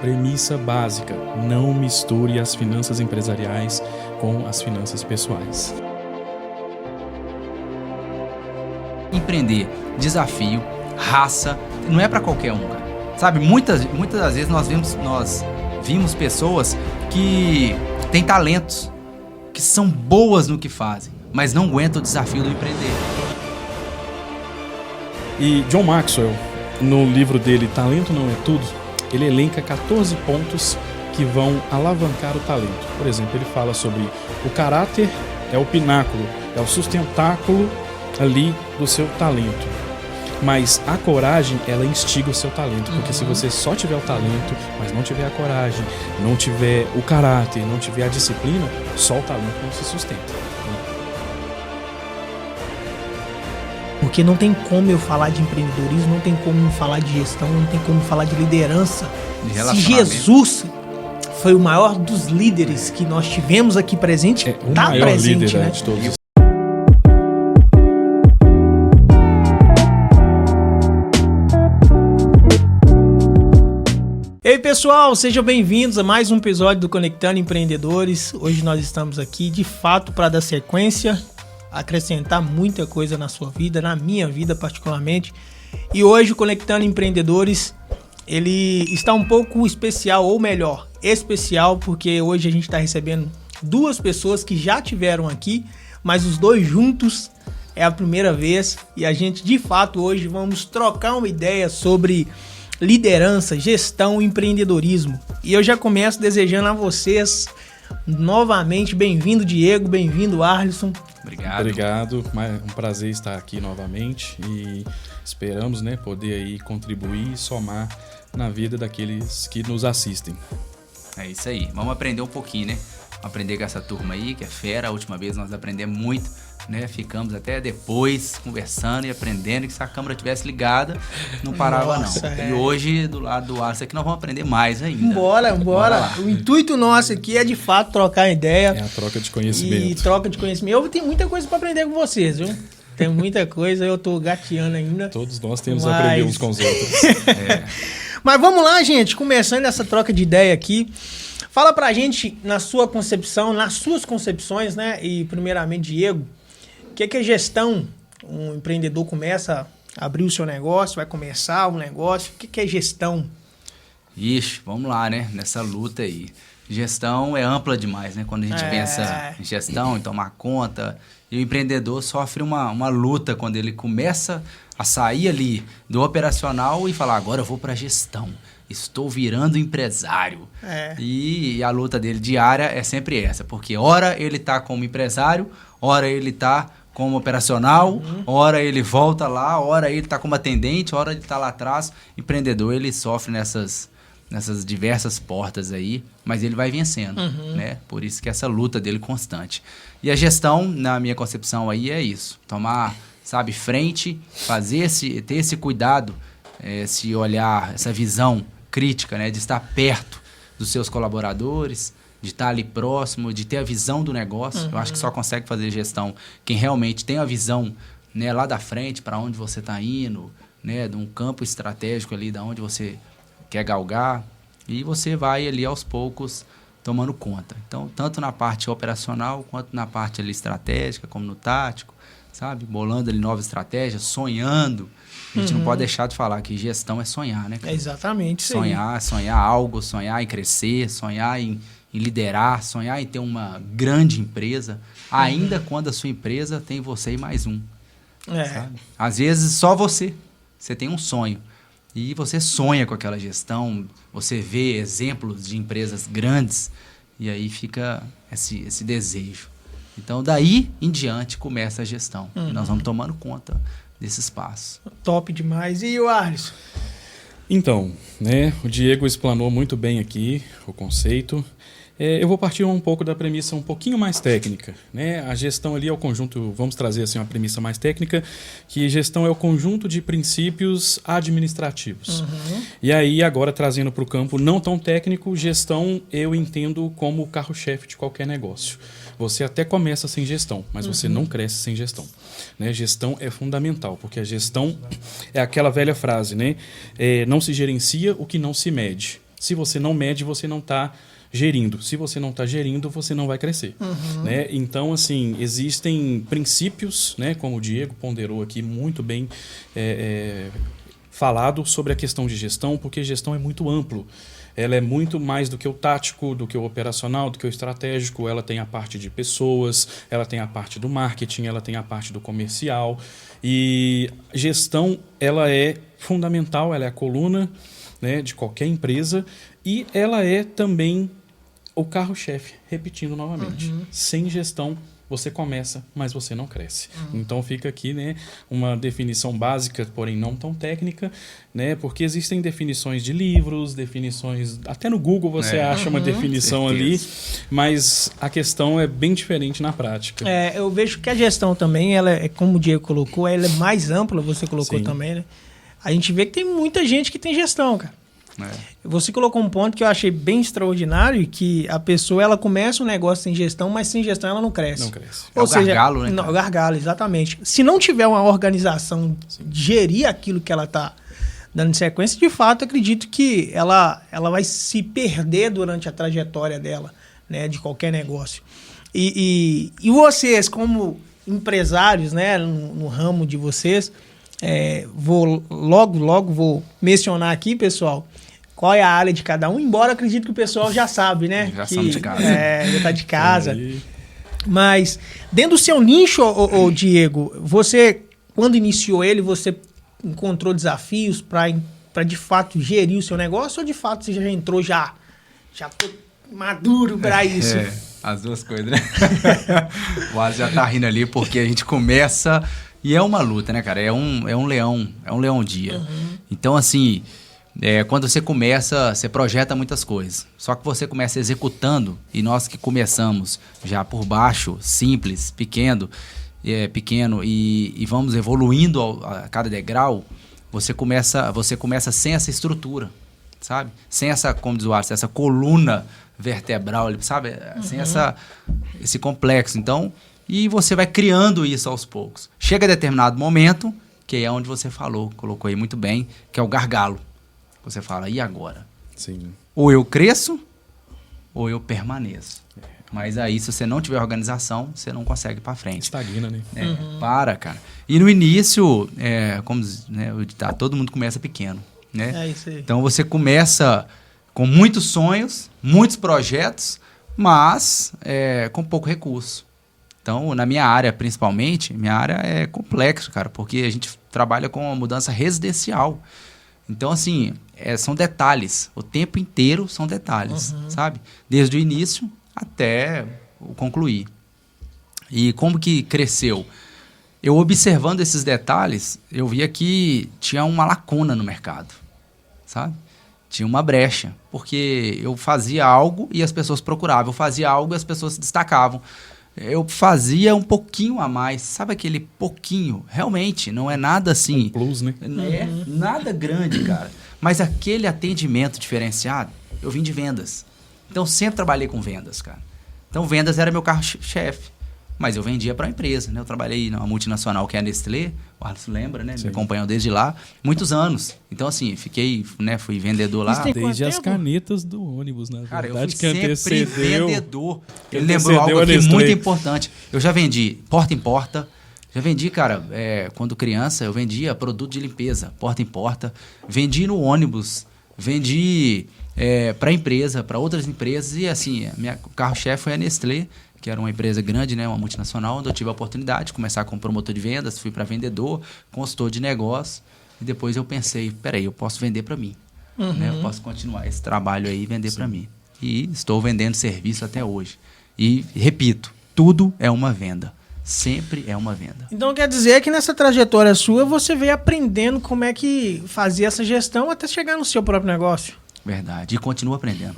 Premissa básica: não misture as finanças empresariais com as finanças pessoais. Empreender, desafio, raça, não é para qualquer um, cara. Sabe, muitas das vezes nós vimos pessoas que têm talentos, que são boas no que fazem, mas não aguentam o desafio do empreender. E John Maxwell, no livro dele Talento Não É Tudo, ele elenca 14 pontos que vão alavancar o talento. Por exemplo, ele fala sobre o caráter é o pináculo, é o sustentáculo ali do seu talento. Mas a coragem, ela instiga o seu talento, porque se você só tiver o talento, mas não tiver a coragem, não tiver o caráter, não tiver a disciplina, só o talento não se sustenta. Porque não tem como eu falar de empreendedorismo, não tem como falar de gestão, não tem como falar de liderança. Se Jesus foi o maior dos líderes que nós tivemos aqui presente, o tá maior presente, líder, né? de todos. Ei pessoal, sejam bem-vindos a mais um episódio do Conectando Empreendedores. Hoje nós estamos aqui de fato para dar sequência, acrescentar muita coisa na sua vida, na minha vida particularmente. E hoje o Conectando Empreendedores, ele está um pouco especial, ou melhor, especial, porque hoje a gente está recebendo duas pessoas que já tiveram aqui, mas os dois juntos é a primeira vez. E a gente de fato hoje vamos trocar uma ideia sobre liderança, gestão, empreendedorismo. E eu já começo desejando a vocês novamente, bem-vindo Diego, bem-vindo Arlisson. Obrigado, um prazer estar aqui novamente e esperamos, poder aí contribuir e somar na vida daqueles que nos assistem. É isso aí, vamos aprender um pouquinho, né? Aprender com essa turma aí, que é fera. A última vez nós aprendemos muito, né? Ficamos até depois conversando e aprendendo, que se a câmera tivesse ligada, não parava. Nossa, não. E hoje, do lado do Arce aqui, nós vamos aprender mais ainda. Bora. O intuito nosso aqui é de fato trocar ideia. É a troca de conhecimento. E troca de conhecimento. Eu tenho muita coisa para aprender com vocês, viu? Tem muita coisa, eu tô gateando ainda. Todos nós temos a aprender uns com os outros. Mas vamos lá, gente, começando essa troca de ideia aqui. Fala pra gente, na sua concepção, nas suas concepções, né? E primeiramente, Diego, o que é gestão? Um empreendedor começa a abrir o seu negócio, vai começar um negócio. O que é gestão? Ixi, vamos lá, né? Nessa luta aí. Gestão é ampla demais, né? Quando a gente pensa em gestão, em tomar conta. E o empreendedor sofre uma luta quando ele começa a sair ali do operacional e falar, agora eu vou para gestão. Estou virando empresário. E a luta dele diária é sempre essa. Porque ora ele está como empresário, ora ele está como operacional, ora ele volta lá, ora ele está como atendente, ora ele está lá atrás. Empreendedor, ele sofre nessas diversas portas aí, mas ele vai vencendo, né? Por isso que essa luta dele constante. E a gestão, na minha concepção aí, é isso. Tomar, frente, ter esse cuidado, esse olhar, essa visão crítica, né? De estar perto dos seus colaboradores, de estar ali próximo, de ter a visão do negócio. Eu acho que só consegue fazer gestão quem realmente tem a visão, né, lá da frente, para onde você está indo, né? De um campo estratégico ali, da onde você quer galgar, e você vai ali aos poucos tomando conta. Então, tanto na parte operacional, quanto na parte ali estratégica, como no tático, bolando ali novas estratégias, sonhando. A gente não pode deixar de falar que gestão é sonhar, né, cara? É exatamente isso sonhar algo, sonhar em crescer, sonhar em liderar, sonhar em ter uma grande empresa, ainda quando a sua empresa tem você e mais um. Às vezes, só você tem um sonho. E você sonha com aquela gestão, você vê exemplos de empresas grandes e aí fica esse desejo. Então, daí em diante começa a gestão. E nós vamos tomando conta desses passos. Top demais. E o Arlisson? Então, o Diego explanou muito bem aqui o conceito. Eu vou partir um pouco da premissa um pouquinho mais técnica, né? A gestão ali é o conjunto, vamos trazer assim uma premissa mais técnica, que gestão é o conjunto de princípios administrativos. E aí, agora trazendo para o campo não tão técnico, gestão eu entendo como o carro-chefe de qualquer negócio. Você até começa sem gestão, mas você não cresce sem gestão. Né? Gestão é fundamental, porque a gestão é aquela velha frase, né? Não se gerencia o que não se mede. Se você não mede, você não está gerindo. Se você não está gerindo, você não vai crescer. Né? Então, assim, existem princípios, né, como o Diego ponderou aqui muito bem falado sobre a questão de gestão, porque gestão é muito amplo. Ela é muito mais do que o tático, do que o operacional, do que o estratégico. Ela tem a parte de pessoas, ela tem a parte do marketing, ela tem a parte do comercial. E gestão, ela é fundamental, ela é a coluna, né, de qualquer empresa, e ela é também o carro-chefe, repetindo novamente. Sem gestão, você começa, mas você não cresce. Então fica aqui, né, uma definição básica, porém não tão técnica, né, porque existem definições de livros, definições... Até no Google você acha uma definição ali, mas a questão é bem diferente na prática. Eu vejo que a gestão também, ela é, como o Diego colocou, ela é mais ampla, você colocou Sim. também, né? A gente vê que tem muita gente que tem gestão, cara. Você colocou um ponto que eu achei bem extraordinário, que a pessoa, ela começa um negócio sem gestão, mas sem gestão ela não cresce. Não cresce. Ou seja, gargalo, né? Não, o gargalo, exatamente. Se não tiver uma organização de gerir aquilo que ela está dando sequência, de fato, acredito que ela vai se perder durante a trajetória dela, né, de qualquer negócio. E vocês, como empresários, né, no ramo de vocês, vou logo mencionar aqui, pessoal, qual é a área de cada um, embora acredito que o pessoal já sabe, né? Já que, são de casa. Já tá de casa. Mas dentro do seu nicho, ô Diego, você, quando iniciou ele, você encontrou desafios para de fato gerir o seu negócio, ou de fato você já entrou já tô maduro para isso? As duas coisas, né? O Asa já tá rindo ali porque a gente começa e é uma luta, né, cara? É um leão dia. Então, assim, quando você começa, você projeta muitas coisas. Só que você começa executando, e nós que começamos já por baixo, simples, pequeno e vamos evoluindo a cada degrau, você começa sem essa estrutura, sabe? Sem essa, como diz o Asa, essa coluna vertebral, sabe? Sem esse complexo. Então, e você vai criando isso aos poucos. Chega a determinado momento, que é onde você colocou aí muito bem, que é o gargalo. Você fala, e agora? Sim. Ou eu cresço, ou eu permaneço. Mas aí, se você não tiver organização, você não consegue ir para frente. Estagna, né? Para, cara. E no início, como né, todo mundo começa pequeno, né? É isso aí. Então, você começa com muitos sonhos, muitos projetos, mas com pouco recurso. Então, na minha área, principalmente, minha área é complexa, cara, porque a gente trabalha com uma mudança residencial. Então, assim, são detalhes. O tempo inteiro são detalhes, sabe? Desde o início até o concluir. E como que cresceu? Eu observando esses detalhes, eu via que tinha uma lacuna no mercado, sabe? Tinha uma brecha, porque eu fazia algo e as pessoas procuravam. Eu fazia algo e as pessoas se destacavam. Eu fazia um pouquinho a mais, sabe aquele pouquinho? Realmente, não é nada assim... Plus, né? Nada grande, cara. Mas aquele atendimento diferenciado, eu vim de vendas. Então, sempre trabalhei com vendas, cara. Então, vendas era meu carro-chefe. Mas eu vendia para a empresa, né? Eu trabalhei numa multinacional que é a Nestlé, o Arthur lembra, né? Sim. Me acompanhou desde lá, muitos anos. Então, assim, fui vendedor lá. Desde as canetas do ônibus, na verdade. Cara, eu fui que sempre antecedeu, vendedor. Ele lembrou algo aqui muito importante. Eu já vendi porta em porta. Já vendi, cara, quando criança, eu vendia produto de limpeza, porta em porta. Vendi no ônibus. Vendi para empresa, para outras empresas. E, assim, o carro-chefe foi a Nestlé, que era uma empresa grande, né, uma multinacional, onde eu tive a oportunidade de começar como promotor de vendas, fui para vendedor, consultor de negócio, e depois eu pensei, peraí, eu posso vender para mim, né, eu posso continuar esse trabalho aí e vender para mim. E estou vendendo serviço até hoje. E, repito, tudo é uma venda. Sempre é uma venda. Então quer dizer que nessa trajetória sua, você veio aprendendo como é que fazia essa gestão até chegar no seu próprio negócio. Verdade. E continua aprendendo.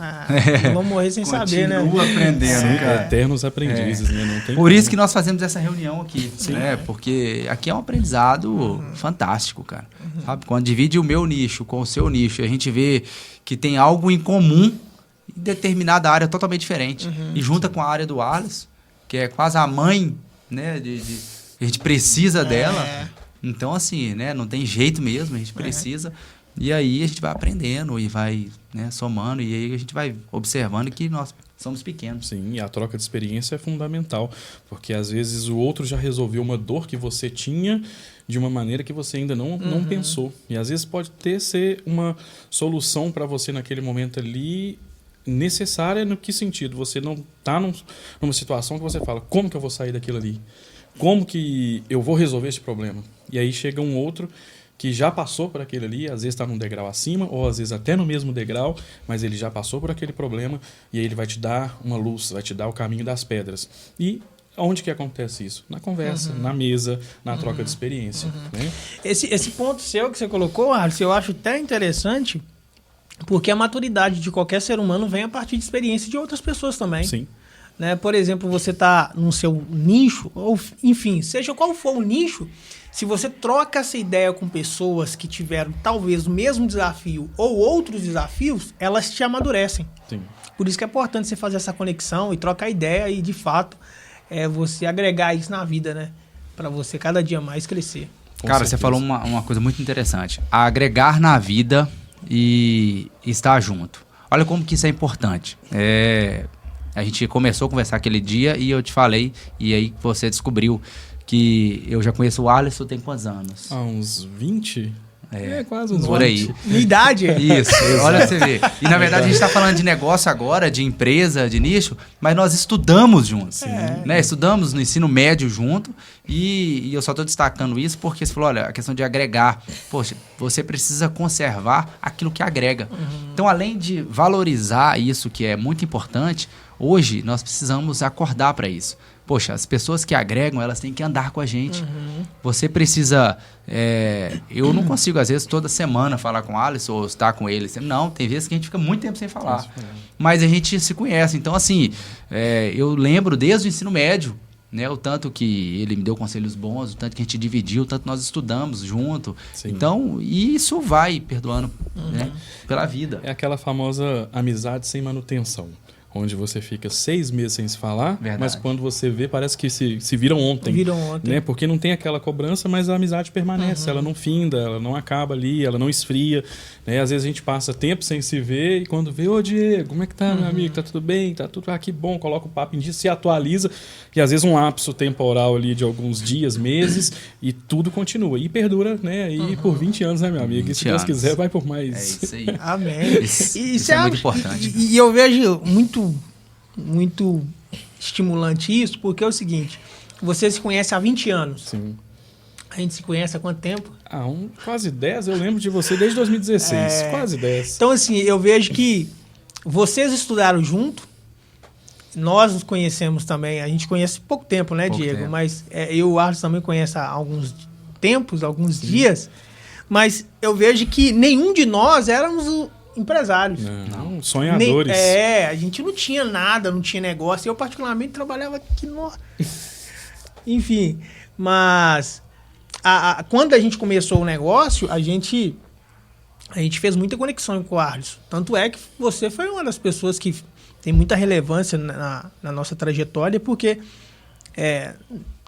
Não vou morrer sem saber, né? Continua aprendendo, cara. Eternos aprendizes, né? Não tem Por isso que nós fazemos essa reunião aqui, né? Porque aqui é um aprendizado fantástico, cara. Sabe? Quando divide o meu nicho com o seu nicho, a gente vê que tem algo em comum em determinada área totalmente diferente. E junta com a área do Arles, que é quase a mãe, né? A gente precisa dela. Então, assim, né? Não tem jeito mesmo, a gente precisa. E aí a gente vai aprendendo e vai, né, somando, e aí a gente vai observando que nós somos pequenos. Sim, e a troca de experiência é fundamental, porque às vezes o outro já resolveu uma dor que você tinha de uma maneira que você ainda não pensou. E às vezes pode ser uma solução para você naquele momento ali necessária. No que sentido? Você não está numa situação que você fala, como que eu vou sair daquilo ali? Como que eu vou resolver esse problema? E aí chega um outro que já passou por aquele ali, às vezes está num degrau acima, ou às vezes até no mesmo degrau, mas ele já passou por aquele problema, e aí ele vai te dar uma luz, vai te dar o caminho das pedras. E onde que acontece isso? Na conversa, na mesa, na troca de experiência. Né? Esse ponto seu que você colocou, Alisson, eu acho até interessante, porque a maturidade de qualquer ser humano vem a partir de experiência de outras pessoas também. Sim. Né? Por exemplo, você está no seu nicho, ou enfim, seja qual for o nicho, se você troca essa ideia com pessoas que tiveram talvez o mesmo desafio ou outros desafios, elas te amadurecem. Sim. Por isso que é importante você fazer essa conexão e trocar ideia e, de fato, você agregar isso na vida, né? Para você cada dia mais crescer. Cara, você falou uma coisa muito interessante. Agregar na vida e estar junto. Olha como que isso é importante. A gente começou a conversar aquele dia e eu te falei, e aí você descobriu que eu já conheço o Alisson tem quantos anos? Há uns 20? Quase uns por 20. aí. Minha idade. Isso, olha pra você ver. E na verdade a gente está falando de negócio agora, de empresa, de nicho, mas nós estudamos juntos. Né? Estudamos no ensino médio junto e eu só estou destacando isso porque você falou, olha, a questão de agregar. Poxa, você precisa conservar aquilo que agrega. Então, além de valorizar isso que é muito importante, hoje nós precisamos acordar para isso. Poxa, as pessoas que agregam, elas têm que andar com a gente. Você precisa... eu não consigo, às vezes, toda semana falar com o Alisson ou estar com ele. Não, tem vezes que a gente fica muito tempo sem falar. Mas a gente se conhece. Então, assim, eu lembro desde o ensino médio, né, o tanto que ele me deu conselhos bons, o tanto que a gente dividiu, o tanto que nós estudamos junto. Sim. Então, isso vai perdoando, né, pela vida. É aquela famosa amizade sem manutenção. Onde você fica 6 meses sem se falar, mas quando você vê, parece que se viram ontem. Né? Porque não tem aquela cobrança, mas a amizade permanece. Ela não finda, ela não acaba ali, ela não esfria. Né? Às vezes a gente passa tempo sem se ver e quando vê, ô Diego, como é que tá, meu amigo? Tá tudo bem? Tá tudo... que bom, coloca o papo em dia, se atualiza. E às vezes um lapso temporal ali de alguns dias, meses, e tudo continua. E perdura, né? E por 20 anos, né, meu amigo? E se Deus quiser, vai por mais. É isso aí. Amém. Isso é muito importante. E eu vejo muito estimulante isso, porque é o seguinte, você se conhece há 20 anos. Sim. A gente se conhece há quanto tempo? Quase 10. Eu lembro de você desde 2016. Quase 10. Então, assim, eu vejo que vocês estudaram junto, nós nos conhecemos também. A gente conhece pouco tempo, né, Diego? Tempo. Mas eu e o Arthur também conhece há alguns tempos, alguns dias. Mas eu vejo que nenhum de nós éramos empresários. Não, sonhadores. A gente não tinha nada, não tinha negócio. Eu, particularmente, trabalhava aqui no... Enfim, mas quando a gente começou o negócio, a gente fez muita conexão com o Arlis. Tanto é que você foi uma das pessoas que tem muita relevância na nossa trajetória, porque,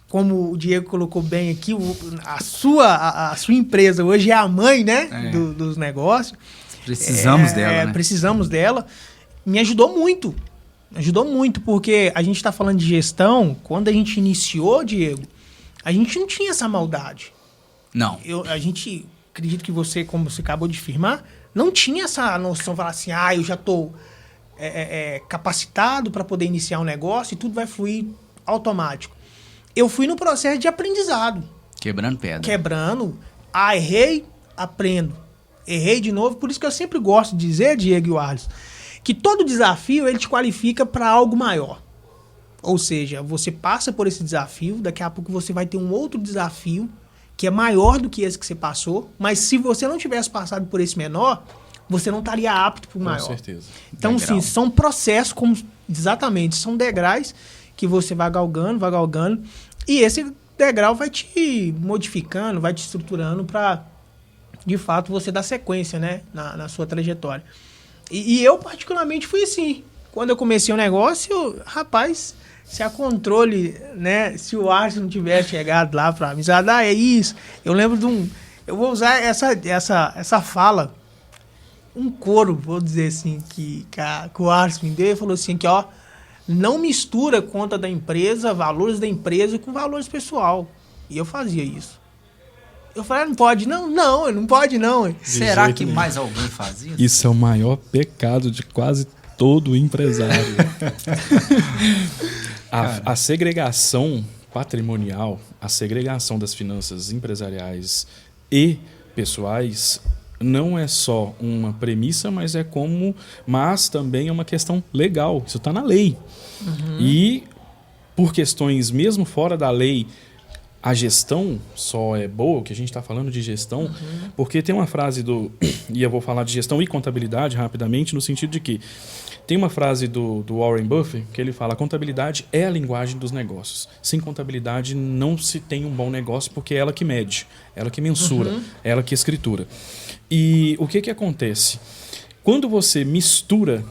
como o Diego colocou bem aqui, a sua empresa hoje é a mãe, né, dos negócios. Precisamos dela, né? Precisamos dela. Me ajudou muito. Ajudou muito, porque a gente está falando de gestão. Quando a gente iniciou, Diego, a gente não tinha essa maldade. Não. A gente, acredito que você, como você acabou de afirmar, não tinha essa noção de falar assim, eu já estou capacitado para poder iniciar um negócio e tudo vai fluir automático. Eu fui no processo de aprendizado. Quebrando pedra. Errei, aprendo. Errei de novo, por isso que eu sempre gosto de dizer, Diego e Alisson, que todo desafio ele te qualifica para algo maior. Ou seja, você passa por esse desafio, daqui a pouco você vai ter um outro desafio que é maior do que esse que você passou, mas se você não tivesse passado por esse menor, você não estaria apto para o maior. Com certeza. Então, sim, são processos, exatamente, são degraus que você vai galgando, e esse degrau vai te modificando, vai te estruturando para, de fato, você dar sequência, né, na sua trajetória. E eu, particularmente, fui assim. Quando eu comecei o negócio, rapaz, se a controle, né, se o Arthur não tivesse chegado lá para amizade, é isso. Eu lembro Eu vou usar essa fala, um coro, vou dizer assim, que o Arce me deu. Ele falou assim, que ó, não mistura conta da empresa, valores da empresa com valores pessoal. E eu fazia isso. Eu falei, não pode não? Não pode não. Será que mais alguém faz isso? Isso é o maior pecado de quase todo empresário. A segregação patrimonial, a segregação das finanças empresariais e pessoais não é só uma premissa, mas também é uma questão legal. Isso está na lei. E por questões mesmo fora da lei, a gestão só é boa, que a gente está falando de gestão, porque tem uma frase e eu vou falar de gestão e contabilidade rapidamente, no sentido de que tem uma frase do Warren Buffett que ele fala: a contabilidade é a linguagem dos negócios. Sem contabilidade não se tem um bom negócio, porque é ela que mede, ela que mensura, é ela que escritura. E o que acontece? Quando você mistura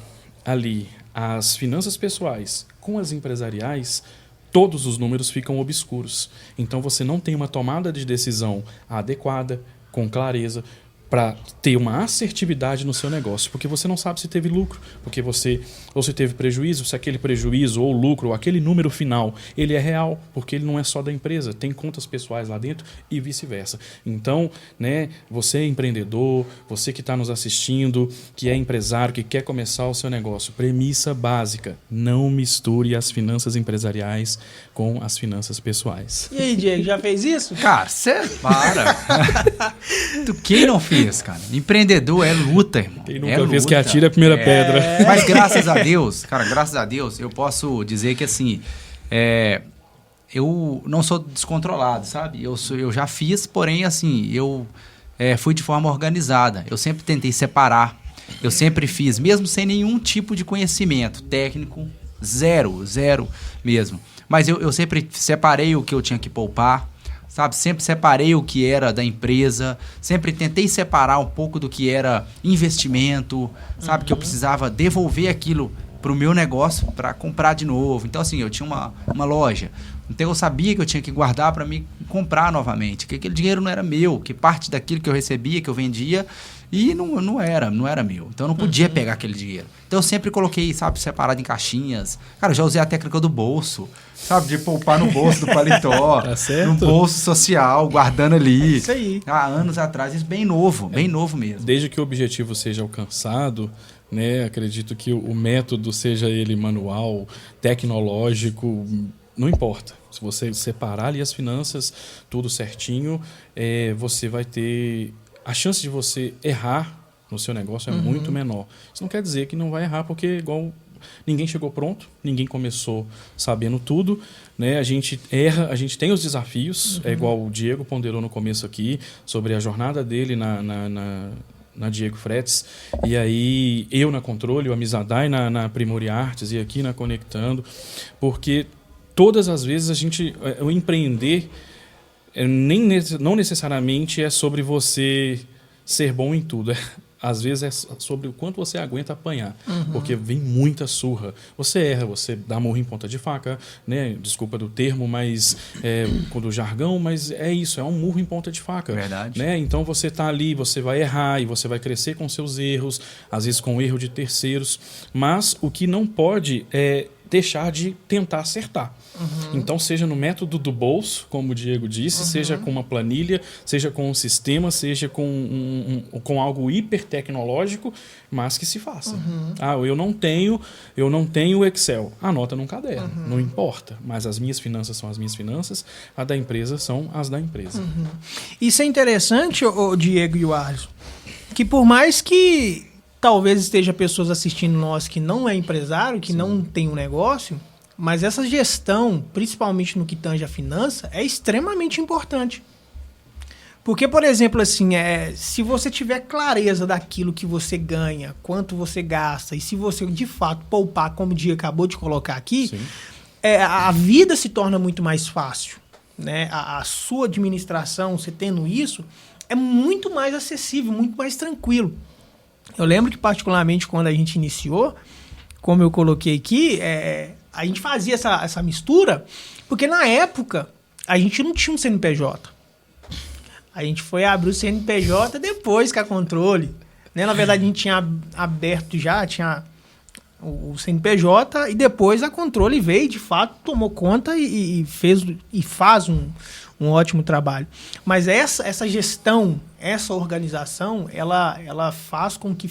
ali as finanças pessoais com as empresariais, todos os números ficam obscuros. Então você não tem uma tomada de decisão adequada, com clareza, para ter uma assertividade no seu negócio, porque você não sabe se teve lucro, ou se teve prejuízo, se aquele prejuízo ou lucro, ou aquele número final, ele é real, porque ele não é só da empresa, tem contas pessoais lá dentro e vice-versa. Então, né, você é empreendedor, você que está nos assistindo, que é empresário, que quer começar o seu negócio, premissa básica: não misture as finanças empresariais com as finanças pessoais. E aí, Diego, já fez isso? Cara, você para. Quem não fez, cara? Empreendedor é luta, irmão. Quem nunca fez que atira a primeira pedra. Mas graças a Deus, eu posso dizer que assim, eu não sou descontrolado, sabe? Eu já fiz, porém assim, eu fui de forma organizada. Eu sempre tentei separar. Eu sempre fiz, mesmo sem nenhum tipo de conhecimento técnico, zero mesmo. Mas eu sempre separei o que eu tinha que poupar, sabe? Sempre separei o que era da empresa, sempre tentei separar um pouco do que era investimento, sabe? Que eu precisava devolver aquilo para o meu negócio para comprar de novo. Então, assim, eu tinha uma loja, então eu sabia que eu tinha que guardar para me comprar novamente, que aquele dinheiro não era meu, que parte daquilo que eu recebia, que eu vendia, e não era meu. Então eu não podia pegar aquele dinheiro. Então eu sempre coloquei, sabe, separado em caixinhas. Cara, eu já usei a técnica do bolso, sabe, de poupar no bolso do paletó, Tá certo? no bolso social, guardando ali. Isso aí. Há anos atrás, isso bem novo mesmo. Desde que o objetivo seja alcançado, né, acredito que o método, seja ele manual, tecnológico, não importa. Se você separar ali as finanças, tudo certinho, você vai ter... A chance de você errar no seu negócio é muito menor. Isso não quer dizer que não vai errar, porque igual ninguém chegou pronto, ninguém começou sabendo tudo, né? A gente erra, a gente tem os desafios, é igual o Diego ponderou no começo aqui, sobre a jornada dele na Diego Fretes, e aí eu na Controle, o Amizadai na Primori Artes e aqui na Conectando, porque todas as vezes o empreender não necessariamente é sobre você ser bom em tudo. Às vezes é sobre o quanto você aguenta apanhar. Porque vem muita surra. Você erra, você dá murro em ponta de faca, né? Desculpa do termo, mas do jargão, mas é isso, é um murro em ponta de faca. Verdade. Né? Então você está ali, você vai errar e você vai crescer com seus erros, às vezes com o erro de terceiros. Mas o que não pode é deixar de tentar acertar. Então, seja no método do bolso, como o Diego disse, seja com uma planilha, seja com um sistema, seja com algo hiper tecnológico, mas que se faça. Eu não tenho Excel. Anota num caderno, não importa. Mas as minhas finanças são as minhas finanças, a da empresa são as da empresa. Isso é interessante, o Diego e o Alisson, que por mais que talvez esteja pessoas assistindo nós que não é empresário, que não tem um negócio, mas essa gestão, principalmente no que tange a finança, é extremamente importante. Porque, por exemplo, assim, se você tiver clareza daquilo que você ganha, quanto você gasta, e se você, de fato, poupar, como o Diego acabou de colocar aqui, a vida se torna muito mais fácil. Né? A sua administração, você tendo isso, é muito mais acessível, muito mais tranquilo. Eu lembro que, particularmente, quando a gente iniciou, como eu coloquei aqui, a gente fazia essa mistura, porque na época a gente não tinha um CNPJ. A gente foi abrir o CNPJ depois que a Controle. Né? Na verdade, a gente tinha aberto já, tinha o CNPJ, e depois a Controle veio, de fato, tomou conta e faz um ótimo trabalho. Mas essa gestão, essa organização, ela faz com que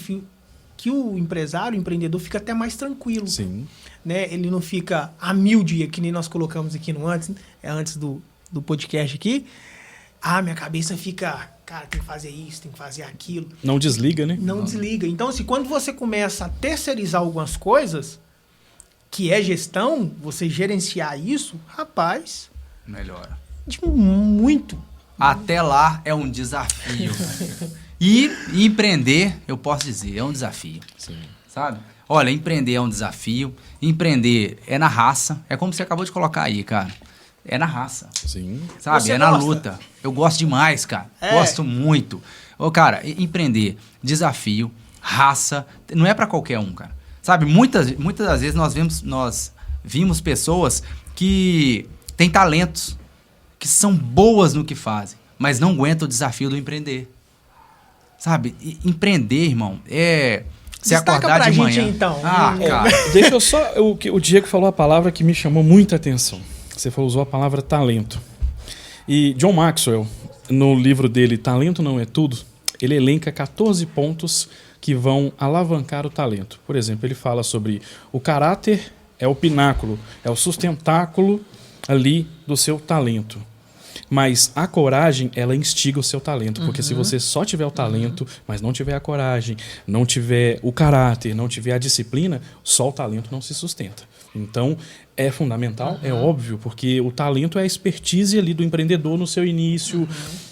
o empresário, o empreendedor, fique até mais tranquilo. Sim. Né? Ele não fica a 1000 dias, que nem nós colocamos aqui no antes do podcast aqui. Minha cabeça fica, cara, tem que fazer isso, tem que fazer aquilo. Não desliga, né? Não desliga. Então, assim, quando você começa a terceirizar algumas coisas, que é gestão, você gerenciar isso, rapaz... Melhora. Muito. Até lá é um desafio. E empreender, eu posso dizer, é um desafio. Sim. Sabe? Olha, empreender é um desafio. Empreender é na raça. É como você acabou de colocar aí, cara. É na raça. Sim. Sabe? Você é na gosta? luta. Eu gosto demais, cara. Gosto muito. Cara, empreender, desafio, raça, não é pra qualquer um, cara. Sabe? Muitas das vezes nós vimos pessoas que têm talentos, que são boas no que fazem, mas não aguentam o desafio do empreender. Sabe? Empreender, irmão, você acordar de manhã. Gente, então. Cara. Deixa eu só... O Diego falou a palavra que me chamou muita atenção. Você usou a palavra talento. E John Maxwell, no livro dele, Talento Não É Tudo, ele elenca 14 pontos que vão alavancar o talento. Por exemplo, ele fala sobre o caráter é o pináculo, é o sustentáculo ali do seu talento. Mas a coragem, ela instiga o seu talento. Porque se você só tiver o talento, mas não tiver a coragem, não tiver o caráter, não tiver a disciplina, só o talento não se sustenta. Então, é fundamental, é óbvio, porque o talento é a expertise ali do empreendedor no seu início,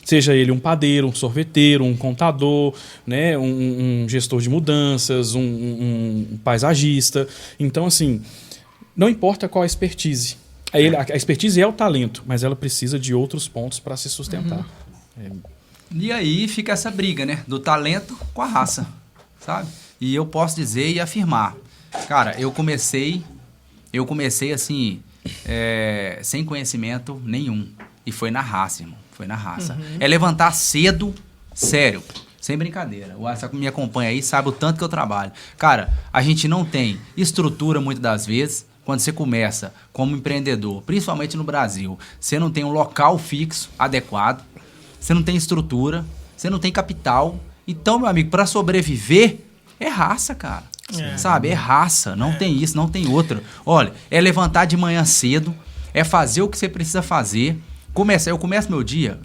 seja ele um padeiro, um sorveteiro, um contador, né, um gestor de mudanças, um paisagista. Então, assim, não importa qual a expertise. A expertise é o talento, mas ela precisa de outros pontos para se sustentar. E aí fica essa briga, né? Do talento com a raça, sabe? E eu posso dizer e afirmar. Cara, eu comecei assim, sem conhecimento nenhum. E foi na raça, irmão. Foi na raça. É levantar cedo, sério, sem brincadeira. O Asa que me acompanha aí sabe o tanto que eu trabalho. Cara, a gente não tem estrutura muitas das vezes. Quando você começa como empreendedor, principalmente no Brasil, você não tem um local fixo adequado, você não tem estrutura, você não tem capital. Então, meu amigo, para sobreviver, é raça, cara. Sabe? É raça. Não tem isso, não tem outra. Olha, é levantar de manhã cedo, é fazer o que você precisa fazer. Eu começo meu dia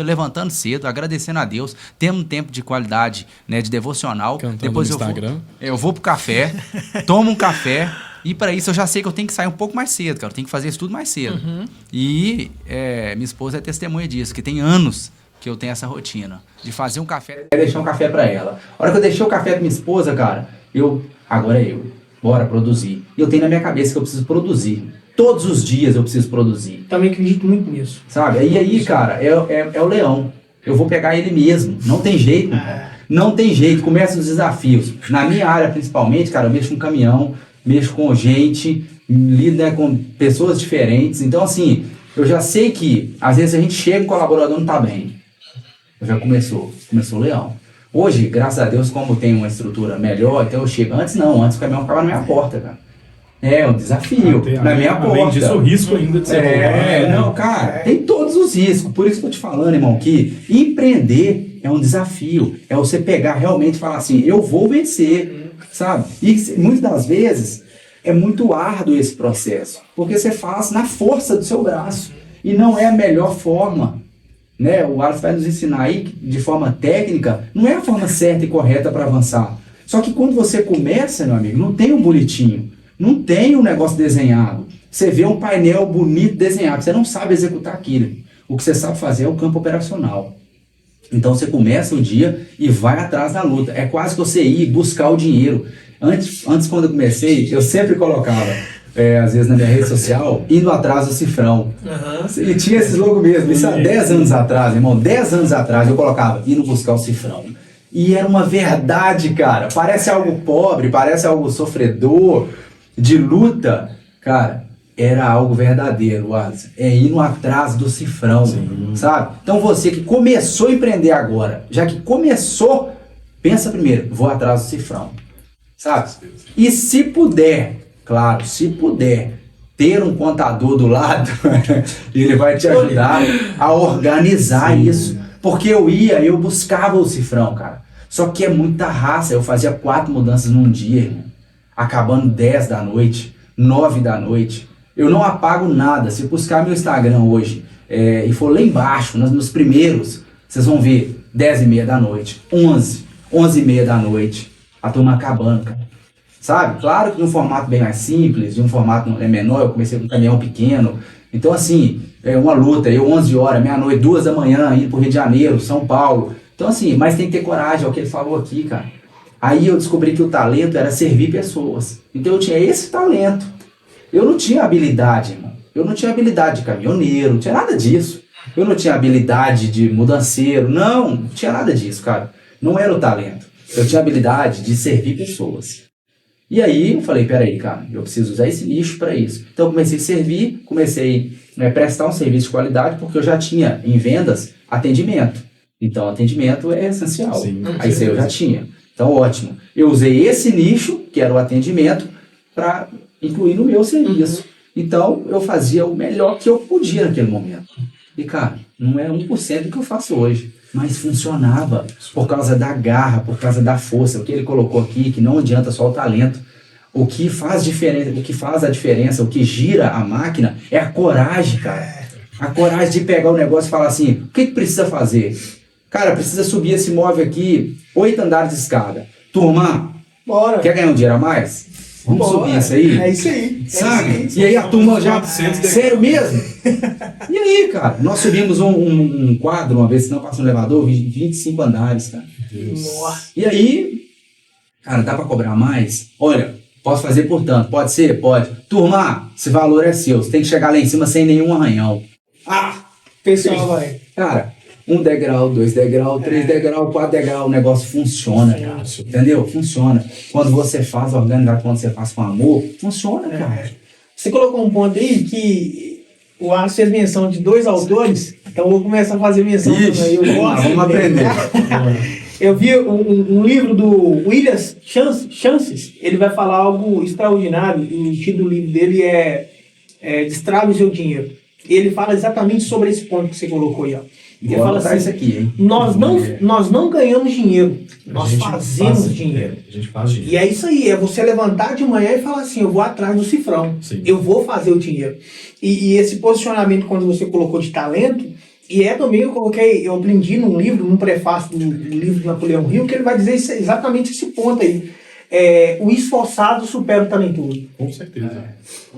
levantando cedo, agradecendo a Deus, tendo um tempo de qualidade, né, de devocional. Cantando depois no Instagram. Eu vou pro café, tomo um café. E para isso eu já sei que eu tenho que sair um pouco mais cedo, cara. Eu tenho que fazer isso tudo mais cedo. E minha esposa é testemunha disso, que tem anos que eu tenho essa rotina de fazer um café. Deixar um café para ela. A hora que eu deixei o café com minha esposa, cara, agora bora produzir. E eu tenho na minha cabeça que eu preciso produzir. Todos os dias eu preciso produzir. Também acredito muito nisso. Sabe? E aí, cara, é o leão. Eu vou pegar ele mesmo. Não tem jeito, cara. Não tem jeito. Começam os desafios. Na minha área, principalmente, cara, eu mexo com caminhão, mexo com gente, lido, né, com pessoas diferentes. Então, assim, eu já sei que, às vezes, a gente chega e o colaborador não tá bem. Já começou o leão. Hoje, graças a Deus, como tem uma estrutura melhor, então eu chego. Antes o caminhão ficava na minha porta, cara. É um desafio, na minha porta. Além disso, o risco ainda de ser não, cara, tem todos os riscos. Por isso que eu tô te falando, irmão, que empreender é um desafio. É você pegar realmente e falar assim, eu vou vencer, sabe? E muitas das vezes é muito árduo esse processo, porque você faz na força do seu braço e não é a melhor forma. Né? O Alisson vai nos ensinar aí, de forma técnica, não é a forma certa e correta para avançar. Só que quando você começa, meu amigo, não tem um bonitinho, não tem um negócio desenhado. Você vê um painel bonito desenhado, você não sabe executar aquilo. O que você sabe fazer é o campo operacional. Então você começa o dia e vai atrás da luta. É quase que você ir buscar o dinheiro. Antes quando eu comecei, eu sempre colocava, às vezes na minha rede social, indo atrás do cifrão. E tinha esses logos mesmo. Isso há 10 anos atrás, irmão. 10 anos atrás eu colocava, indo buscar o cifrão. E era uma verdade, cara. Parece algo pobre, parece algo sofredor, de luta. Cara, era algo verdadeiro, Alisson. É indo atrás do cifrão, sabe? Então você que começou a empreender agora, já que começou, pensa primeiro, vou atrás do cifrão, sabe? E se puder, claro, se puder, ter um contador do lado, ele vai te ajudar a organizar isso. Porque eu buscava o cifrão, cara. Só que é muita raça, eu fazia 4 mudanças num dia, irmão. Acabando 10 da noite, 9 da noite. Eu não apago nada. Se buscar meu Instagram hoje e for lá embaixo, nos primeiros, vocês vão ver 10h30 da noite, 11h30 da noite, a turma acabando, cara. Sabe? Claro que num formato bem mais simples, de um formato menor, eu comecei com um caminhão pequeno. Então, assim, uma luta, eu 11 horas, meia-noite, 2 da manhã, indo pro Rio de Janeiro, São Paulo. Então, assim, mas tem que ter coragem, é o que ele falou aqui, cara. Aí eu descobri que o talento era servir pessoas. Então eu tinha esse talento. Eu não tinha habilidade, irmão. Eu não tinha habilidade de caminhoneiro, não tinha nada disso. Eu não tinha habilidade de mudanceiro, não tinha nada disso, cara. Não era o talento. Eu tinha habilidade de servir pessoas. E aí eu falei, peraí, cara, eu preciso usar esse nicho para isso. Então eu comecei a servir, comecei a prestar um serviço de qualidade, porque eu já tinha em vendas atendimento. Então atendimento é essencial. Sim, aí isso aí eu já tinha. Então ótimo. Eu usei esse nicho, que era o atendimento, para incluir no meu serviço. Então eu fazia o melhor que eu podia naquele momento. E cara, não é 1% do que eu faço hoje. Mas funcionava por causa da garra, por causa da força. O que ele colocou aqui, que não adianta só o talento. O que faz diferença, o que faz a diferença, o que gira a máquina é a coragem, cara. A coragem de pegar o negócio e falar assim, o que precisa fazer? Cara, precisa subir esse móvel aqui, 8 andares de escada. Turma, bora. Quer ganhar um dinheiro a mais? Vamos subir isso aí? É isso aí. Sabe? E aí a turma já... Sério mesmo? E aí, cara? Nós subimos um quadro uma vez, se não passa um elevador, 25 andares, cara. Nossa. E aí, cara, dá pra cobrar mais? Olha, posso fazer por tanto. Pode ser? Pode. Turma, esse valor é seu. Você tem que chegar lá em cima sem nenhum arranhão. Pessoal, vai. Cara, 1 degrau, 2 degrau, 3 degrau, 4 degrau, o negócio funciona, cara. Entendeu? Funciona. Quando você faz organizado, quando você faz com amor, funciona, cara. Você colocou um ponto aí que o Alisson fez menção de 2 autores, então eu vou começar a fazer menção também. Eu gosto. Vamos aprender. Eu vi um livro do William Chances, ele vai falar algo extraordinário, e o título do livro dele é Destrave o Seu Dinheiro. Ele fala exatamente sobre esse ponto que você colocou aí, ó. Ele fala assim, isso aqui, hein? nós não ganhamos dinheiro, nós fazemos dinheiro. A gente faz dinheiro. E é isso aí, é você levantar de manhã e falar assim, eu vou atrás do cifrão, eu vou fazer o dinheiro. E esse posicionamento, quando você colocou de talento, e também eu aprendi num livro, num prefácio do livro do Napoleão Hill, que ele vai dizer exatamente esse ponto aí. O esforçado supera o talentoso. Com certeza.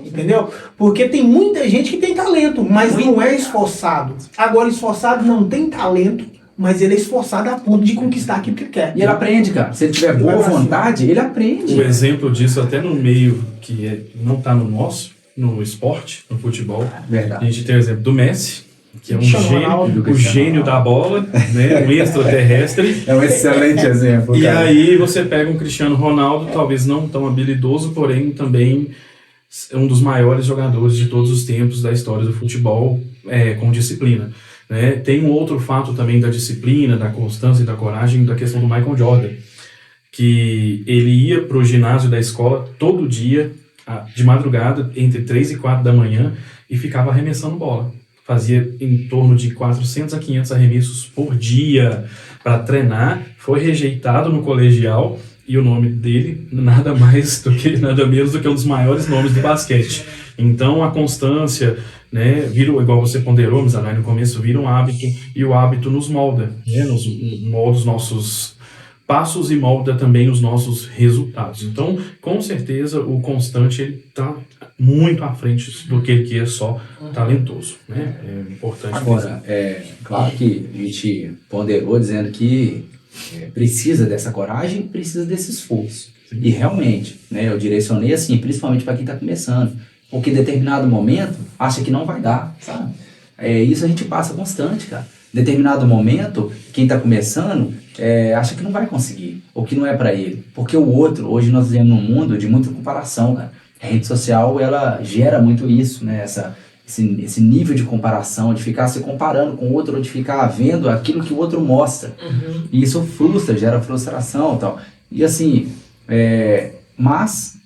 Entendeu? Porque tem muita gente que tem talento, mas não é esforçado. Agora, esforçado não tem talento, mas ele é esforçado a ponto de conquistar aquilo que ele quer. E ele aprende, cara. Se ele tiver boa vontade, ele aprende. O exemplo disso, até no meio que não está no nosso, no esporte, no futebol. Verdade. A gente tem o exemplo do Messi, que é um Ronaldo, gênio, o gênio da bola, né? Um extraterrestre. É um excelente exemplo, E cara. aí você pega um Cristiano Ronaldo, talvez não tão habilidoso, porém também um dos maiores jogadores de todos os tempos da história do futebol, com disciplina. Né? Tem um outro fato também da disciplina, da constância e da coragem, da questão do Michael Jordan, que ele ia para o ginásio da escola todo dia, de madrugada, entre 3 e 4 da manhã, e ficava arremessando bola. Fazia em torno de 400 a 500 arremessos por dia para treinar, foi rejeitado no colegial, e o nome dele nada menos do que um dos maiores nomes do basquete. Então a constância, né, igual você ponderou, Mizanai, no começo, vira um hábito, e o hábito nos molda, né, molda os nossos passos e molda também os nossos resultados. Então, com certeza, o constante está muito à frente do que ele é só talentoso. Né? É importante. Agora, claro que a gente ponderou dizendo que precisa dessa coragem, precisa desse esforço. Sim. E realmente, né, eu direcionei assim, principalmente para quem está começando, porque em determinado momento acha que não vai dar, sabe? Isso a gente passa constante, cara. Em determinado momento, quem está começando acha que não vai conseguir, ou que não é para ele. Porque o outro, hoje nós vivemos num mundo de muita comparação, cara. A rede social, ela gera muito isso, né? Esse nível de comparação, de ficar se comparando com o outro, ou de ficar vendo aquilo que o outro mostra. E isso frustra, gera frustração e tal. E assim, mas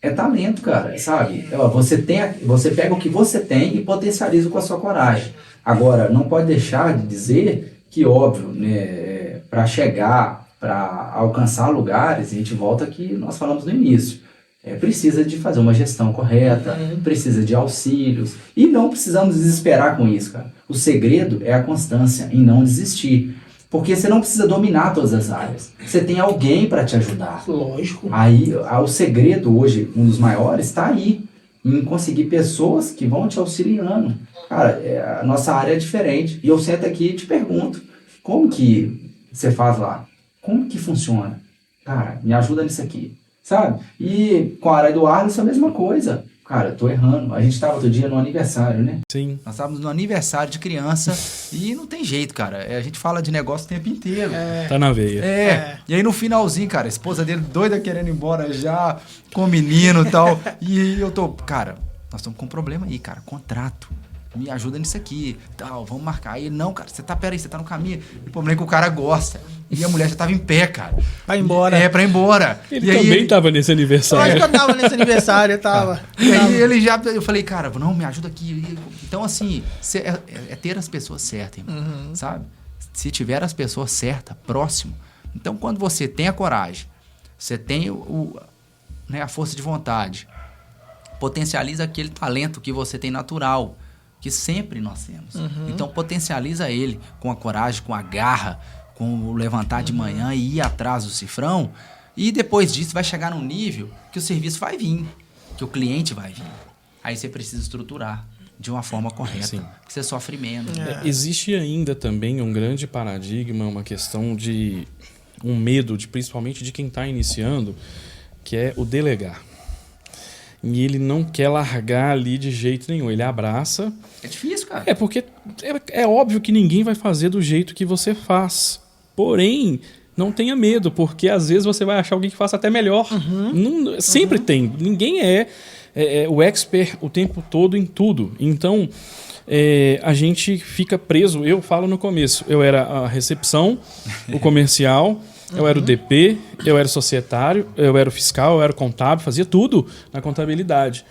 é talento, cara, sabe? Você pega o que você tem e potencializa com a sua coragem. Agora, não pode deixar de dizer que, óbvio, né, para chegar, para alcançar lugares, a gente volta que nós falamos no início. Precisa de fazer uma gestão correta, precisa de auxílios, e não precisamos desesperar com isso, cara. O segredo é a constância em não desistir, porque você não precisa dominar todas as áreas, você tem alguém para te ajudar. Lógico. Aí, o segredo hoje, um dos maiores, está aí, em conseguir pessoas que vão te auxiliando. Cara, a nossa área é diferente, e eu sento aqui e te pergunto, como que você faz lá? Como que funciona? Cara, me ajuda nisso aqui. Sabe? E com a área do Arlis é a mesma coisa. Cara, eu tô errando. A gente tava outro dia no aniversário, né? Sim. Nós estávamos no aniversário de criança e não tem jeito, cara. A gente fala de negócio o tempo inteiro. Tá na veia. E aí no finalzinho, cara, a esposa dele doida querendo ir embora já, com o menino e tal. E eu tô, cara, nós estamos com um problema aí, cara, contrato. Me ajuda nisso aqui, tal, vamos marcar. Aí ele, não, cara, você tá no caminho. O problema é que o cara gosta. E a mulher já tava em pé, cara. Pra ir embora. Pra ir embora. Ele também tava nesse Eu acho aniversário. que eu tava nesse aniversário, eu tava. E aí ele já, eu falei, cara, não, me ajuda aqui. Então, assim, é ter as pessoas certas, irmão, sabe? Se tiver as pessoas certas, próximo. Então, quando você tem a coragem, você tem a força de vontade, potencializa aquele talento que você tem natural, que sempre nós temos. Então, potencializa ele com a coragem, com a garra, com o levantar de manhã e ir atrás do cifrão. E depois disso vai chegar num nível que o serviço vai vir, que o cliente vai vir. Aí você precisa estruturar de uma forma correta, Sim. que você sofre menos. Existe ainda também um grande paradigma, uma questão de um medo, principalmente de quem está iniciando, que é o delegar. E ele não quer largar ali de jeito nenhum. Ele abraça. É difícil, cara. Porque é óbvio que ninguém vai fazer do jeito que você faz. Porém, não tenha medo, porque às vezes você vai achar alguém que faça até melhor. Sempre tem. Ninguém é o expert o tempo todo em tudo. Então, a gente fica preso. Eu falo no começo, eu era a recepção, o comercial... Eu era o DP, eu era o societário, eu era o fiscal, eu era o contábil, fazia tudo na contabilidade.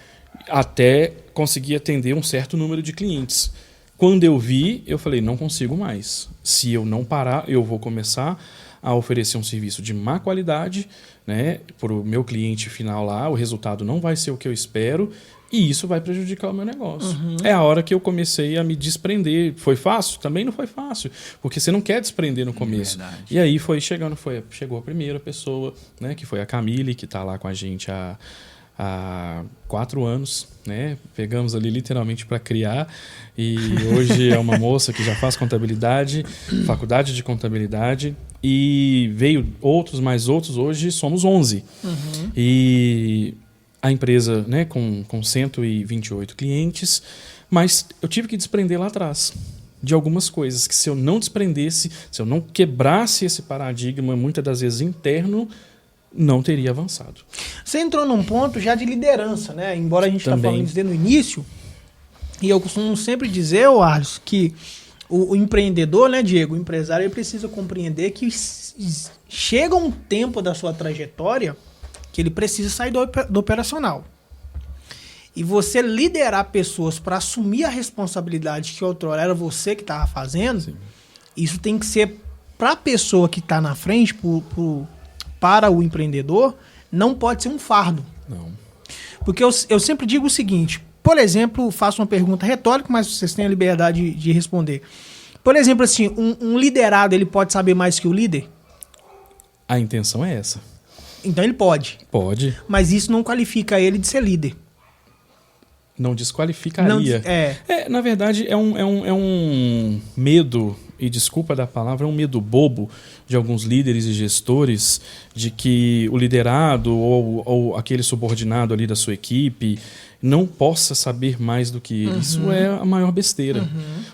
Até conseguir atender um certo número de clientes. Quando eu vi, eu falei, não consigo mais. Se eu não parar, eu vou começar a oferecer um serviço de má qualidade, né, para o meu cliente final lá, o resultado não vai ser o que eu espero, e isso vai prejudicar o meu negócio. É a hora que eu comecei a me desprender. Foi fácil? Também não foi fácil, porque você não quer desprender no começo. Verdade. E aí chegou a primeira pessoa, né, que foi a Camille, que está lá com a gente há 4 anos, né? Pegamos ali literalmente para criar, e hoje é uma moça que já faz contabilidade, faculdade de contabilidade, e veio mais outros, hoje somos 11. E a empresa, né, com 128 clientes, mas eu tive que desprender lá atrás de algumas coisas que, se eu não desprendesse, se eu não quebrasse esse paradigma, muitas das vezes interno, não teria avançado. Você entrou num ponto já de liderança, né? Embora a gente está falando isso desde o início, e eu costumo sempre dizer, Arlis, que o empreendedor, né, Diego, o empresário, ele precisa compreender que chega um tempo da sua trajetória que ele precisa sair do operacional. E você liderar pessoas para assumir a responsabilidade que outrora era você que estava fazendo, sim, isso tem que ser para a pessoa que está na frente, para o empreendedor, não pode ser um fardo. Não. Porque eu sempre digo o seguinte, por exemplo, faço uma pergunta retórica, mas vocês têm a liberdade de responder. Por exemplo, assim, um liderado, ele pode saber mais que o líder? A intenção é essa. Então ele pode. Pode. Mas isso não qualifica ele de ser líder. Não desqualificaria. Não, na verdade, é um medo, e desculpa da palavra, é um medo bobo de alguns líderes e gestores de que o liderado ou aquele subordinado ali da sua equipe não possa saber mais do que ele. Isso é a maior besteira.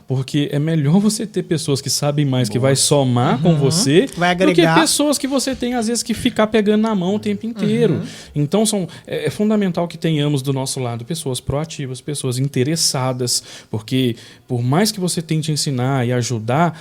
Porque é melhor você ter pessoas que sabem mais, que vai somar com você, vai agregar, do que pessoas que você tem, às vezes, que ficar pegando na mão o tempo inteiro. Então, é fundamental que tenhamos do nosso lado pessoas proativas, pessoas interessadas, porque por mais que você tente ensinar e ajudar,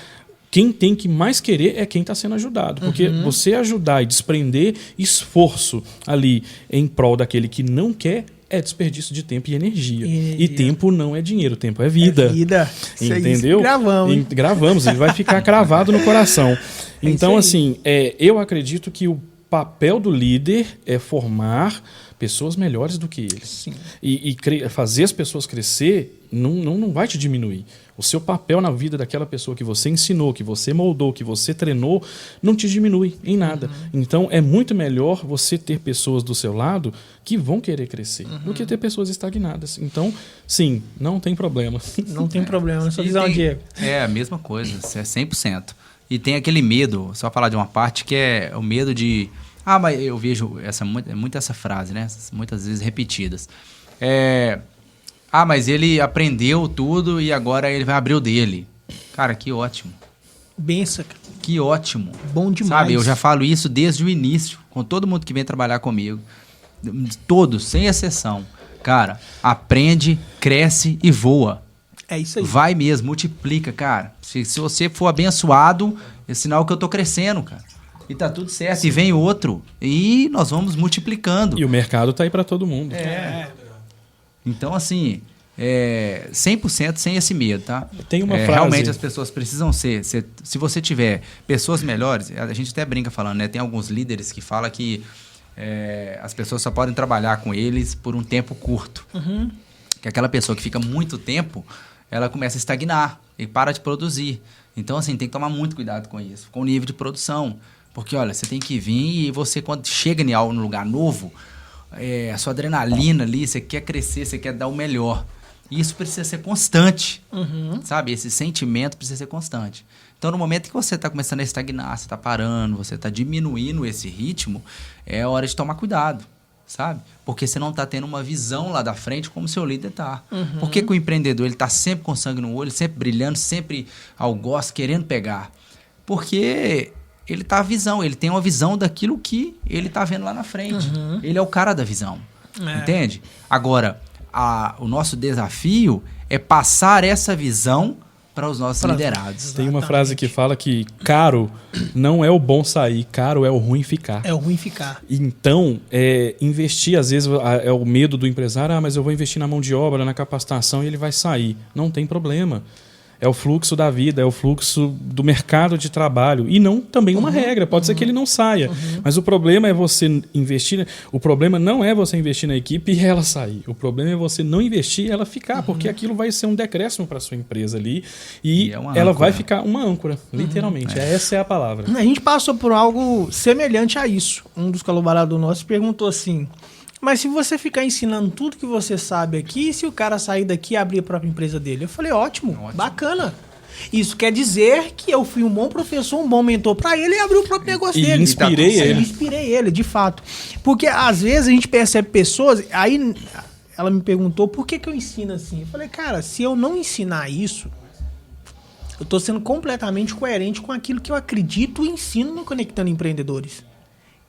quem tem que mais querer é quem está sendo ajudado. Porque você ajudar e desprender esforço ali em prol daquele que não quer é desperdício de tempo e energia. E tempo não é dinheiro, tempo é vida. É vida. Entendeu? Gravamos. Gravamos, ele vai ficar cravado no coração. Então, assim, eu acredito que o papel do líder é formar pessoas melhores do que ele. Sim. E fazer as pessoas crescer não vai te diminuir. O seu papel na vida daquela pessoa que você ensinou, que você moldou, que você treinou, não te diminui em nada. Então, é muito melhor você ter pessoas do seu lado que vão querer crescer do que ter pessoas estagnadas. Então, sim, não tem problema. Não tem problema. Só visão, Diego. É a mesma coisa, é 100%. E tem aquele medo, só falar de uma parte, que é o medo de... mas eu vejo muito essa frase, né? Muitas vezes repetidas. Mas ele aprendeu tudo e agora ele vai abrir o dele. Cara, que ótimo. Benção, cara. Que ótimo. Bom demais. Sabe, eu já falo isso desde o início, com todo mundo que vem trabalhar comigo. Todos, sem exceção. Cara, aprende, cresce e voa. É isso aí. Vai mesmo, multiplica, cara. Se você for abençoado, é sinal que eu tô crescendo, cara. E tá tudo certo. Sim. E vem outro. E nós vamos multiplicando. E o mercado tá aí para todo mundo. Então, assim, 100% sem esse medo, tá? Tem uma frase... Realmente as pessoas precisam ser... Se você tiver pessoas melhores, a gente até brinca falando, né? Tem alguns líderes que falam que as pessoas só podem trabalhar com eles por um tempo curto. Que aquela pessoa que fica muito tempo, ela começa a estagnar e para de produzir. Então, assim, tem que tomar muito cuidado com isso, com o nível de produção. Porque, olha, você tem que vir e você, quando chega em algo, num lugar novo... a sua adrenalina ali, você quer crescer, você quer dar o melhor. E isso precisa ser constante, sabe? Esse sentimento precisa ser constante. Então, no momento que você está começando a estagnar, você está parando, você está diminuindo esse ritmo, é hora de tomar cuidado, sabe? Porque você não está tendo uma visão lá da frente como o seu líder está. Por que o empreendedor está sempre com sangue no olho, sempre brilhando, sempre ao gosto, querendo pegar? Porque... ele tem uma visão daquilo que ele está vendo lá na frente. Ele é o cara da visão. Entende? Agora, o nosso desafio é passar essa visão para os nossos liderados. Tem uma frase que fala que caro não é o bom sair, caro é o ruim ficar. É o ruim ficar. Então, investir, às vezes, é o medo do empresário, mas eu vou investir na mão de obra, na capacitação e ele vai sair. Não tem problema. É o fluxo da vida, é o fluxo do mercado de trabalho. E não também uma regra. Pode ser que ele não saia. Mas o problema é você investir... O problema não é você investir na equipe e ela sair. O problema é você não investir e ela ficar. Porque aquilo vai ser um decréscimo para sua empresa ali. E ela vai ficar uma âncora, literalmente. Essa é a palavra. A gente passou por algo semelhante a isso. Um dos colaboradores nossos perguntou assim... Mas se você ficar ensinando tudo que você sabe aqui, e se o cara sair daqui e abrir a própria empresa dele? Eu falei, ótimo, bacana. Isso quer dizer que eu fui um bom professor, um bom mentor para ele e abri o próprio negócio dele. Inspirei ele, de fato. Porque às vezes a gente percebe pessoas... Aí ela me perguntou, por que eu ensino assim? Eu falei, cara, se eu não ensinar isso, eu estou sendo completamente coerente com aquilo que eu acredito e ensino no Conectando Empreendedores.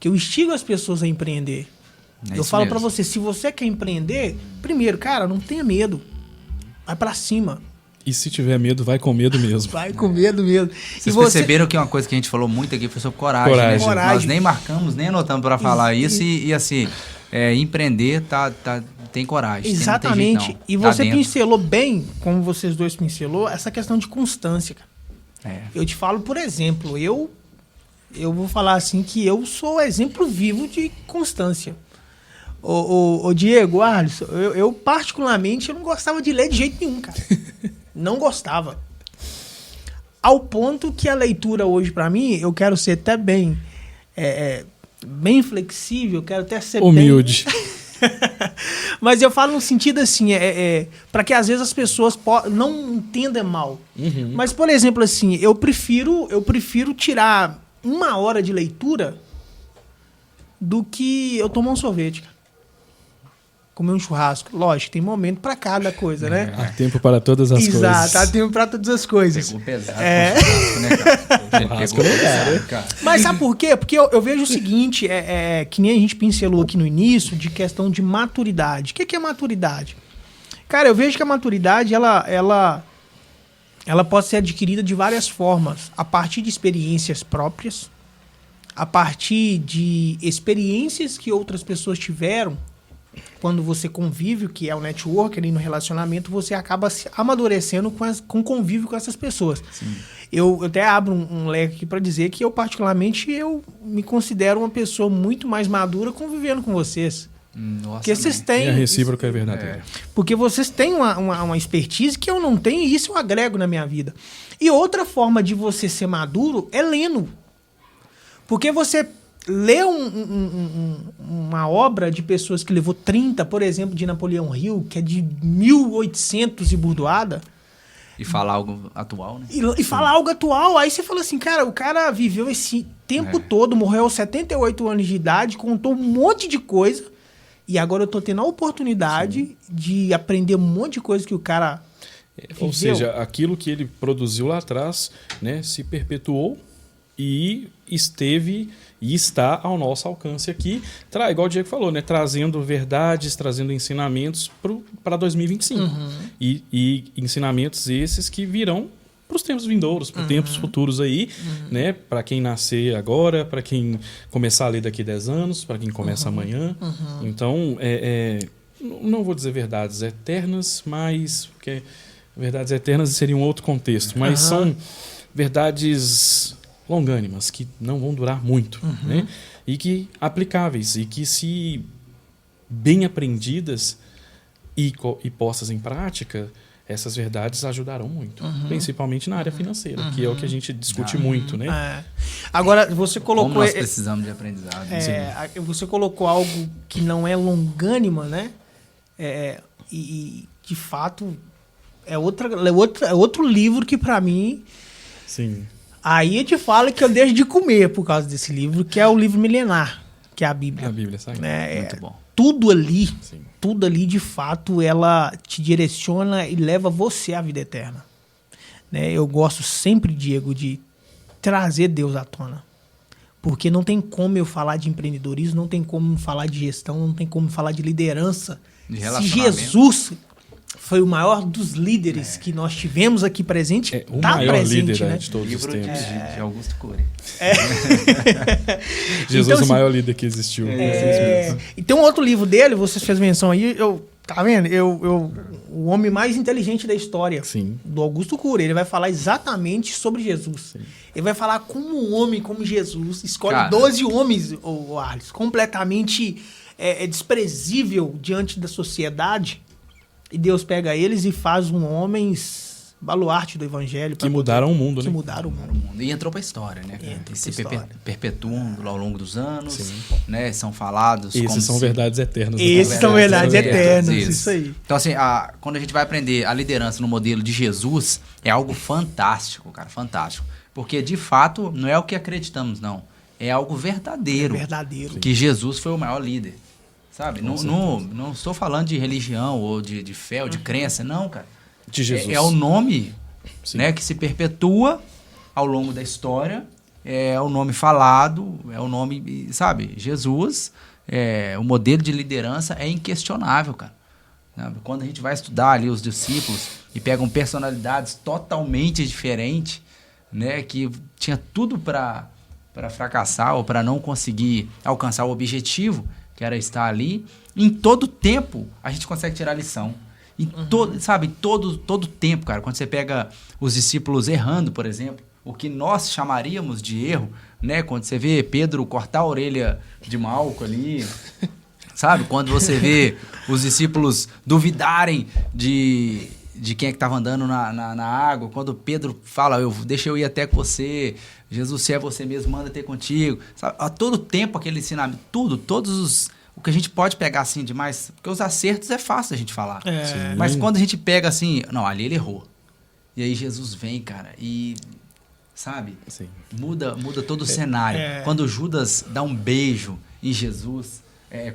Que eu instigo as pessoas a empreender. Eu falo para você, se você quer empreender, primeiro, cara, não tenha medo. Vai para cima. E se tiver medo, vai com medo mesmo. Vai com medo mesmo. Vocês perceberam que uma coisa que a gente falou muito aqui foi sobre coragem. Né? Nós nem marcamos, nem anotamos para falar isso. E assim, empreender tem coragem. Exatamente. Tem e você pincelou bem, como vocês dois pincelou, essa questão de constância. Eu te falo, por exemplo, eu vou falar assim que eu sou exemplo vivo de constância. Ô Diego, Alisson, eu particularmente eu não gostava de ler de jeito nenhum, cara. Não gostava. Ao ponto que a leitura hoje, para mim, eu quero ser até bem flexível, eu quero até ser humilde. Mas eu falo no sentido assim, para que às vezes as pessoas não entendam mal. Mas, por exemplo, assim, eu prefiro tirar 1 hora de leitura do que eu tomar um sorvete, cara. comer um churrasco. Lógico, tem momento para cada coisa, né? Há tempo para todas as coisas. Exato, há tempo para todas as coisas. Pegou pesado com o churrasco, né, cara? Churrasco Pegou é legal, pesado, cara. Mas sabe por quê? Porque eu vejo o seguinte, que nem a gente pincelou aqui no início, de questão de maturidade. O que é maturidade? Cara, eu vejo que a maturidade, ela pode ser adquirida de várias formas. A partir de experiências próprias, a partir de experiências que outras pessoas tiveram. Quando você convive, que é o network ali no relacionamento, você acaba se amadurecendo com convívio com essas pessoas. Sim. Eu até abro um leque aqui para dizer que eu, particularmente, eu me considero uma pessoa muito mais madura convivendo com vocês. Nossa, Porque vocês E têm... a recíproca é verdadeira. Porque vocês têm uma expertise que eu não tenho e isso eu agrego na minha vida. E outra forma de você ser maduro é lendo. Porque você lê uma obra de pessoas que levou 30, por exemplo, de Napoleão Hill, que é de 1800 e burdoada. E falar algo atual, né? E falar algo atual. Aí você fala assim, cara, o cara viveu esse tempo todo, morreu aos 78 anos de idade, contou um monte de coisa. E agora eu tô tendo a oportunidade de aprender um monte de coisa que o cara Ou viveu. seja, aquilo que ele produziu lá atrás, né, se perpetuou e esteve e está ao nosso alcance aqui, igual o Diego falou, né, trazendo verdades, trazendo ensinamentos para 2025. E ensinamentos esses que virão para os tempos vindouros, para os tempos futuros aí, né, para quem nascer agora, para quem começar a ler daqui a 10 anos, para quem começa amanhã. Então, não vou dizer verdades eternas, mas porque verdades eternas seria um outro contexto, mas são verdades longânimas, que não vão durar muito, né? E que aplicáveis, e que se bem aprendidas e postas em prática, essas verdades ajudarão muito, principalmente na área financeira, que é o que a gente discute muito, né? Agora, você colocou... Como nós precisamos de aprendizado. Você colocou algo que não é longânima, né? E de fato, é outro livro que, para mim... Sim. Aí eu te falo que eu deixo de comer por causa desse livro, que é o livro milenar, que é a Bíblia. A Bíblia, sabe? Muito bom. Tudo ali, Sim. tudo ali, de fato, ela te direciona e leva você à vida eterna. Né? Eu gosto sempre, Diego, de trazer Deus à tona. Porque não tem como eu falar de empreendedorismo, não tem como falar de gestão, não tem como falar de liderança. De Se relacionamento. Jesus foi o maior dos líderes que nós tivemos aqui presente, O tá maior presente, líder né? de todos os Livro tempos. de Augusto Cury. Jesus, Então, o assim, maior líder que existiu. E tem um outro livro dele, você fez menção aí, tá vendo? O homem mais inteligente da história, Sim. do Augusto Cury, ele vai falar exatamente sobre Jesus. Ele vai falar como um homem, como Jesus, escolhe Cara. 12 homens, o Arles, completamente desprezível diante da sociedade, e Deus pega eles e faz homens baluarte do evangelho. Que mudaram o mundo, Que né? mudaram o mundo. E entrou pra história, né? Entrou E se pra história. perpetuam ao longo dos anos, né? São falados. Esses como são se- verdades eternas. né? Esses são verdades eternas, Isso. isso aí. Então, assim, quando a gente vai aprender a liderança no modelo de Jesus, é algo fantástico, cara, fantástico. Porque, de fato, não é o que acreditamos, não. É algo verdadeiro. Verdadeiro. Que Jesus foi o maior líder. Sabe? Não estou falando de religião ou de fé ou de crença, não, cara. De Jesus. É o nome, Sim. né, que se perpetua ao longo da história, é o nome falado, é o nome, sabe? Jesus, o modelo de liderança é inquestionável, cara. Sabe? Quando a gente vai estudar ali os discípulos e pegam personalidades totalmente diferentes, né, que tinha tudo para fracassar ou para não conseguir alcançar o objetivo, que era estar ali, em todo tempo a gente consegue tirar lição. Em todo tempo, cara. Quando você pega os discípulos errando, por exemplo, o que nós chamaríamos de erro, né? Quando você vê Pedro cortar a orelha de Malco ali, sabe? Quando você vê os discípulos duvidarem de quem é que estava andando na água, quando Pedro fala, deixa eu ir até com você, Jesus, se é você mesmo, manda ter contigo. Sabe? A todo tempo aquele ensinamento, o que a gente pode pegar assim demais, porque os acertos é fácil a gente falar. Mas quando a gente pega assim, não, ali ele errou. E aí Jesus vem, cara, e, sabe, Sim. muda todo o cenário. Quando Judas dá um beijo em Jesus,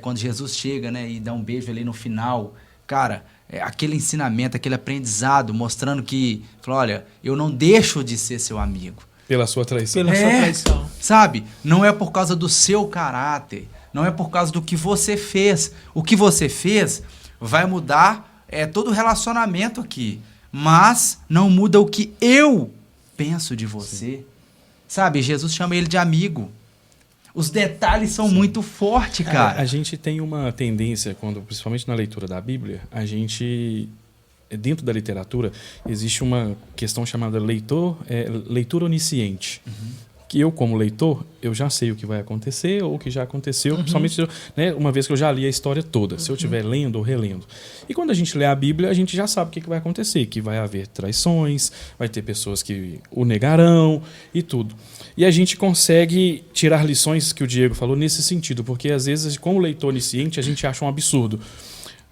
quando Jesus chega, né, e dá um beijo ali no final, cara, aquele ensinamento, aquele aprendizado, mostrando que, falou, olha, eu não deixo de ser seu amigo. Pela sua traição. Pela sua traição. Sabe? Não é por causa do seu caráter, não é por causa do que você fez. O que você fez vai mudar todo o relacionamento aqui, mas não muda o que eu penso de você. Sim. Sabe? Jesus chama ele de amigo. Os detalhes são muito fortes, cara. A gente tem uma tendência, principalmente na leitura da Bíblia, dentro da literatura, existe uma questão chamada leitura onisciente. Que eu, como leitor, eu já sei o que vai acontecer ou o que já aconteceu, principalmente uma vez que eu já li a história toda, se eu estiver lendo ou relendo. E quando a gente lê a Bíblia, a gente já sabe o que vai acontecer, que vai haver traições, vai ter pessoas que o negarão e tudo. E a gente consegue tirar lições que o Diego falou nesse sentido, porque às vezes, como leitor onisciente, a gente acha um absurdo.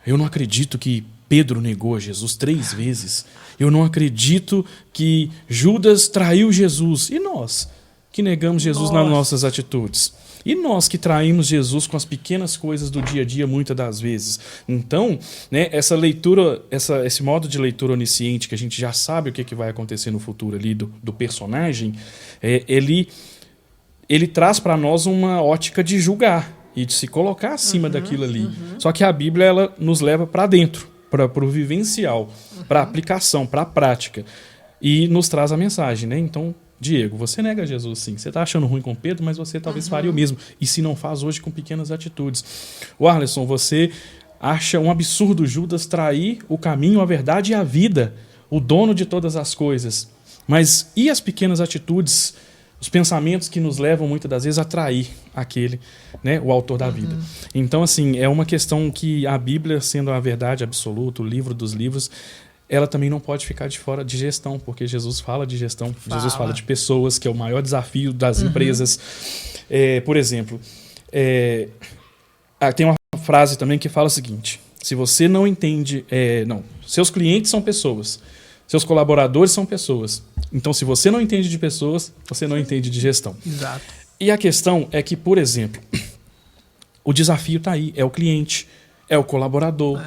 Eu não acredito que Pedro negou a Jesus 3 vezes. Eu não acredito que Judas traiu Jesus. E nós, que negamos Jesus nas nossas atitudes? E nós que traímos Jesus com as pequenas coisas do dia a dia, muitas das vezes? Então, essa leitura, esse modo de leitura onisciente, que a gente já sabe o que vai acontecer no futuro ali do personagem, ele traz para nós uma ótica de julgar e de se colocar acima daquilo ali. Só que a Bíblia, ela nos leva para dentro, para o vivencial, para a aplicação, para a prática. E nos traz a mensagem, né? Então, Diego, você nega Jesus, sim. Você está achando ruim com Pedro, mas você talvez faria o mesmo. E se não faz hoje, com pequenas atitudes. O Arleson, você acha um absurdo Judas trair o caminho, a verdade e a vida, o dono de todas as coisas. Mas e as pequenas atitudes, os pensamentos que nos levam muitas das vezes a trair aquele, o autor da vida? Então, assim, é uma questão que a Bíblia, sendo a verdade absoluta, o livro dos livros, ela também não pode ficar de fora de gestão, porque Jesus fala de gestão, Jesus fala de pessoas, que é o maior desafio das empresas. Por exemplo, tem uma frase também que fala o seguinte: se você não entende... seus clientes são pessoas, seus colaboradores são pessoas. Então, se você não entende de pessoas, você não entende de gestão. Exato. E a questão é que, por exemplo, o desafio está aí, é o cliente, é o colaborador,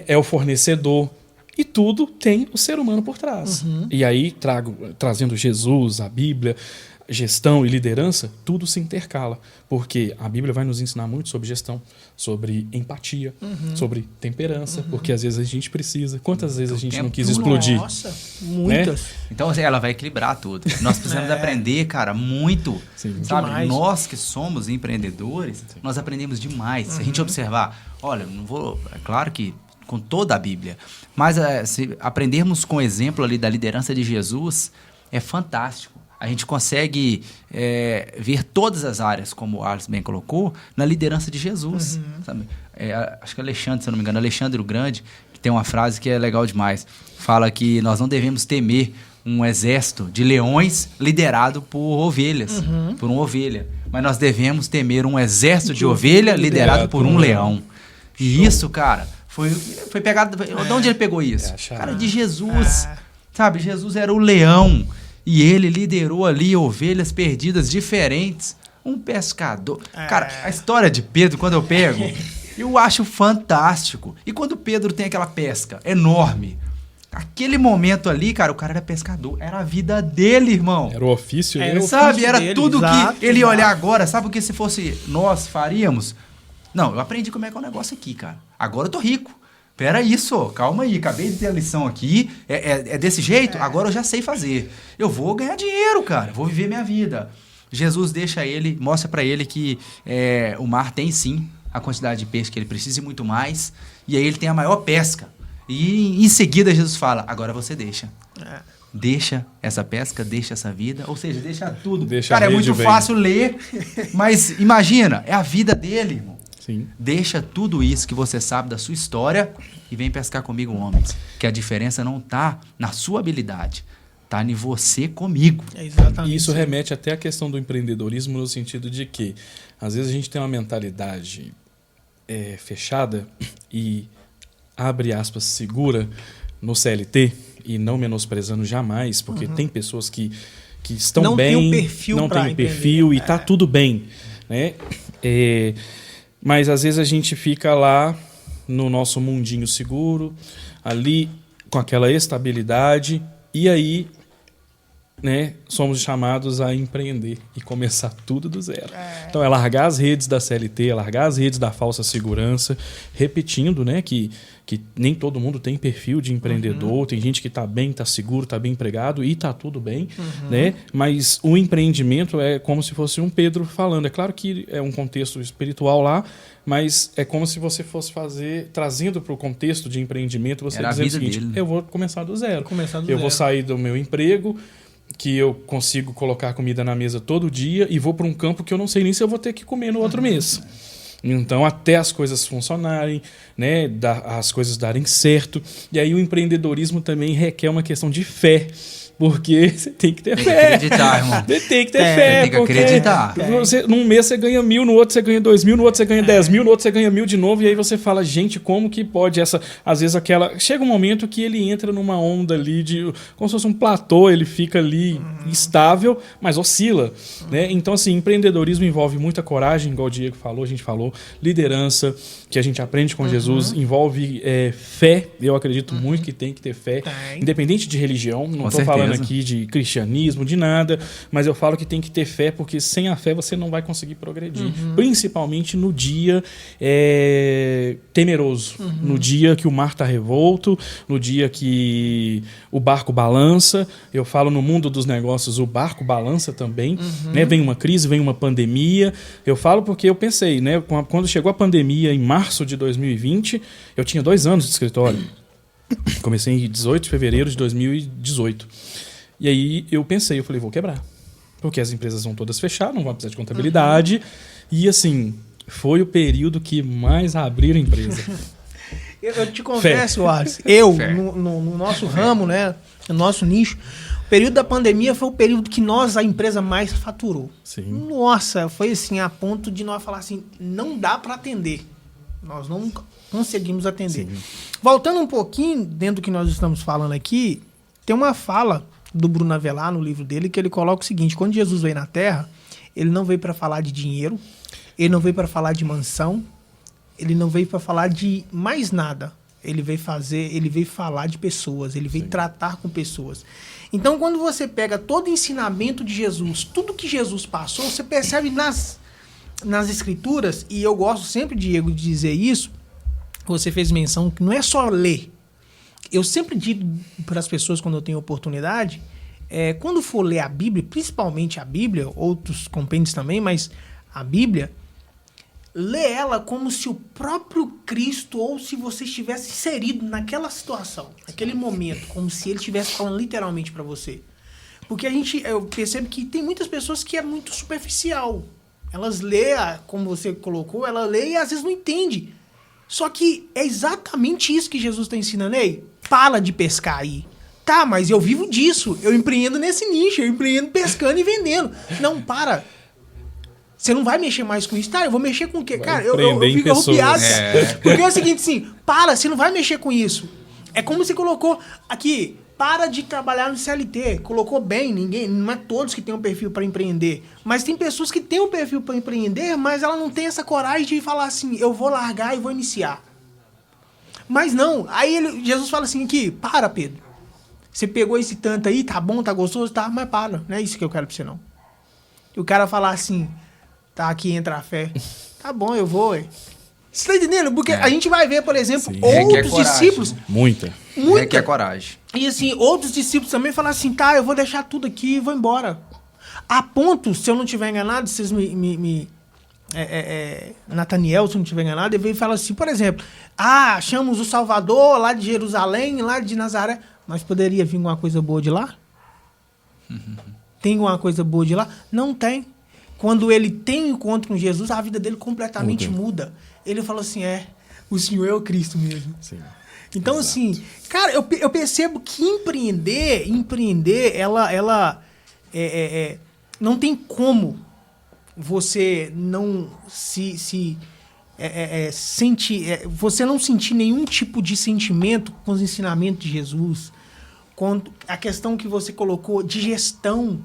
é o fornecedor. E tudo tem o ser humano por trás. E aí, trazendo Jesus, a Bíblia, gestão e liderança, tudo se intercala. Porque a Bíblia vai nos ensinar muito sobre gestão, sobre empatia, sobre temperança, porque às vezes a gente precisa. Quantas vezes a gente não quis explodir? Nossa, muitas. Então, ela vai equilibrar tudo. Nós precisamos aprender, cara, muito. Sim. Sabe? Demais. Nós que somos empreendedores, nós aprendemos demais. Se a gente observar, olha, não vou... É claro que com toda a Bíblia. Mas se aprendermos com o exemplo ali da liderança de Jesus, é fantástico. A gente consegue ver todas as áreas, como o Arles bem colocou, na liderança de Jesus. Sabe? Acho que Alexandre, se eu não me engano, Alexandre o Grande, que tem uma frase que é legal demais. Fala que nós não devemos temer um exército de leões liderado por ovelhas, por uma ovelha. Mas nós devemos temer um exército de ovelha liderado por um leão. E isso, cara... Foi pegado... De onde ele pegou isso? Cara, de Jesus. Sabe, Jesus era o leão. E ele liderou ali ovelhas perdidas diferentes. Um pescador. Cara, a história de Pedro, quando eu pego, eu acho fantástico. E quando Pedro tem aquela pesca enorme, aquele momento ali, cara, o cara era pescador. Era a vida dele, irmão. Era o ofício dele. Sabe, era dele, tudo exato, que ele ia olhar agora. Sabe o que se fosse nós faríamos? Não, eu aprendi como é que é o negócio aqui, cara. Agora eu tô rico. Pera isso, calma aí, acabei de ter a lição aqui. É desse jeito? Agora eu já sei fazer. Eu vou ganhar dinheiro, cara. Vou viver minha vida. Jesus deixa ele, mostra pra ele que o mar tem sim a quantidade de peixe que ele precisa e muito mais. E aí ele tem a maior pesca. E em seguida Jesus fala, agora você deixa. Deixa essa pesca, deixa essa vida, ou seja, deixa tudo. Cara, é muito fácil ler, mas imagina, é a vida dele, irmão. Sim. Deixa tudo isso que você sabe da sua história e vem pescar comigo, homens. Que a diferença não tá na sua habilidade, tá em você comigo. É exatamente. E isso remete até à questão do empreendedorismo no sentido de que, às vezes, a gente tem uma mentalidade fechada e, abre aspas, segura no CLT, e não menosprezando jamais, porque tem pessoas que estão não bem, tem um perfil não tem um empreender. perfil e tá tudo bem, né? Mas às vezes a gente fica lá no nosso mundinho seguro, ali com aquela estabilidade, e aí, né, somos chamados a empreender e começar tudo do zero. Então é largar as redes da CLT, é largar as redes da falsa segurança, repetindo, né, que nem todo mundo tem perfil de empreendedor, tem gente que está bem, está seguro, está bem empregado e está tudo bem, né? Mas o empreendimento é como se fosse um Pedro falando. É claro que é um contexto espiritual lá, mas é como se você fosse trazendo para o contexto de empreendimento, você dizendo o seguinte, eu vou começar do zero. Vou sair do meu emprego, que eu consigo colocar comida na mesa todo dia, e vou para um campo que eu não sei nem se eu vou ter que comer no outro mês. Então, até as coisas funcionarem, né, as coisas darem certo. E aí o empreendedorismo também requer uma questão de fé. Porque você tem que ter fé. Tem que acreditar, irmão. Você tem que ter fé. Tem que acreditar. Num mês você ganha 1.000, no outro você ganha 2.000, no outro você ganha 10.000, no outro você ganha 1.000 de novo. E aí você fala, gente, como que pode às vezes chega um momento que ele entra numa onda ali como se fosse um platô, ele fica ali estável, mas oscila. Né? Então, assim, empreendedorismo envolve muita coragem, igual o Diego falou, a gente falou, liderança, que a gente aprende com Jesus, envolve fé. Eu acredito muito que tem que ter fé, independente de religião. Não estou falando aqui de cristianismo, de nada, mas eu falo que tem que ter fé, porque sem a fé você não vai conseguir progredir. Principalmente no dia temeroso, no dia que o mar está revolto, no dia que o barco balança. Eu falo no mundo dos negócios, o barco balança também. Né? Vem uma crise, vem uma pandemia. Eu falo porque eu pensei, né? Quando chegou a pandemia em março de 2020, eu tinha 2 anos de escritório. Comecei em 18 de fevereiro de 2018. E aí eu falei, vou quebrar. Porque as empresas vão todas fechar, não vão precisar de contabilidade. E assim, foi o período que mais abriram a empresa. Eu te confesso, Wallace, no nosso ramo, né, no nosso nicho, o período da pandemia foi o período que a empresa mais faturou. Sim. Nossa, foi assim, a ponto de nós falar assim, não dá para atender. Nós não conseguimos atender. Sim. Voltando um pouquinho, dentro do que nós estamos falando aqui, tem uma fala do Bruno Avelar no livro dele, que ele coloca o seguinte: quando Jesus veio na Terra, ele não veio para falar de dinheiro, ele não veio para falar de mansão, ele não veio para falar de mais nada. Ele veio falar de pessoas, ele veio tratar com pessoas. Então, quando você pega todo o ensinamento de Jesus, tudo que Jesus passou, você percebe nas escrituras, e eu gosto sempre, Diego, de dizer isso, você fez menção que não é só ler. Eu sempre digo para as pessoas, quando eu tenho oportunidade, quando for ler a Bíblia, principalmente a Bíblia, outros compêndios também, mas a Bíblia, lê ela como se o próprio Cristo, ou se você estivesse inserido naquela situação, naquele momento, como se ele estivesse falando literalmente para você. Porque eu percebo que tem muitas pessoas que é muito superficial. Elas lê, como você colocou, ela lê e às vezes não entende. Só que é exatamente isso que Jesus está ensinando. Ei, para de pescar aí. Tá, mas eu vivo disso. Eu empreendo nesse nicho. Eu empreendo pescando e vendendo. Não, para. Você não vai mexer mais com isso. Tá, eu vou mexer com o quê? Cara, eu fico arrupiado. Porque é o seguinte, assim, você não vai mexer com isso. É como você colocou aqui, para de trabalhar no CLT. Colocou bem, não é todos que têm um perfil para empreender. Mas tem pessoas que têm um perfil para empreender, mas ela não tem essa coragem de falar assim, eu vou largar e vou iniciar. Mas não. Aí Jesus fala assim aqui, para, Pedro. Você pegou esse tanto aí, tá bom, tá gostoso, tá, mas para. Não é isso que eu quero pra você, não. E o cara falar assim, tá, aqui entra a fé. Tá bom, eu vou, ué. Você tá entendendo? Porque a gente vai ver, por exemplo, outros discípulos... Muita. Requer coragem. E assim, outros discípulos também falam assim, tá, eu vou deixar tudo aqui e vou embora. A ponto, se eu não estiver enganado, vocês Nataniel, se eu não estiver enganado, ele veio e fala assim, por exemplo, achamos o Salvador lá de Jerusalém, lá de Nazaré, mas poderia vir alguma coisa boa de lá? Tem alguma coisa boa de lá? Não tem. Quando ele tem um encontro com Jesus, a vida dele completamente muda. Ele fala assim, o Senhor é o Cristo mesmo. Sim. Então, assim, cara, eu percebo que empreender, ela não tem como você não você não sentir nenhum tipo de sentimento com os ensinamentos de Jesus, com a questão que você colocou de gestão.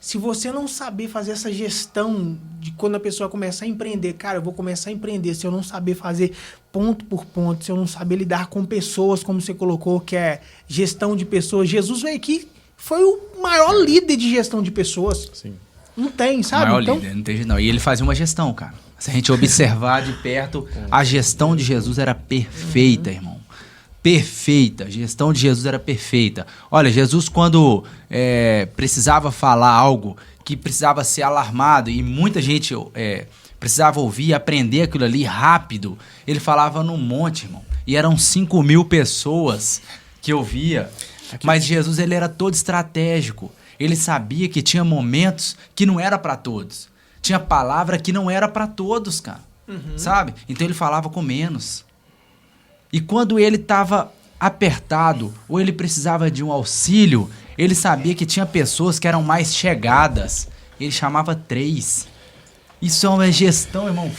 se você não saber fazer essa gestão de quando a pessoa começar a empreender, cara, eu vou começar a empreender, se eu não saber fazer ponto por ponto, se eu não saber lidar com pessoas, como você colocou, que é gestão de pessoas. Jesus veio aqui, foi o maior líder de gestão de pessoas. Sim. Não tem, sabe? Maior líder, não tem, não. E ele fazia uma gestão, cara. Se a gente observar de perto, a gestão de Jesus era perfeita, irmão. Perfeita. A gestão de Jesus era perfeita. Olha, Jesus, quando precisava falar algo que precisava ser alarmado e muita gente precisava ouvir e aprender aquilo ali rápido, ele falava no monte, irmão. E eram 5.000 pessoas que ouvia. Mas Jesus, ele era todo estratégico. Ele sabia que tinha momentos que não era para todos. Tinha palavra que não era para todos, cara. Sabe? Então ele falava com menos. E quando ele estava apertado ou ele precisava de um auxílio, ele sabia que tinha pessoas que eram mais chegadas. Ele chamava 3. Isso é uma gestão, irmão,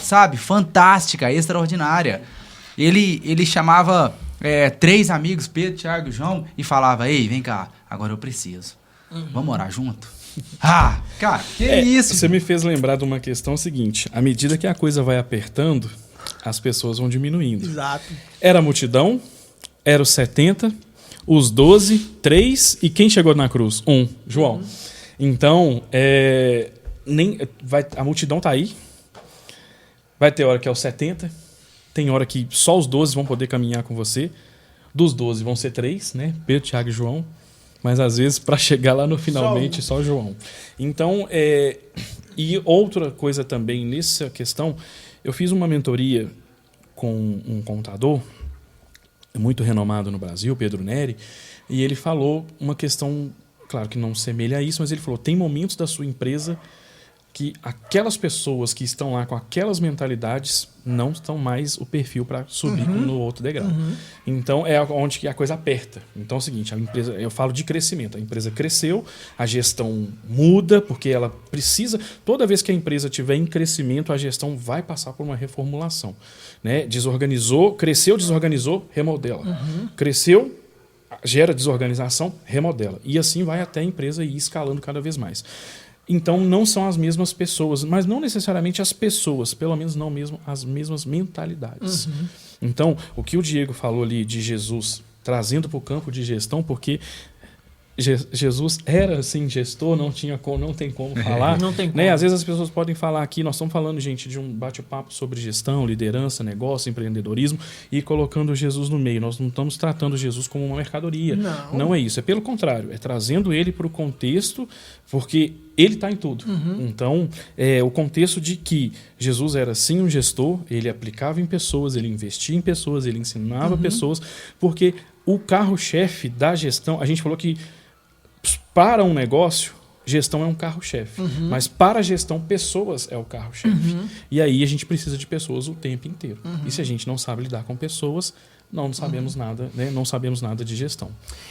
sabe? Fantástica, extraordinária. Ele chamava 3 amigos, Pedro, Tiago e João, e falava, ei, vem cá, agora eu preciso. Vamos orar junto? Ah, cara, que isso? Você me fez lembrar de uma questão seguinte. À medida que a coisa vai apertando, as pessoas vão diminuindo. Exato. Era a multidão, era os 70, os 12, 3 e quem chegou na cruz? 1, João. Então, a multidão tá aí. Vai ter hora que é os 70, tem hora que só os 12 vão poder caminhar com você. Dos 12 vão ser 3, né? Pedro, Tiago e João. Mas às vezes para chegar lá no finalmente só João. Então, e outra coisa também nessa questão, eu fiz uma mentoria com um contador muito renomado no Brasil, Pedro Neri, e ele falou uma questão, claro que não semelha a isso, mas ele falou, tem momentos da sua empresa que aquelas pessoas que estão lá com aquelas mentalidades não estão mais o perfil para subir no outro degrau. Então, é onde que a coisa aperta. Então, é o seguinte, a empresa, eu falo de crescimento. A empresa cresceu, a gestão muda, porque ela precisa... Toda vez que a empresa estiver em crescimento, a gestão vai passar por uma reformulação. Né? Desorganizou, cresceu, desorganizou, remodela. Cresceu, gera desorganização, remodela. E assim vai até a empresa ir escalando cada vez mais. Então, não são as mesmas pessoas, mas não necessariamente as pessoas, pelo menos não mesmo as mesmas mentalidades. Então, o que o Diego falou ali de Jesus trazendo para o campo de gestão, porque Jesus era, assim, gestor, não tem como falar. Não tem como. Né? Às vezes as pessoas podem falar aqui, nós estamos falando, gente, de um bate-papo sobre gestão, liderança, negócio, empreendedorismo e colocando Jesus no meio. Nós não estamos tratando Jesus como uma mercadoria. Não é isso. É pelo contrário. É trazendo ele para o contexto, porque ele está em tudo. Então, o contexto de que Jesus era, sim, um gestor, ele aplicava em pessoas, ele investia em pessoas, ele ensinava pessoas, porque o carro-chefe da gestão, a gente falou que para um negócio, gestão é um carro-chefe. Mas para a gestão, pessoas é o carro-chefe. E aí a gente precisa de pessoas o tempo inteiro. E se a gente não sabe lidar com pessoas, não sabemos nada, né? Não sabemos nada de gestão.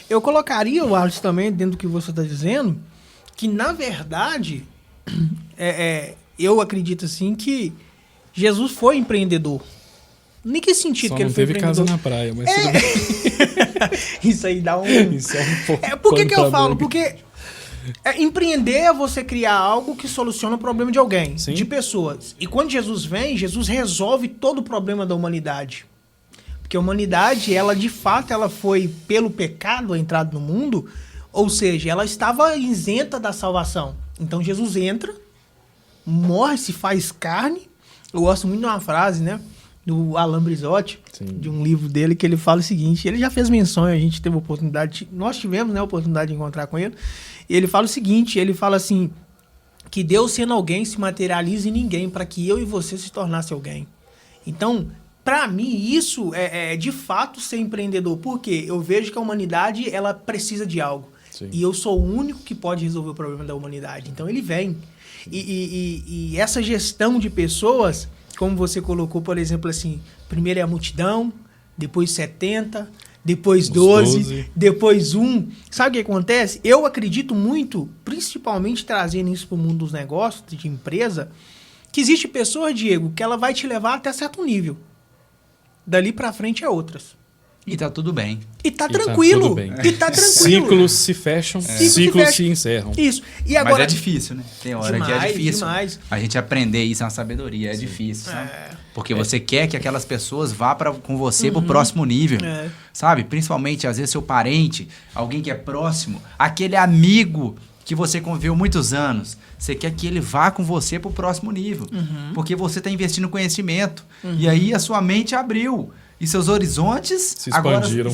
Eu colocaria, Wallace, também, dentro do que você está dizendo, que, na verdade, eu acredito assim que Jesus foi empreendedor. Em que sentido Só que ele não foi teve empreendedor? casa na praia, mas tudo bem. Isso aí dá um... Isso é um pouco... Por que eu falo? Porque empreender é você criar algo que soluciona o problema de alguém, Sim. de pessoas. E quando Jesus vem, Jesus resolve todo o problema da humanidade. Porque a humanidade, ela de fato, ela foi pelo pecado entrada no mundo, ou seja, ela estava isenta da salvação. Então Jesus entra, morre, se faz carne. Eu gosto muito de uma frase, né? Do Alain Brizotti, de um livro dele, que ele fala o seguinte, ele já fez menção, a gente teve a oportunidade, nós tivemos, né, a oportunidade de encontrar com ele, e ele fala o seguinte, ele fala assim, que Deus sendo alguém se materializa em ninguém, para que eu e você se tornasse alguém. Então, para mim, isso é de fato ser empreendedor, porque eu vejo que a humanidade, ela precisa de algo, e eu sou o único que pode resolver o problema da humanidade, então ele vem. E essa gestão de pessoas... Como você colocou, por exemplo, assim, primeiro é a multidão, depois 70, depois 12, depois 1. Sabe o que acontece? Eu acredito muito, principalmente trazendo isso para o mundo dos negócios, de empresa, que existe pessoa, Diego, que ela vai te levar até certo nível. Dali para frente é outras. E tá tudo bem. E tá tranquilo. E tá tranquilo. Ciclos se fecham, ciclos se encerram. Isso. E agora... Mas é difícil, né? Tem hora que é difícil. Demais. A gente aprender isso é uma sabedoria, é difícil, sabe? Porque você quer que aquelas pessoas vá com você pro próximo nível, sabe? Principalmente, às vezes, seu parente, alguém que é próximo, aquele amigo que você conviveu muitos anos. Você quer que ele vá com você pro próximo nível. Porque você tá investindo conhecimento. E aí a sua mente abriu. E seus horizontes se expandiram.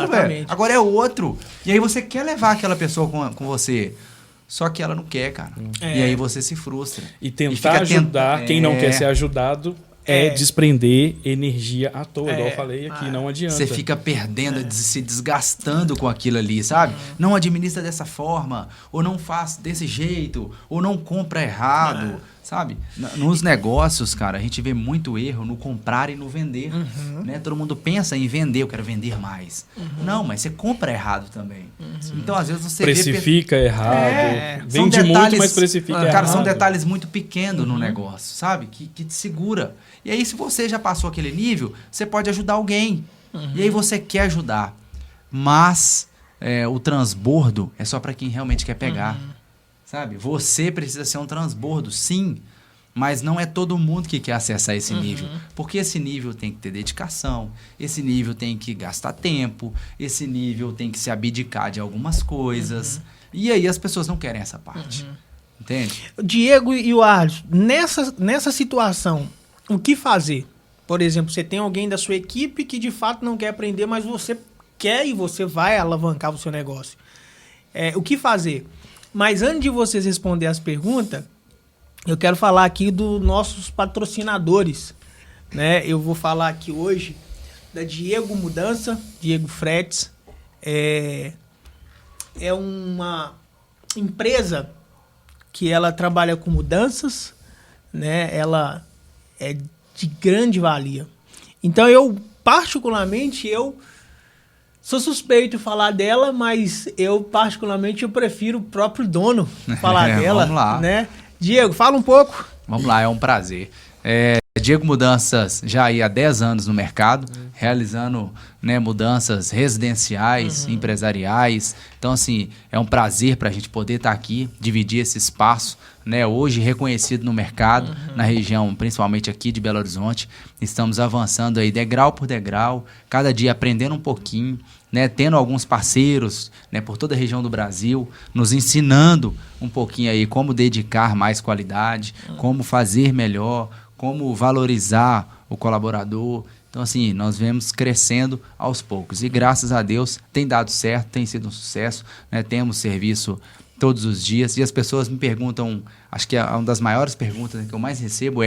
Velho. Agora é outro. E aí você quer levar aquela pessoa com você. Só que ela não quer, cara. E aí você se frustra. E tentar ajudar quem não quer ser ajudado desprender energia à toa, igual eu falei aqui, não adianta. Você fica perdendo, se desgastando com aquilo ali, sabe? Não administra dessa forma, ou não faz desse jeito, ou não compra errado, sabe? Nos negócios, cara, a gente vê muito erro no comprar e no vender, né? Todo mundo pensa em vender, eu quero vender mais. Não, mas você compra errado também. Então, às vezes, você precifica errado. Vende detalhes, muito, mas precifica errado. Cara, são detalhes muito pequenos no negócio, sabe? Que te segura. E aí, se você já passou aquele nível, você pode ajudar alguém. E aí você quer ajudar. Mas o transbordo é só para quem realmente quer pegar. Sabe? Você precisa ser um transbordo, sim. Mas não é todo mundo que quer acessar esse nível. Porque esse nível tem que ter dedicação. Esse nível tem que gastar tempo. Esse nível tem que se abdicar de algumas coisas. E aí as pessoas não querem essa parte. Entende? Diego e o Alisson, nessa situação, o que fazer? Por exemplo, você tem alguém da sua equipe que de fato não quer aprender, mas você quer e você vai alavancar o seu negócio. O que fazer? Mas antes de vocês responderem as perguntas, eu quero falar aqui dos nossos patrocinadores. Né? Eu vou falar aqui hoje da Diego Mudança, Diego Fretes. É uma empresa que ela trabalha com mudanças, né? Ela é de grande valia. Então, particularmente, sou suspeito de falar dela, mas eu prefiro o próprio dono falar dela. Vamos lá. Né? Diego, fala um pouco. Vamos lá, é um prazer. Diego Mudanças já há 10 anos no mercado, realizando, né, mudanças residenciais, empresariais. Então, assim, é um prazer para a gente poder estar aqui, dividir esse espaço, né, hoje reconhecido no mercado, na região, principalmente aqui de Belo Horizonte. Estamos avançando aí degrau por degrau, cada dia aprendendo um pouquinho, né, tendo alguns parceiros, né, por toda a região do Brasil, nos ensinando um pouquinho aí como dedicar mais qualidade, como fazer melhor, como valorizar o colaborador. Então, assim, nós vemos crescendo aos poucos. E, graças a Deus, tem dado certo, tem sido um sucesso, né? Temos serviço todos os dias. E as pessoas me perguntam, acho que uma das maiores perguntas que eu mais recebo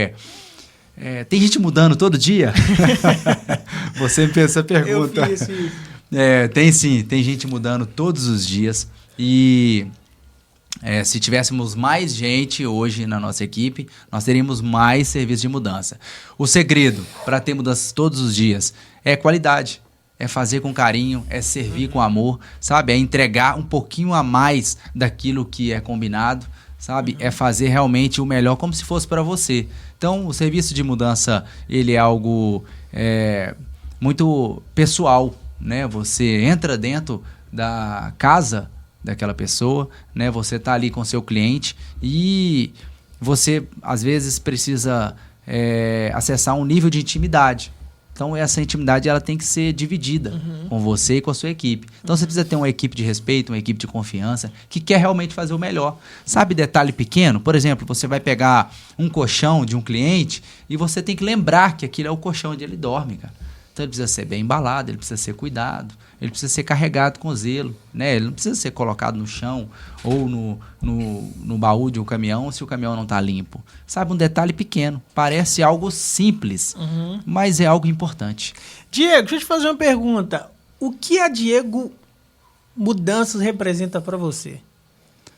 tem gente mudando todo dia? Você me fez essa pergunta. Eu fiz isso. Tem sim, tem gente mudando todos os dias. E... se tivéssemos mais gente hoje na nossa equipe, nós teríamos mais serviço de mudança. O segredo para ter mudanças todos os dias é qualidade, é fazer com carinho, é servir com amor, sabe? É entregar um pouquinho a mais daquilo que é combinado, sabe? É fazer realmente o melhor como se fosse para você. Então, o serviço de mudança, ele é algo muito pessoal, né? Você entra dentro da casa daquela pessoa, né? Você está ali com seu cliente e você, às vezes, precisa acessar um nível de intimidade. Então, essa intimidade ela tem que ser dividida com você e com a sua equipe. Então, você precisa ter uma equipe de respeito, uma equipe de confiança, que quer realmente fazer o melhor. Sabe detalhe pequeno? Por exemplo, você vai pegar um colchão de um cliente e você tem que lembrar que aquilo é o colchão onde ele dorme, cara. Então, ele precisa ser bem embalado, ele precisa ser cuidado, ele precisa ser carregado com zelo, né? Ele não precisa ser colocado no chão ou no baú de um caminhão se o caminhão não está limpo. Sabe, um detalhe pequeno. Parece algo simples, mas é algo importante. Diego, deixa eu te fazer uma pergunta. O que a Diego Mudanças representa para você?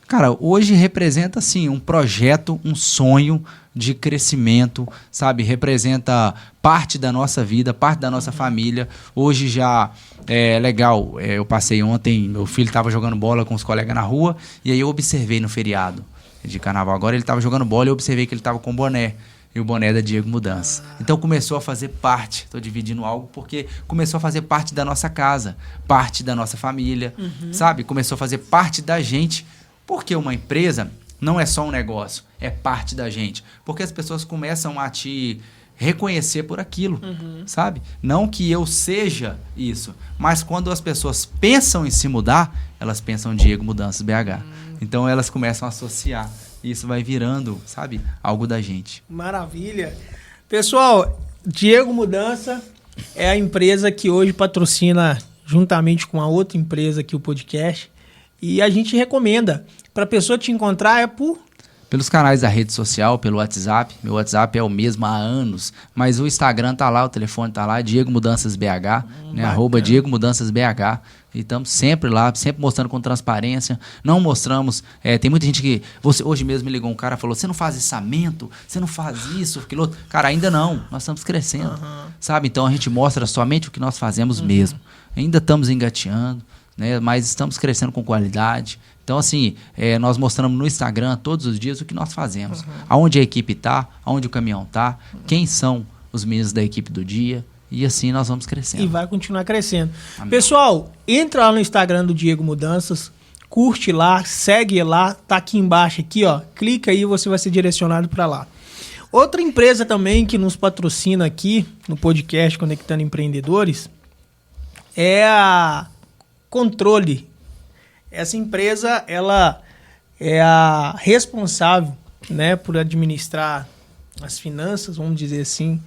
Cara, hoje representa, sim, um projeto, um sonho de crescimento, sabe? Representa parte da nossa vida, parte da nossa família. Hoje já é legal. Eu passei ontem, meu filho estava jogando bola com os colegas na rua, e aí eu observei no feriado de carnaval. Agora ele estava jogando bola e eu observei que ele estava com boné. e o boné da Diego Mudança. Então começou a fazer parte, estou dividindo algo porque começou a fazer parte da nossa casa, parte da nossa família, sabe? Começou a fazer parte da gente, porque uma empresa não é só um negócio, é parte da gente. Porque as pessoas começam a te reconhecer por aquilo, sabe? Não que eu seja isso, mas quando as pessoas pensam em se mudar, elas pensam Diego Mudanças BH. Então elas começam a associar. E isso vai virando, sabe, algo da gente. Maravilha. Pessoal, Diego Mudança é a empresa que hoje patrocina, juntamente com a outra empresa aqui, o podcast. E a gente recomenda. Para a pessoa te encontrar pelos canais da rede social, pelo WhatsApp. Meu WhatsApp é o mesmo há anos, mas o Instagram tá lá, o telefone tá lá, Diego Mudanças BH, né? @Diego Mudanças BH. E estamos sempre lá, sempre mostrando com transparência. Não mostramos. Tem muita gente que. Hoje mesmo me ligou um cara e falou: você não faz içamento? Você não faz isso, aquilo outro? Cara, ainda não. Nós estamos crescendo. Sabe? Então a gente mostra somente o que nós fazemos mesmo. Ainda estamos engateando, né? Mas estamos crescendo com qualidade. Então, assim, nós mostramos no Instagram todos os dias o que nós fazemos. Aonde a equipe está, aonde o caminhão está, quem são os meninos da equipe do dia. E assim nós vamos crescendo. E vai continuar crescendo. Amém. Pessoal, entra lá no Instagram do Diego Mudanças, curte lá, segue lá, tá aqui embaixo, aqui, ó. Clica aí e você vai ser direcionado para lá. Outra empresa também que nos patrocina aqui no podcast Conectando Empreendedores é a Controle. Essa empresa, ela é a responsável, né, por administrar as finanças, vamos dizer assim,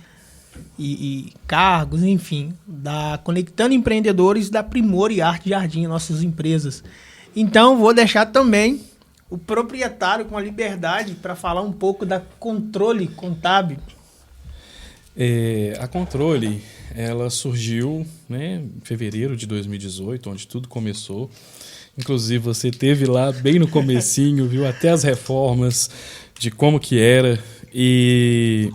e cargos, enfim, da Conectando Empreendedores da Primor e Arte Jardim, nossas empresas. Então, vou deixar também o proprietário com a liberdade para falar um pouco da Controle Contábil. A Controle, ela surgiu, né, em fevereiro de 2018, onde tudo começou. Inclusive, você teve lá bem no comecinho, viu até as reformas de como que era. E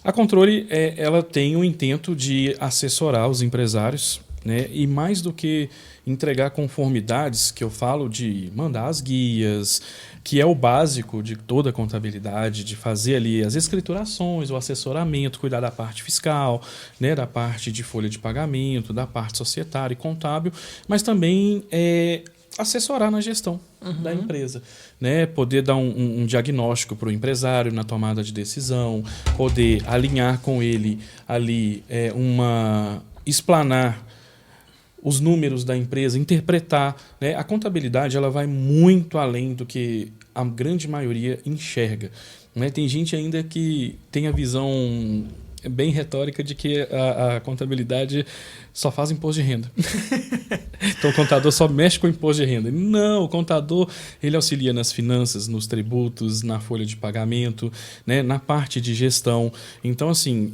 a Controle, ela tem o intento de assessorar os empresários, né? E mais do que entregar conformidades, que eu falo de mandar as guias, que é o básico de toda a contabilidade, de fazer ali as escriturações, o assessoramento, cuidar da parte fiscal, né? Da parte de folha de pagamento, da parte societária e contábil, mas também assessorar na gestão da empresa, né? Poder dar um diagnóstico para o empresário na tomada de decisão, poder alinhar com ele ali, explanar os números da empresa, interpretar, né? A contabilidade, ela vai muito além do que a grande maioria enxerga, né? Tem gente ainda que tem a visão bem retórica de que a contabilidade só faz imposto de renda. Então o contador só mexe com imposto de renda. Não, o contador, ele auxilia nas finanças, nos tributos, na folha de pagamento, né, na parte de gestão. Então, assim,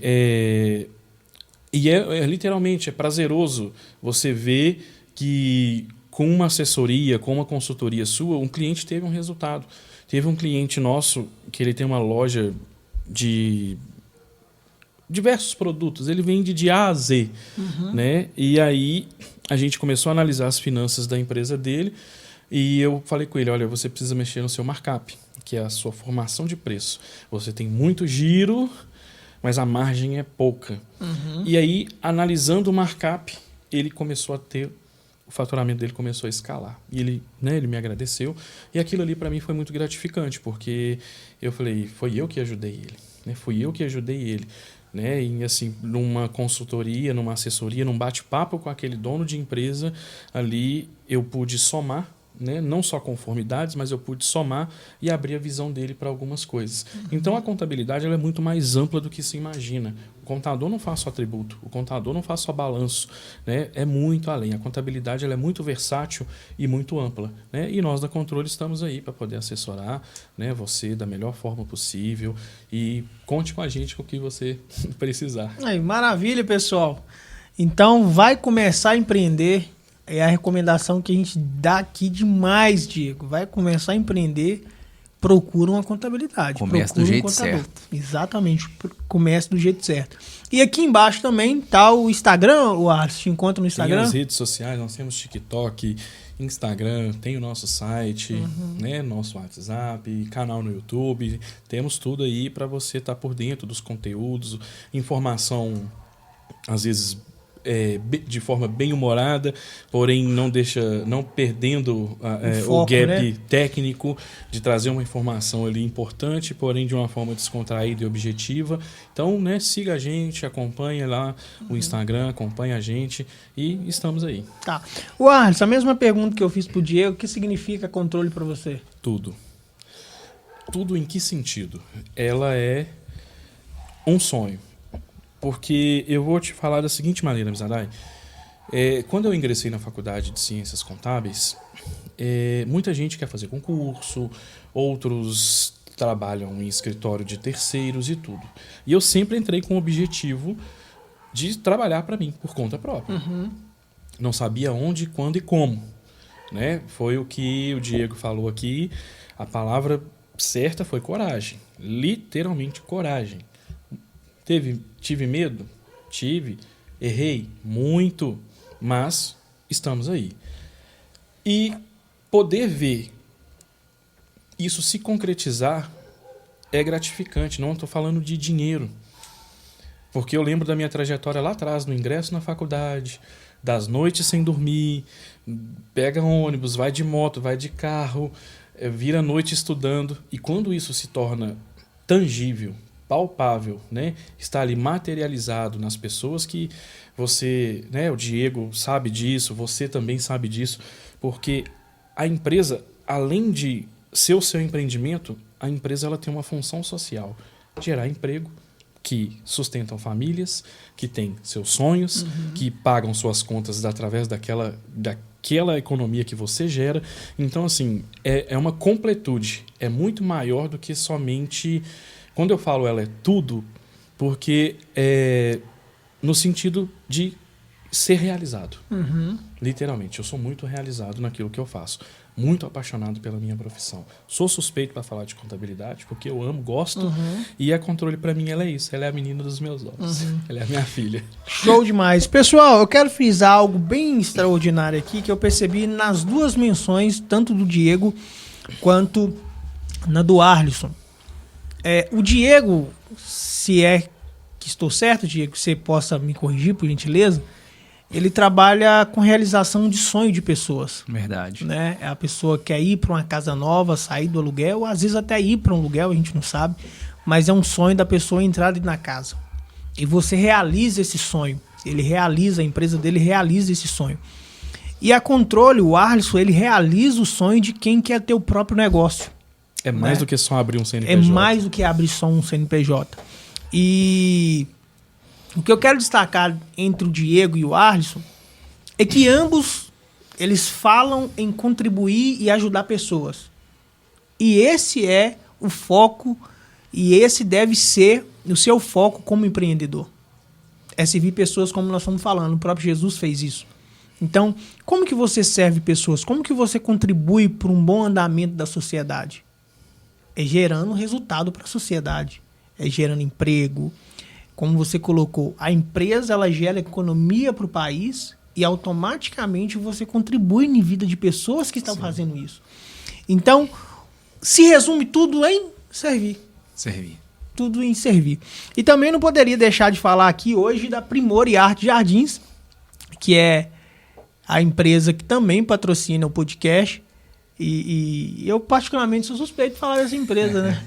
literalmente, é prazeroso você ver que com uma assessoria, com uma consultoria sua, um cliente teve um resultado. Teve um cliente nosso que ele tem uma loja de diversos produtos, ele vende de A a Z, né? E aí a gente começou a analisar as finanças da empresa dele e eu falei com ele: olha, você precisa mexer no seu markup, que é a sua formação de preço. Você tem muito giro, mas a margem é pouca. E aí, analisando o markup, ele começou a ter, o faturamento dele começou a escalar. E ele me agradeceu. E aquilo ali para mim foi muito gratificante, porque eu falei, foi eu que ajudei ele, né? Fui eu que ajudei ele. Né? E assim, numa consultoria, numa assessoria, num bate-papo com aquele dono de empresa, ali eu pude somar, né? Não só conformidades, mas eu pude somar e abrir a visão dele para algumas coisas. Então a contabilidade, ela é muito mais ampla do que se imagina. O contador não faz só tributo, o contador não faz só balanço, né? É muito além. A contabilidade, ela é muito versátil e muito ampla, né? E nós da Controle estamos aí para poder assessorar, né, você da melhor forma possível, e conte com a gente com o que você precisar. Aí, maravilha, pessoal. Então vai começar a empreender. É a recomendação que a gente dá aqui demais, Diego. Vai começar a empreender procura uma contabilidade. Comece do jeito certo. Exatamente, comece do jeito certo. E aqui embaixo também tá o Instagram, o Alisson, te encontra no Instagram? Tem as redes sociais, nós temos TikTok, Instagram, tem o nosso site, né, nosso WhatsApp, canal no YouTube, temos tudo aí para você estar por dentro dos conteúdos, informação, às vezes, de forma bem humorada, porém não perdendo foco, o gap, né, técnico de trazer uma informação ali importante, porém de uma forma descontraída e objetiva. Então, né, siga a gente, acompanhe lá o Instagram, acompanhe a gente e estamos aí. Tá. O Alisson, a mesma pergunta que eu fiz pro Diego, o que significa controle para você? Tudo. Tudo em que sentido? Ela é um sonho. Porque eu vou te falar da seguinte maneira, Mizadai. Quando eu ingressei na faculdade de Ciências Contábeis, muita gente quer fazer concurso, outros trabalham em escritório de terceiros e tudo. E eu sempre entrei com o objetivo de trabalhar para mim, por conta própria. Não sabia onde, quando e como. Né? Foi o que o Diego falou aqui. A palavra certa foi coragem. Literalmente coragem. Tive medo? Tive. Errei? Muito. Mas estamos aí. E poder ver isso se concretizar é gratificante. Não estou falando de dinheiro. Porque eu lembro da minha trajetória lá atrás, no ingresso na faculdade, das noites sem dormir, pega ônibus, vai de moto, vai de carro, vira a noite estudando. E quando isso se torna tangível, palpável, né? Está ali materializado nas pessoas que você, né? O Diego sabe disso, você também sabe disso, porque a empresa, além de ser o seu empreendimento, a empresa ela tem uma função social, gerar emprego, que sustentam famílias, que têm seus sonhos, que pagam suas contas através daquela economia que você gera. Então, assim, é uma completude, é muito maior do que somente... Quando eu falo ela é tudo, porque é no sentido de ser realizado. Literalmente, eu sou muito realizado naquilo que eu faço. Muito apaixonado pela minha profissão. Sou suspeito para falar de contabilidade, porque eu amo, gosto. E a controle, para mim, ela é isso. Ela é a menina dos meus olhos. Ela é a minha filha. Show demais. Pessoal, eu quero frisar algo bem extraordinário aqui, que eu percebi nas duas menções, tanto do Diego quanto na do Arlisson. O Diego, se é que estou certo, Diego, você possa me corrigir, por gentileza, ele trabalha com realização de sonho de pessoas. Verdade. Né? A pessoa quer ir para uma casa nova, sair do aluguel, ou às vezes até ir para um aluguel, a gente não sabe, mas é um sonho da pessoa entrar na casa. E você realiza esse sonho. Ele realiza, a empresa dele realiza esse sonho. E a Controle, o Arlisson, ele realiza o sonho de quem quer ter o próprio negócio. É mais do que só abrir um CNPJ. É mais do que abrir só um CNPJ. E o que eu quero destacar entre o Diego e o Arlisson é que ambos, eles falam em contribuir e ajudar pessoas. E esse é o foco, e esse deve ser o seu foco como empreendedor. É servir pessoas como nós estamos falando. O próprio Jesus fez isso. Então, como que você serve pessoas? Como que você contribui para um bom andamento da sociedade? É gerando resultado para a sociedade. É gerando emprego. Como você colocou, a empresa ela gera economia para o país e automaticamente você contribui na vida de pessoas que estão fazendo isso. Então, se resume tudo em servir. Servir. Tudo em servir. E também não poderia deixar de falar aqui hoje da Primor e Arte Jardins, que é a empresa que também patrocina o podcast. E eu, particularmente, sou suspeito de falar dessa empresa, né?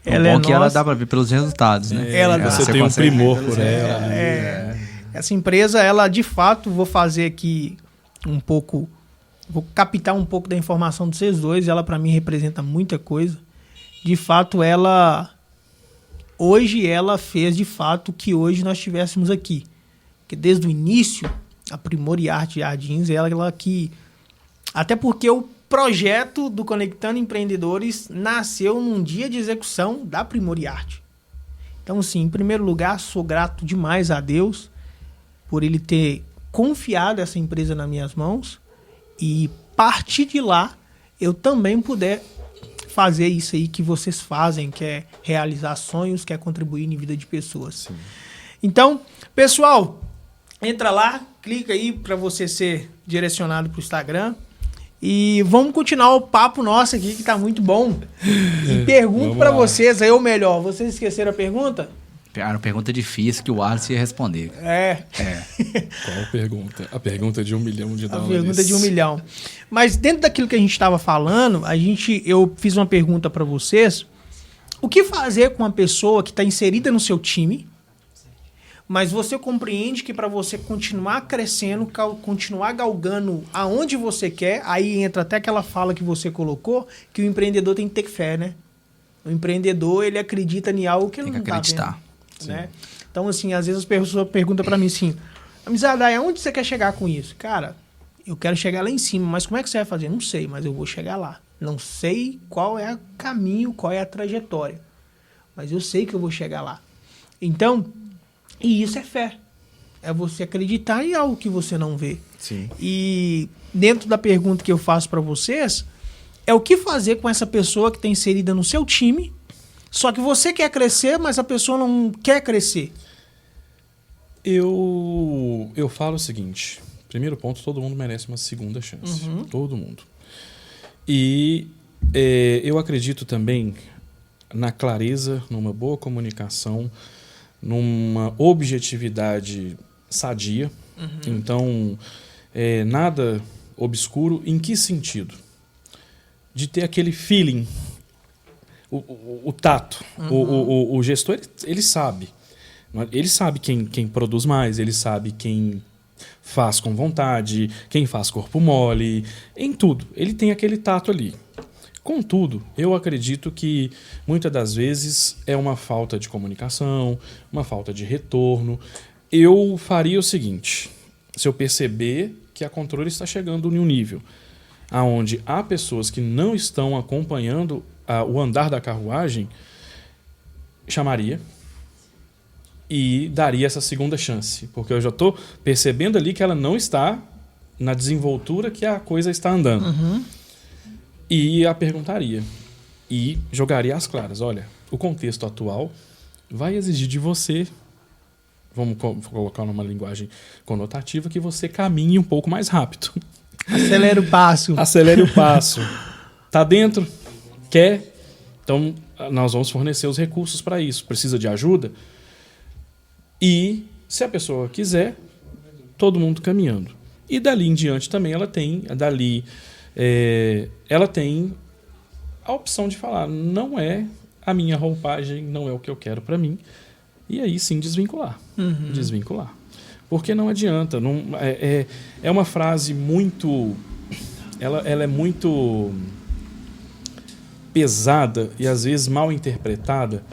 Ela bom que ela dá para ver pelos resultados, né? Você tem um primor por ela. Essa empresa, ela, de fato, vou fazer aqui um pouco... Vou captar um pouco da informação de vocês dois. Ela, para mim, representa muita coisa. De fato, hoje ela fez, de fato, que hoje nós estivéssemos aqui. Porque desde o início, a Primor e Arte Jardins, ela que... Até porque o projeto do Conectando Empreendedores nasceu num dia de execução da Primor e Arte. Então, assim, em primeiro lugar, sou grato demais a Deus por ele ter confiado essa empresa nas minhas mãos e, a partir de lá, eu também puder fazer isso aí que vocês fazem, que é realizar sonhos, que é contribuir na vida de pessoas. Sim. Então, pessoal, entra lá, clica aí para você ser direcionado para o Instagram e vamos continuar o papo nosso aqui, que tá muito bom. E pergunto para vocês aí, ou melhor, vocês esqueceram a pergunta? Cara, uma pergunta difícil que o Wallace ia responder. Qual pergunta? A pergunta de $1 milhão. A pergunta de $1 milhão. Mas dentro daquilo que a gente estava falando, eu fiz uma pergunta para vocês. O que fazer com uma pessoa que está inserida no seu time, mas você compreende que para você continuar crescendo, continuar galgando aonde você quer, aí entra até aquela fala que você colocou, que o empreendedor tem que ter fé, né? O empreendedor, ele acredita em algo que ele não está vendo. Né? Então, assim, às vezes as pessoas perguntam pra mim assim, Amizadai, aonde você quer chegar com isso? Cara, eu quero chegar lá em cima, mas como é que você vai fazer? Não sei, mas eu vou chegar lá. Não sei qual é o caminho, qual é a trajetória, mas eu sei que eu vou chegar lá. Então, e isso é fé. É você acreditar em algo que você não vê. Sim. E dentro da pergunta que eu faço pra vocês, é o que fazer com essa pessoa que está inserida no seu time, só que você quer crescer, mas a pessoa não quer crescer. Eu falo o seguinte. Primeiro ponto, todo mundo merece uma segunda chance. Uhum. Todo mundo. E eu acredito também na clareza, numa boa comunicação, numa objetividade sadia. Uhum. Então, nada obscuro. Em que sentido? De ter aquele feeling, o tato. Uhum. O gestor, ele sabe. Ele sabe quem produz mais, ele sabe quem faz com vontade, quem faz corpo mole, em tudo. Ele tem aquele tato ali. Contudo, eu acredito que muitas das vezes é uma falta de comunicação, uma falta de retorno. Eu faria o seguinte, se eu perceber que a controle está chegando em um nível onde há pessoas que não estão acompanhando o andar da carruagem, chamaria e daria essa segunda chance, porque eu já estou percebendo ali que ela não está na desenvoltura que a coisa está andando. Uhum. E a perguntaria e jogaria às claras. Olha, o contexto atual vai exigir de você, vamos colocar numa linguagem conotativa, que você caminhe um pouco mais rápido. Acelere o passo. Acelere o passo. Tá dentro? Quer? Então, nós vamos fornecer os recursos para isso. Precisa de ajuda? E, se a pessoa quiser, todo mundo caminhando. E dali em diante também ela tem a opção de falar, não é a minha roupagem, não é o que eu quero para mim. E aí sim desvincular. Uhum. Desvincular. Porque não adianta. É uma frase muito... Ela é muito pesada e às vezes mal interpretada,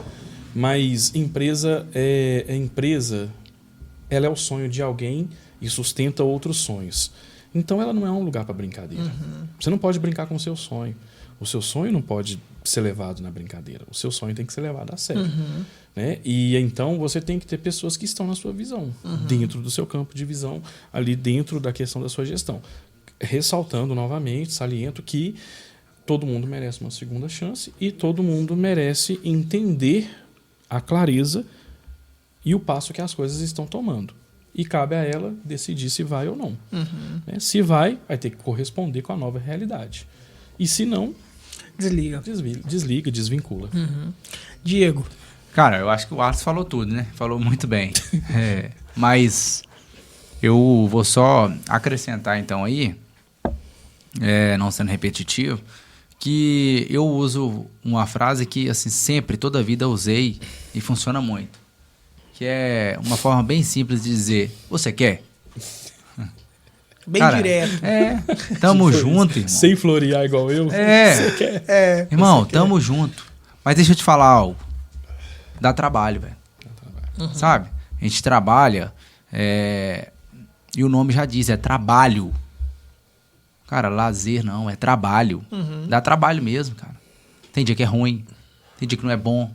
mas empresa ela é o sonho de alguém e sustenta outros sonhos. Então ela não é um lugar para brincadeira. Uhum. Você não pode brincar com o seu sonho. O seu sonho não pode ser levado na brincadeira. O seu sonho tem que ser levado a sério. Uhum. Né? E então você tem que ter pessoas que estão na sua visão, dentro do seu campo de visão, ali dentro da questão da sua gestão. Ressaltando novamente, saliento que todo mundo merece uma segunda chance e todo mundo merece entender a clareza e o passo que as coisas estão tomando. E cabe a ela decidir se vai ou não. Uhum. Né? Se vai ter que corresponder com a nova realidade. E se não, Desliga. Desliga, desvincula. Uhum. Diego. Cara, eu acho que o Wallace falou tudo, né? Falou muito bem. Mas eu vou só acrescentar então aí, não sendo repetitivo, que eu uso uma frase que assim, sempre, toda a vida usei e funciona muito. Que é uma forma bem simples de dizer, você quer? Bem Cara, direto. Tamo junto, irmão. Sem florear igual eu. Você quer? Irmão, tamo junto. Mas deixa eu te falar algo. Dá trabalho, velho. Sabe? A gente trabalha, e o nome já diz, é trabalho. Cara, lazer não, é trabalho. Dá trabalho mesmo, cara. Tem dia que é ruim, tem dia que não é bom.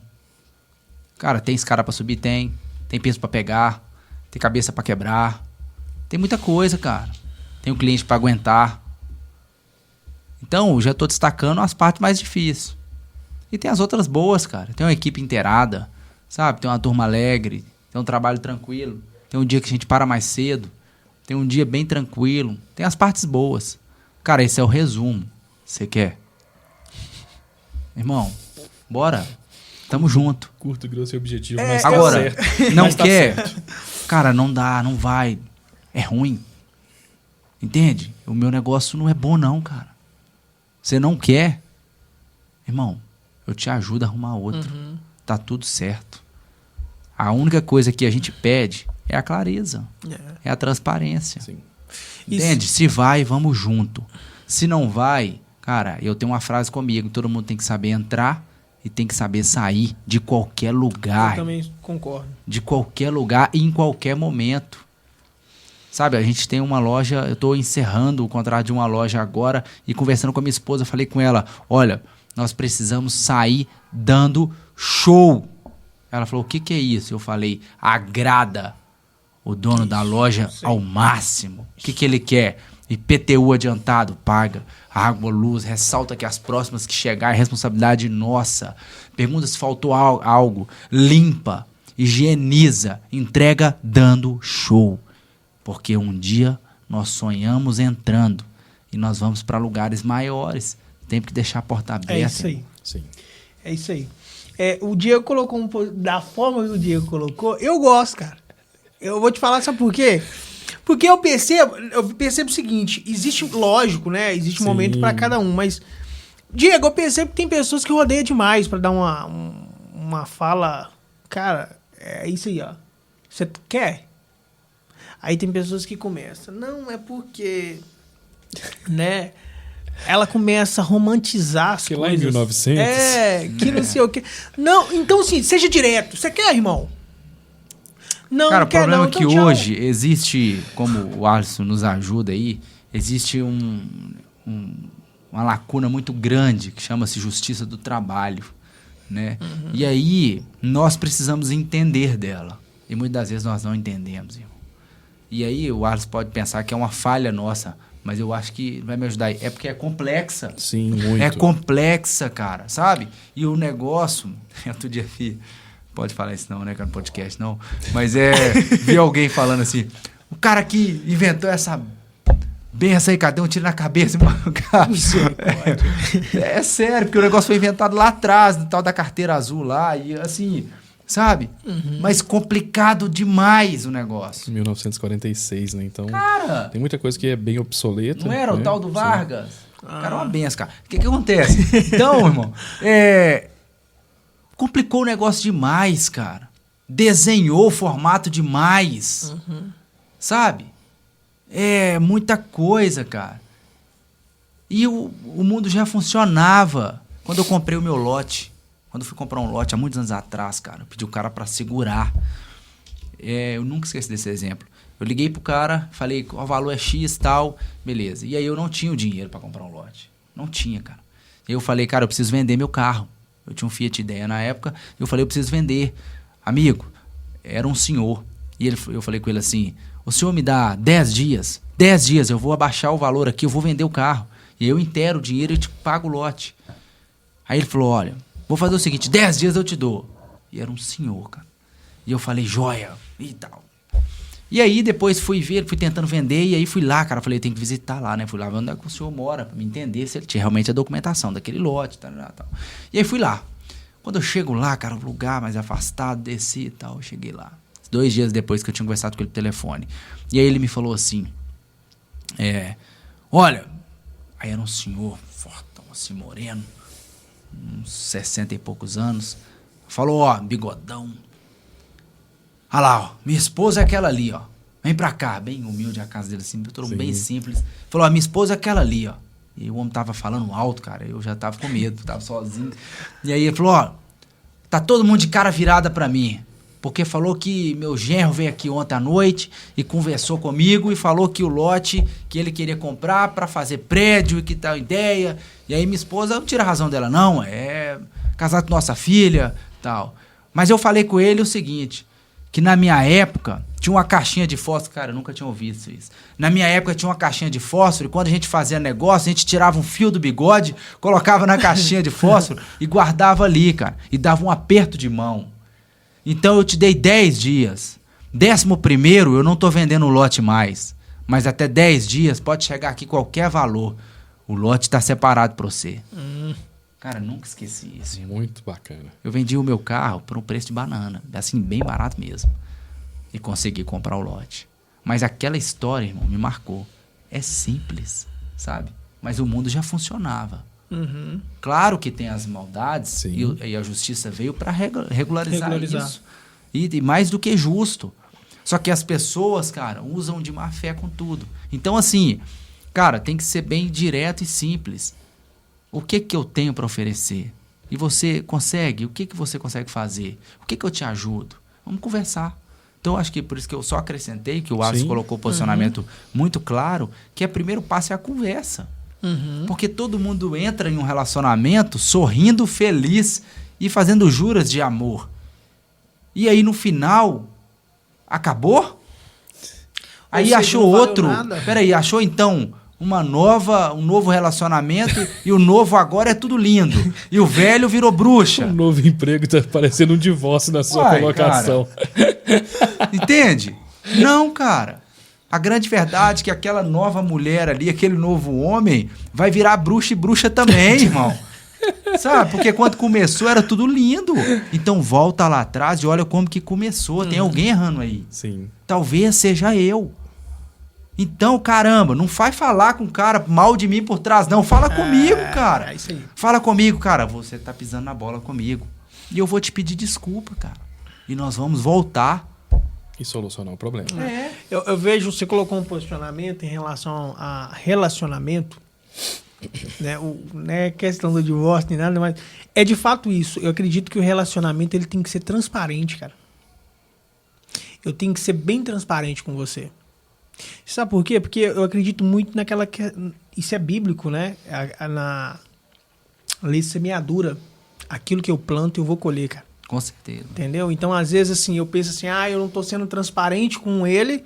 Cara, tem escada pra subir? Tem peso pra pegar, tem cabeça pra quebrar. Tem muita coisa, cara. Tem o cliente pra aguentar. Então, eu já tô destacando as partes mais difíceis. E tem as outras boas, cara. Tem uma equipe inteirada, sabe? Tem uma turma alegre, tem um trabalho tranquilo. Tem um dia que a gente para mais cedo. Tem um dia bem tranquilo. Tem as partes boas. Cara, esse é o resumo. Você quer? Irmão, bora. Tamo junto. Curto, grosso e objetivo, mas agora, tá certo. não Mas tá quer? certo. Cara, não dá, não vai. É ruim. Entende? O meu negócio não é bom não, cara. Você não quer? Irmão, eu te ajudo a arrumar outro. Tá tudo certo. A única coisa que a gente pede é a clareza. É a transparência. Sim. Entende? Se vai, vamos junto. Se não vai, cara, eu tenho uma frase comigo. Todo mundo tem que saber entrar e tem que saber sair de qualquer lugar. Eu também concordo. De qualquer lugar e em qualquer momento. Sabe, a gente tem uma loja, eu estou encerrando o contrato de uma loja agora e conversando com a minha esposa, eu falei com ela, olha, nós precisamos sair dando show. Ela falou, o que é isso? Eu falei, agrada o dono da loja ao máximo. O que ele quer? IPTU adiantado, paga. Água, luz, ressalta que as próximas que chegar é responsabilidade nossa. Pergunta se faltou algo, limpa, higieniza, entrega dando show. Porque um dia nós sonhamos entrando e nós vamos para lugares maiores. Tem que deixar a porta aberta. É isso aí. Sim. É isso aí. O Diego colocou da forma que o Diego colocou, eu gosto, cara. Eu vou te falar, sabe por quê? Porque eu percebo o seguinte, existe, lógico, né? Existe um momento para cada um, mas, Diego, eu percebo que tem pessoas que rodeiam demais para dar uma fala, cara, é isso aí, ó. Você quer? Aí tem pessoas que começam, não, é porque, né? Ela começa a romantizar as coisas. Que lá em 1900. Que não sei o quê. Não, então assim, seja direto. Você quer, irmão? Não, cara, não quer, o problema não, é que então, hoje existe, como o Alisson nos ajuda aí, existe uma lacuna muito grande que chama-se justiça do trabalho, né? E aí nós precisamos entender dela. E muitas das vezes nós não entendemos, irmão. E aí o Alisson pode pensar que é uma falha nossa, mas eu acho que vai me ajudar aí. É porque é complexa. Sim, muito. É complexa, cara, sabe? E o negócio... Outro dia pode falar isso não, né, cara, no podcast não. Mas vi alguém falando assim, o cara que inventou essa benção aí, cara, deu um tiro na cabeça. Cara, é sério, porque o negócio foi inventado lá atrás, no tal da carteira azul lá, e assim... Sabe? Mas complicado demais o negócio. 1946, né? Então, cara, tem muita coisa que é bem obsoleta. não era né? o tal do Vargas? Cara, é uma benção, cara. O que acontece? Então, irmão, complicou o negócio demais, cara. Desenhou o formato demais. Sabe? É muita coisa, cara. E o mundo já funcionava quando eu comprei o meu lote. Quando eu fui comprar um lote, há muitos anos atrás, cara, eu pedi o cara pra segurar. Eu nunca esqueci desse exemplo. Eu liguei pro cara, falei, o valor é X e tal, beleza. E aí eu não tinha o dinheiro pra comprar um lote. Não tinha, cara. E eu falei, cara, eu preciso vender meu carro. Eu tinha um Fiat Idea na época, eu falei, eu preciso vender. Amigo, era um senhor. E eu falei com ele assim, o senhor me dá 10 dias? 10 dias, eu vou abaixar o valor aqui, eu vou vender o carro. E eu inteiro o dinheiro e te pago o lote. Aí ele falou, olha... Vou fazer o seguinte, 10 dias eu te dou. E era um senhor, cara. E eu falei, joia, e tal. E aí depois fui tentando vender, e aí fui lá, cara. Falei, tem que visitar lá, né? Fui lá ver onde é que o senhor mora, pra me entender se ele tinha realmente a documentação daquele lote, tal. E aí fui lá. Quando eu chego lá, cara, um lugar mais afastado, desci e tal, eu cheguei lá. 2 dias depois que eu tinha conversado com ele por telefone. E aí ele me falou assim, olha, aí era um senhor fortão, assim, moreno, uns 60 e poucos anos, falou, ó, bigodão, olha lá, ó, minha esposa é aquela ali, ó, vem pra cá, bem humilde a casa dele, assim, todo bem simples, falou, ó, minha esposa é aquela ali, ó, e o homem tava falando alto, cara, eu já tava com medo, tava sozinho, e aí ele falou, ó, tá todo mundo de cara virada pra mim, porque falou que meu genro veio aqui ontem à noite e conversou comigo e falou que o lote que ele queria comprar para fazer prédio e que tal ideia. E aí minha esposa não tira a razão dela, não, é casado com nossa filha, tal. Mas eu falei com ele o seguinte, que na minha época tinha uma caixinha de fósforo. Cara, eu nunca tinha ouvido isso. Na minha época tinha uma caixinha de fósforo e quando a gente fazia negócio, a gente tirava um fio do bigode, colocava na caixinha de fósforo e guardava ali, cara. E dava um aperto de mão. Então eu te dei 10 dias. 11º, eu não tô vendendo o lote mais. Mas até 10 dias pode chegar aqui qualquer valor. O lote tá separado pra você. Cara, nunca esqueci isso. Muito bacana. Eu vendi o meu carro por um preço de banana. Assim, bem barato mesmo. E consegui comprar o lote. Mas aquela história, irmão, me marcou. É simples, sabe? Mas o mundo já funcionava. Claro que tem as maldades e a justiça veio para regularizar isso. E mais do que justo. Só que as pessoas, cara, usam de má fé com tudo. Então, assim, cara, tem que ser bem direto e simples. O que eu tenho para oferecer? E você consegue? O que você consegue fazer? O que eu te ajudo? Vamos conversar. Então, acho que por isso que eu só acrescentei, que o Alisson colocou o posicionamento muito claro, que o primeiro passo é a conversa. Porque todo mundo entra em um relacionamento sorrindo, feliz e fazendo juras de amor. E aí, no final, acabou? Aí achou outro. Peraí, achou então um novo relacionamento e o novo agora é tudo lindo. E o velho virou bruxa. Um novo emprego tá parecendo um divórcio na sua colocação. Cara. Entende? Não, cara. A grande verdade é que aquela nova mulher ali, aquele novo homem, vai virar bruxa e bruxa também, irmão. Sabe? Porque quando começou era tudo lindo. Então volta lá atrás e olha como que começou. Tem alguém errando aí. Sim. Talvez seja eu. Então, caramba, não vai falar com o cara mal de mim por trás, não. Fala comigo, cara. É isso aí. Fala comigo, cara. Você tá pisando na bola comigo. E eu vou te pedir desculpa, cara. E nós vamos voltar. E solucionar o problema. Eu vejo, você colocou um posicionamento em relação a relacionamento, né? Não é questão do divórcio nem nada, mas é de fato isso. Eu acredito que o relacionamento ele tem que ser transparente, cara. Eu tenho que ser bem transparente com você. Sabe por quê? Porque eu acredito muito naquela... Isso é bíblico, né? Na lei de semeadura. Aquilo que eu planto, eu vou colher, cara. Com certeza. Entendeu? Então, às vezes, assim, eu penso assim, eu não tô sendo transparente com ele,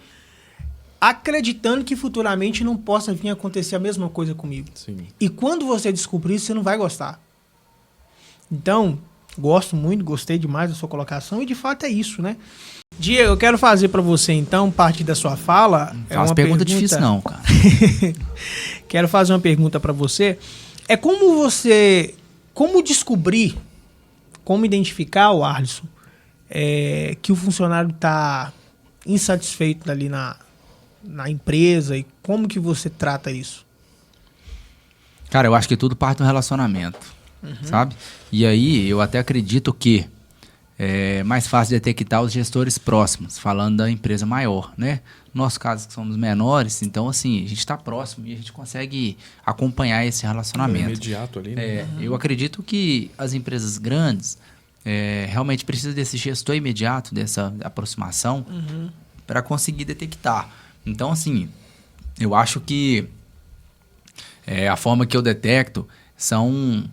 acreditando que futuramente não possa vir a acontecer a mesma coisa comigo. Sim. E quando você descobrir isso, você não vai gostar. Então, gostei demais da sua colocação e, de fato, é isso, né? Diego, eu quero fazer para você, então, parte da sua fala. É uma pergunta difícil, não, cara. Quero fazer uma pergunta para você. É como descobrir, como identificar, o Alisson, que o funcionário está insatisfeito ali na empresa e como que você trata isso? Cara, eu acho que tudo parte do relacionamento, sabe? E aí eu até acredito que é mais fácil detectar os gestores próximos, falando da empresa maior, né? Nosso caso, que somos menores, então assim, a gente está próximo e a gente consegue acompanhar esse relacionamento. Imediato ali, né? Eu acredito que as empresas grandes realmente precisam desse gestor imediato, dessa aproximação, para conseguir detectar. Então, assim, eu acho que a forma que eu detecto são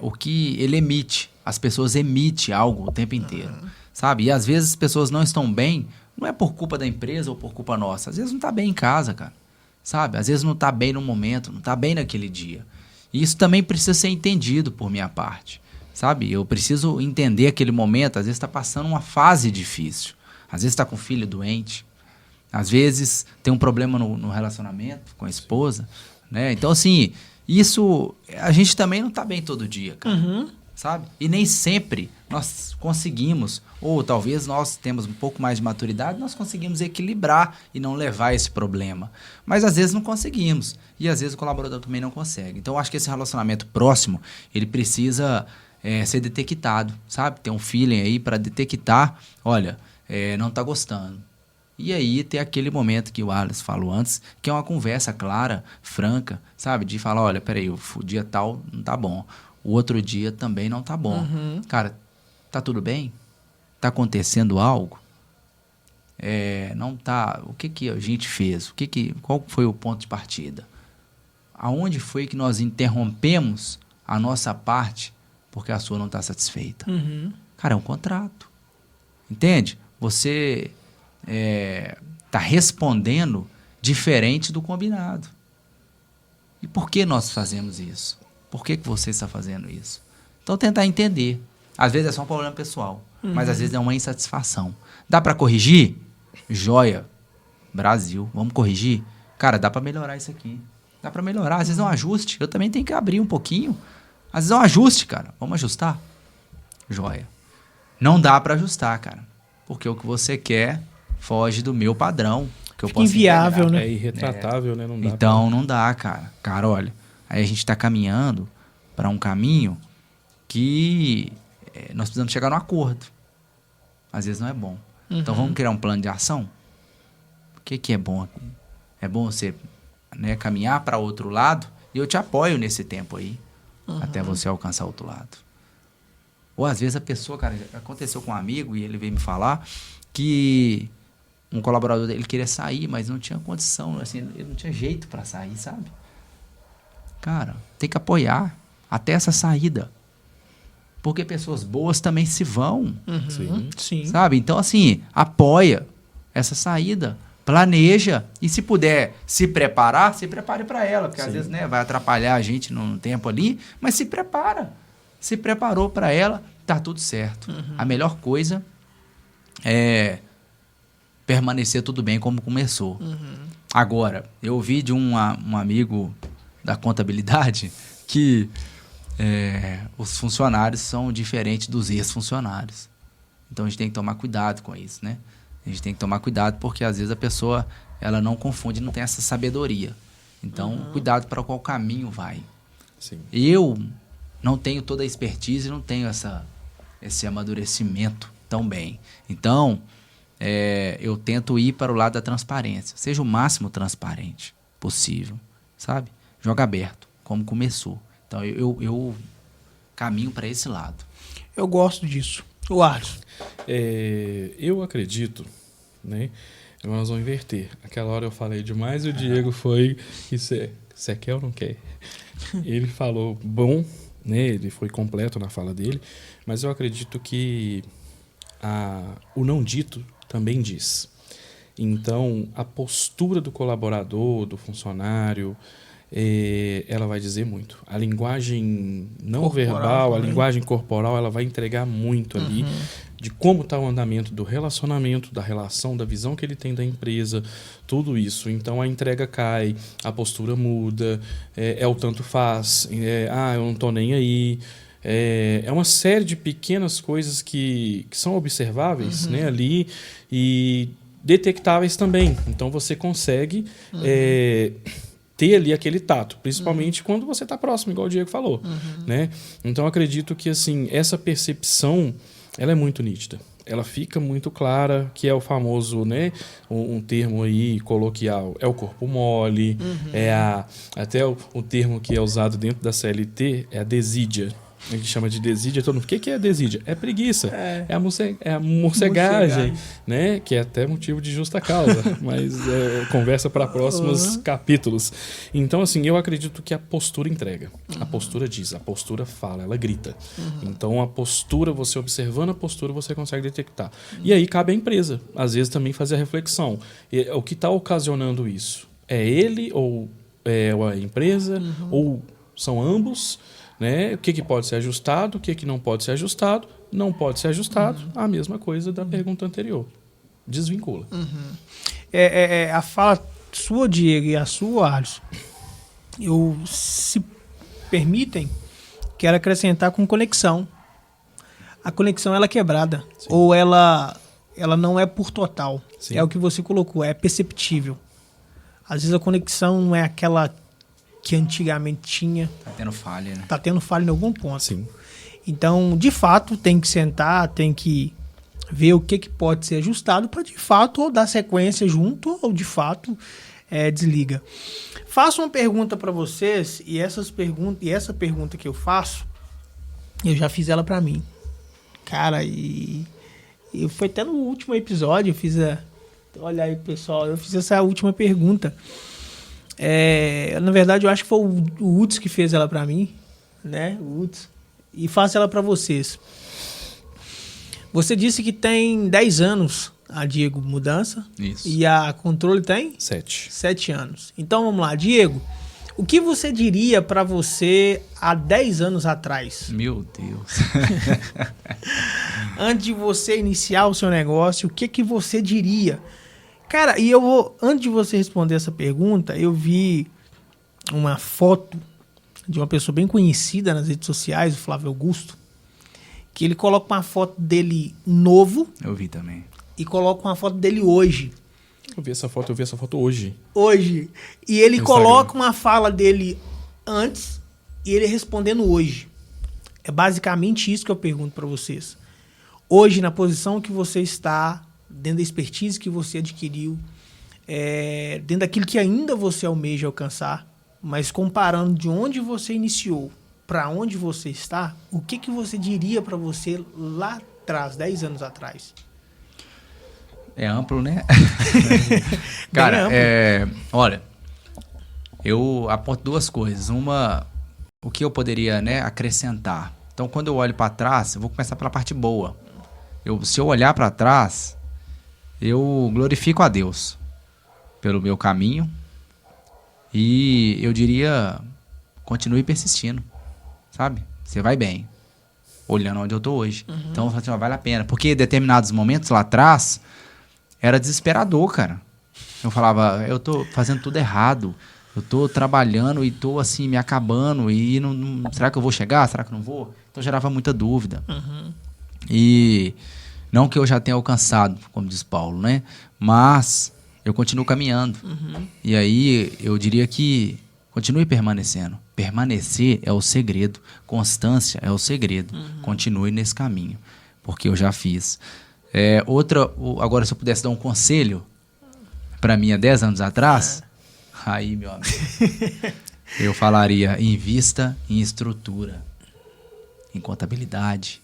o que ele emite. As pessoas emitem algo o tempo inteiro, sabe? E às vezes as pessoas não estão bem, não é por culpa da empresa ou por culpa nossa. Às vezes não está bem em casa, cara, sabe? Às vezes não está bem no momento, não está bem naquele dia. E isso também precisa ser entendido por minha parte, sabe? Eu preciso entender aquele momento. Às vezes está passando uma fase difícil. Às vezes está com o filho doente. Às vezes tem um problema no relacionamento com a esposa, né? Então, assim, isso a gente também não está bem todo dia, cara. Sabe? E nem sempre nós conseguimos, ou talvez nós temos um pouco mais de maturidade, nós conseguimos equilibrar e não levar esse problema. Mas às vezes não conseguimos. E às vezes o colaborador também não consegue. Então eu acho que esse relacionamento próximo, ele precisa ser detectado, sabe? Ter um feeling aí para detectar, olha, não está gostando. E aí ter aquele momento que o Alisson falou antes, que é uma conversa clara, franca, sabe? De falar, olha, peraí, o dia tal não tá bom. O outro dia também não tá bom. Cara, tá tudo bem? Tá acontecendo algo? Não tá... O que a gente fez? Qual foi o ponto de partida? Aonde foi que nós interrompemos a nossa parte porque a sua não tá satisfeita? Cara, é um contrato. Entende? você está respondendo diferente do combinado. E por que nós fazemos isso? Por que você está fazendo isso? Então, tentar entender. Às vezes é só um problema pessoal, mas às vezes é uma insatisfação. Dá para corrigir? Joia. Brasil, vamos corrigir? Cara, dá para melhorar isso aqui. Dá para melhorar. Às vezes é um ajuste. Eu também tenho que abrir um pouquinho. Às vezes é um ajuste, cara. Vamos ajustar? Joia. Não dá para ajustar, cara. Porque o que você quer foge do meu padrão. Que eu Fica posso inviável, entregar. né? É irretratável, né? Não dá Então, não dá, cara. Cara, olha, aí a gente tá caminhando para um caminho que nós precisamos chegar num acordo. Às vezes não é bom. Então, vamos criar um plano de ação? O que é bom aqui? É bom você, né, caminhar para outro lado e eu te apoio nesse tempo aí, até você alcançar outro lado. Ou às vezes a pessoa, cara, aconteceu com um amigo e ele veio me falar que um colaborador dele queria sair, mas não tinha condição, assim, ele não tinha jeito para sair, sabe? Cara, tem que apoiar até essa saída. Porque pessoas boas também se vão, Sim. sabe? Então, assim, apoia essa saída, planeja e se puder se preparar, se prepare para ela, porque às vezes, né, vai atrapalhar a gente no tempo ali, mas se prepara. Se preparou para ela, tá tudo certo. A melhor coisa é permanecer tudo bem como começou. Agora, eu ouvi de um amigo da contabilidade que os funcionários são diferentes dos ex-funcionários. Então, a gente tem que tomar cuidado com isso, né? A gente tem que tomar cuidado porque, às vezes, a pessoa ela não confunde, não tem essa sabedoria. Então, cuidado para qual caminho vai. Sim. Eu não tenho toda a expertise, não tenho esse amadurecimento tão bem. Então, eu tento ir para o lado da transparência. Seja o máximo transparente possível, sabe? Joga aberto, como começou. Então, eu caminho para esse lado. Eu gosto disso. O Alisson. Eu acredito, né? Agora nós vamos inverter. Aquela hora eu falei demais e o Diego foi... Você quer ou não quer? Ele falou bom, né? Ele foi completo na fala dele, mas eu acredito que o não dito também diz. Então, a postura do colaborador, do funcionário, ela vai dizer muito. A linguagem não corporal verbal, também. a linguagem corporal, ela vai entregar muito ali de como está o andamento do relacionamento, da relação, da visão que ele tem da empresa, tudo isso. Então, a entrega cai, a postura muda, o tanto faz, eu não estou nem aí. É uma série de pequenas coisas que são observáveis, né, ali e detectáveis também. Então, você consegue ter ali aquele tato, principalmente quando você está próximo, igual o Diego falou. Né? Então, acredito que assim, essa percepção ela é muito nítida. Ela fica muito clara, que é o famoso, né, um termo aí coloquial, é o corpo mole, até o termo que é usado dentro da CLT é a desídia. A gente chama de desídia, todo mundo. O que é a desídia? É preguiça. É a morcegagem, né? Que é até motivo de justa causa, mas conversa para próximos capítulos. Então, assim, eu acredito que a postura entrega. A postura diz, a postura fala, ela grita. Então, a postura, você observando a postura, você consegue detectar. E aí cabe à empresa, às vezes, também fazer a reflexão. O que está ocasionando isso? É ele ou é a empresa? Ou são ambos? Né? O que pode ser ajustado, o que não pode ser ajustado, não pode ser ajustado, a mesma coisa da pergunta anterior. Desvincula. A fala sua, Diego, e a sua, Alisson, se permitem, quero acrescentar com conexão. A conexão ela é quebrada. Sim. Ou ela não é por total. Sim. É o que você colocou, é perceptível. Às vezes a conexão não é aquela que antigamente tinha. Tá tendo falha, né? Tá tendo falha em algum ponto. Sim. Então, de fato, tem que sentar, tem que ver o que pode ser ajustado para, de fato, ou dar sequência junto, ou, de fato, desliga. Faço uma pergunta para vocês, e essa pergunta que eu faço, eu já fiz ela para mim. Cara, e foi até no último episódio, olha aí, pessoal, eu fiz essa última pergunta. Na verdade, eu acho que foi o Uts que fez ela pra mim, né? O Uts. E faço ela pra vocês. Você disse que tem 10 anos a Diego Mudança. Isso. E a Controle tem? 7. 7 anos. Então vamos lá, Diego. O que você diria pra você há 10 anos atrás? Meu Deus. Antes de você iniciar o seu negócio, o que você diria? Cara, antes de você responder essa pergunta, eu vi uma foto de uma pessoa bem conhecida nas redes sociais, o Flávio Augusto, que ele coloca uma foto dele novo Eu vi também. e coloca uma foto dele hoje. Eu vi essa foto hoje. Hoje. E ele No coloca Instagram. uma fala dele antes e ele respondendo hoje. É basicamente isso que eu pergunto pra vocês. Hoje, na posição que você está, dentro da expertise que você adquiriu, dentro daquilo que ainda você almeja alcançar, mas comparando de onde você iniciou para onde você está, o que você diria para você lá atrás, 10 anos atrás? É amplo, né? Bem Cara, amplo. olha, eu aponto duas coisas. Uma, o que eu poderia, né, acrescentar. Então, quando eu olho para trás, eu vou começar pela parte boa. Se eu olhar para trás, eu glorifico a Deus pelo meu caminho e eu diria, continue persistindo, sabe? Você vai bem, olhando onde eu tô hoje. Então, eu falo assim, ó, vale a pena. Porque em determinados momentos lá atrás, era desesperador, cara. Eu falava, eu tô fazendo tudo errado. Eu tô trabalhando e tô, assim, me acabando. E será que eu vou chegar? Será que eu não vou? Então, gerava muita dúvida. E não que eu já tenha alcançado, como diz Paulo, né? Mas eu continuo caminhando. E aí, eu diria que continue permanecendo. Permanecer é o segredo. Constância é o segredo. Continue nesse caminho. Porque eu já fiz. Agora, se eu pudesse dar um conselho para mim há 10 anos atrás, aí, meu amigo, eu falaria, invista em estrutura, em contabilidade,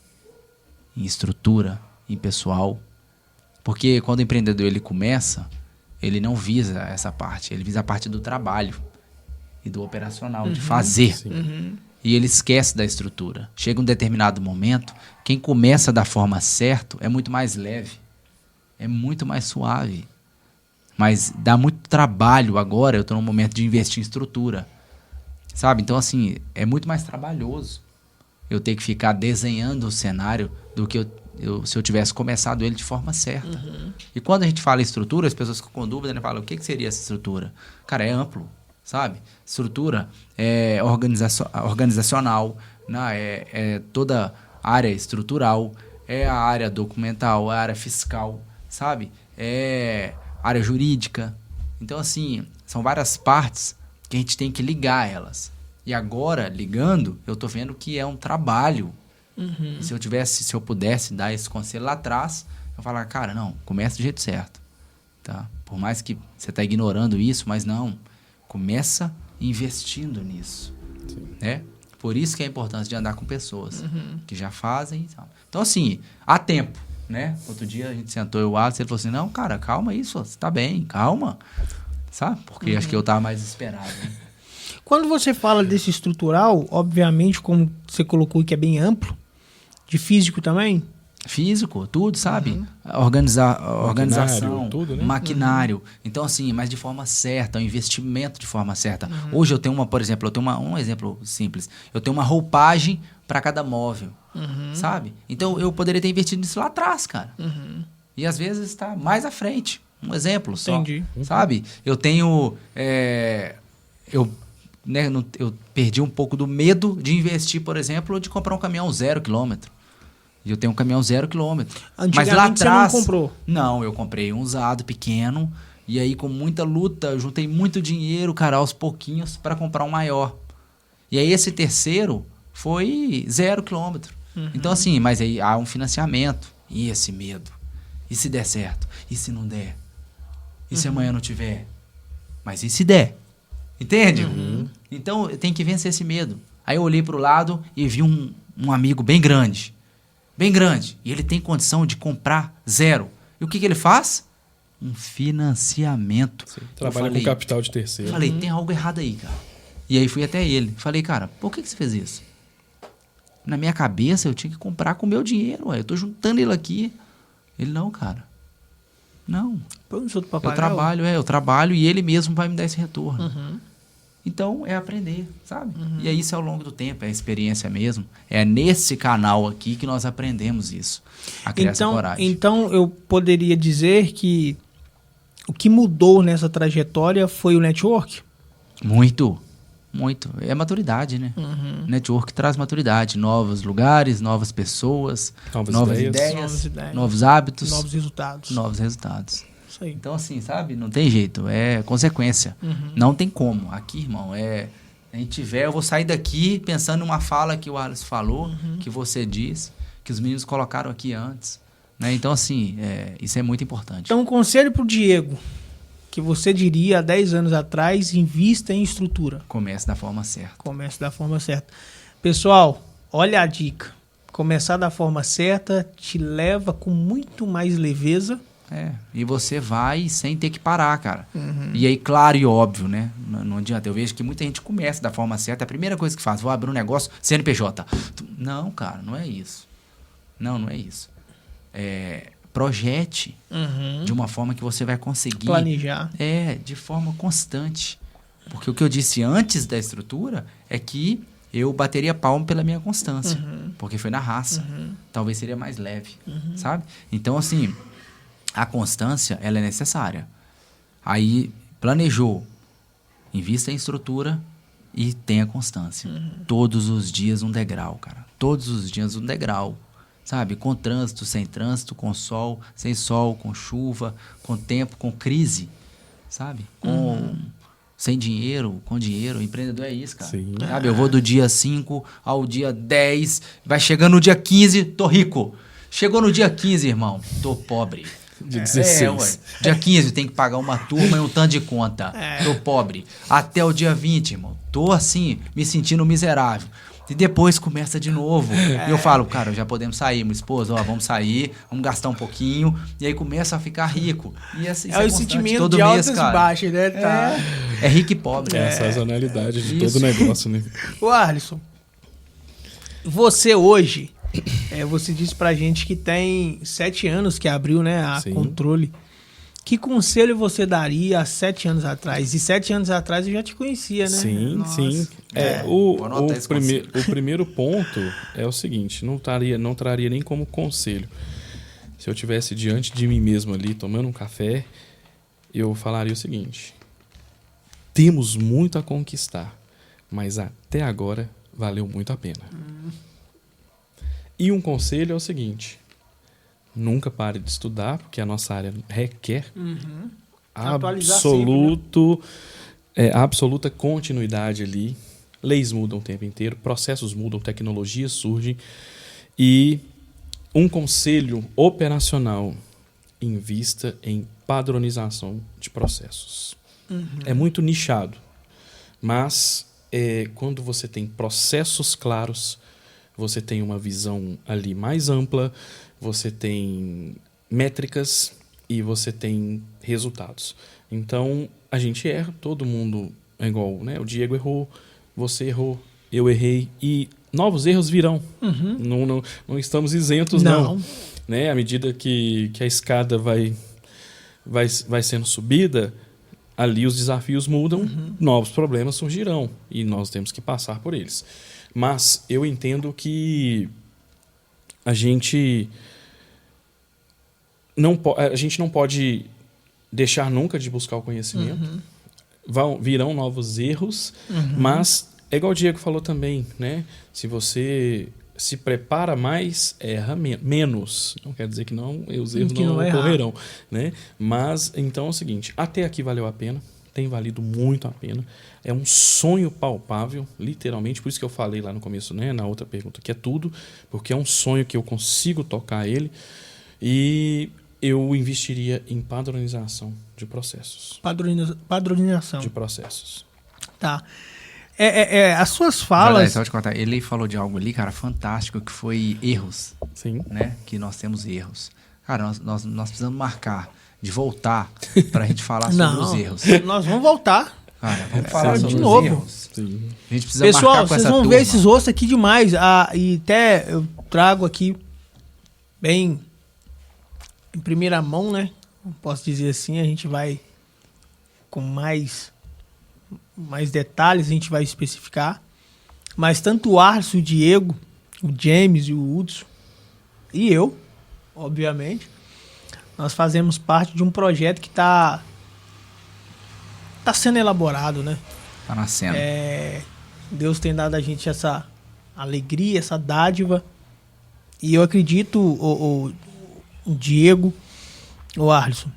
em estrutura, em pessoal. Porque quando o empreendedor ele começa, ele não visa essa parte, ele visa a parte do trabalho e do operacional, de fazer. E ele esquece da estrutura. Chega um determinado momento, quem começa da forma certa é muito mais leve, é muito mais suave. Mas dá muito trabalho agora, eu estou no momento de investir em estrutura. Sabe? Então, assim, é muito mais trabalhoso eu ter que ficar desenhando o cenário do que se eu tivesse começado ele de forma certa. E quando a gente fala em estrutura, as pessoas ficam com dúvida, né? Falam, o que seria essa estrutura? Cara, é amplo. Sabe? Estrutura é organizacional, né? É toda a área estrutural, é a área documental, a área fiscal, sabe? É área jurídica. Então, assim, são várias partes que a gente tem que ligar elas. E agora, ligando, eu tô vendo que é um trabalho. Se eu pudesse dar esse conselho lá atrás, eu falar, cara, não, começa do jeito certo. Tá? Por mais que você tá ignorando isso, mas não. Começa investindo nisso, né? Por isso que é a importância de andar com pessoas que já fazem e tal. Então, assim, há tempo, né? Outro dia a gente sentou e o Alisson, ele falou assim, não, cara, calma isso, você tá bem, calma. Sabe? Porque acho que eu tava mais desesperado, né? Quando você fala desse estrutural, obviamente, como você colocou que é bem amplo, de físico também? Físico, tudo, sabe? Organização, tudo, né? maquinário. Então, assim, mas de forma certa, um investimento de forma certa. Hoje eu tenho por exemplo, um exemplo simples. Eu tenho uma roupagem para cada móvel, sabe? Então, eu poderia ter investido nisso lá atrás, cara. E às vezes está mais à frente. Um exemplo só. Entendi. Sabe? Eu tenho... eu perdi um pouco do medo de investir, por exemplo, de comprar um caminhão 0 km. E eu tenho um caminhão 0 km. Mas lá atrás... você não comprou? Não, eu comprei um usado pequeno. E aí, com muita luta, eu juntei muito dinheiro, cara, aos pouquinhos, para comprar um maior. E aí, esse terceiro foi 0 km. Então, assim, mas aí há um financiamento. E esse medo? E se der certo? E se não der? E se amanhã não tiver? Mas e se der? Entende? Então, tem que vencer esse medo. Aí eu olhei pro lado e vi um amigo bem grande. Bem grande. E ele tem condição de comprar 0. E o que ele faz? Um financiamento. Sim, trabalha com capital de terceiro. Falei, tem algo errado aí, cara. E aí fui até ele. Falei, cara, por que você fez isso? Na minha cabeça, eu tinha que comprar com o meu dinheiro. Ué. Eu tô juntando ele aqui. Ele, não, cara. Não. Eu trabalho e ele mesmo vai me dar esse retorno. Então, é aprender, sabe? E é isso ao longo do tempo, é a experiência mesmo. É nesse canal aqui que nós aprendemos isso. A criar essa coragem. Então, eu poderia dizer que o que mudou nessa trajetória foi o network? Muito. É maturidade, né? Network traz maturidade. Novos lugares, novas pessoas, novas ideias, novos hábitos. Novos resultados. Isso aí. Então, assim, sabe? Não tem jeito. É consequência. Não tem como. Aqui, irmão, a gente tiver... Eu vou sair daqui pensando numa fala que o Alisson falou, que você disse, que os meninos colocaram aqui antes. Né? Então, assim, isso é muito importante. Então, um conselho pro Diego, que você diria há 10 anos atrás, invista em estrutura. Comece da forma certa. Pessoal, olha a dica. Começar da forma certa te leva com muito mais leveza. E você vai sem ter que parar, cara. E aí, claro e óbvio, né? Não adianta. Eu vejo que muita gente começa da forma certa. A primeira coisa que faz, vou abrir um negócio, CNPJ. Não, cara, não é isso. Não é isso. Projete de uma forma que você vai conseguir... Planejar. De forma constante. Porque o que eu disse antes da estrutura é que eu bateria palmo pela minha constância. Porque foi na raça. Talvez seria mais leve, sabe? Então, assim... A constância, ela é necessária. Aí, planejou, invista em estrutura e tenha constância. Todos os dias um degrau, cara. Todos os dias um degrau. Sabe? Com trânsito, sem trânsito, com sol, sem sol, com chuva, com tempo, com crise. Sabe? Sem dinheiro, com dinheiro. O empreendedor é isso, cara. Sim. Sabe? Eu vou do dia 5 ao dia 10, vai chegando no dia 15, tô rico. Chegou no dia 15, irmão, tô pobre. De 16. Dia 15 tem que pagar uma turma e um tanto de conta. Tô pobre. Até o dia 20, irmão. Tô assim, me sentindo miserável. E depois começa de novo. E eu falo, cara, já podemos sair, minha esposa, vamos sair, vamos gastar um pouquinho. E aí começa a ficar rico. E assim, o sentimento todo de altas e baixas, né? É rico e pobre. É a sazonalidade de todo negócio, né? Ô, Alisson, você hoje... você disse pra gente que tem 7 anos que abriu, né, a Controle. Que conselho você daria há 7 anos atrás? E 7 anos atrás eu já te conhecia, né? Sim. O primeiro ponto é o seguinte, não traria nem como conselho. Se eu tivesse diante de mim mesmo ali, tomando um café, eu falaria o seguinte: temos muito a conquistar, mas até agora valeu muito a pena. E um conselho é o seguinte: nunca pare de estudar, porque a nossa área requer absoluta continuidade ali. Leis mudam o tempo inteiro, processos mudam, tecnologias surgem. E um conselho operacional: invista em padronização de processos. É muito nichado, mas quando você tem processos claros, você tem uma visão ali mais ampla, você tem métricas e você tem resultados. Então, a gente erra, todo mundo é igual, né? O Diego errou, você errou, eu errei e novos erros virão. Não estamos isentos, não. Né? À medida que a escada vai sendo subida, ali os desafios mudam, novos problemas surgirão e nós temos que passar por eles. Mas eu entendo que a gente não pode deixar nunca de buscar o conhecimento. Virão novos erros, mas é igual o Diego falou também, né? Se você se prepara mais, erra menos. Não quer dizer que os erros não ocorrerão, né? Mas então é o seguinte: até aqui valeu a pena. Tem valido muito a pena. É um sonho palpável, literalmente. Por isso que eu falei lá no começo, né, na outra pergunta, que é tudo. Porque é um sonho que eu consigo tocar ele. E eu investiria em padronização de processos. Padronização. De processos. Tá. As suas falas... Só te contar. Ele falou de algo ali, cara, fantástico, que foi erros. Sim. Né? Que nós temos erros. Cara, nós precisamos marcar de voltar pra gente falar sobre os erros. Nós vamos voltar. Cara, vamos falar sobre de novo. os erros. Sim. A gente precisa Pessoal, marcar com vocês essa vão turma. ver esses rostos aqui demais. E até eu trago aqui bem em primeira mão, né? Posso dizer assim, a gente vai com mais detalhes, a gente vai especificar. Mas tanto o Arson, o Diego, o James e o Hudson, e eu, obviamente, nós fazemos parte de um projeto que tá sendo elaborado, né? Tá nascendo. Deus tem dado a gente essa alegria, essa dádiva. E eu acredito, o Diego, o Arson,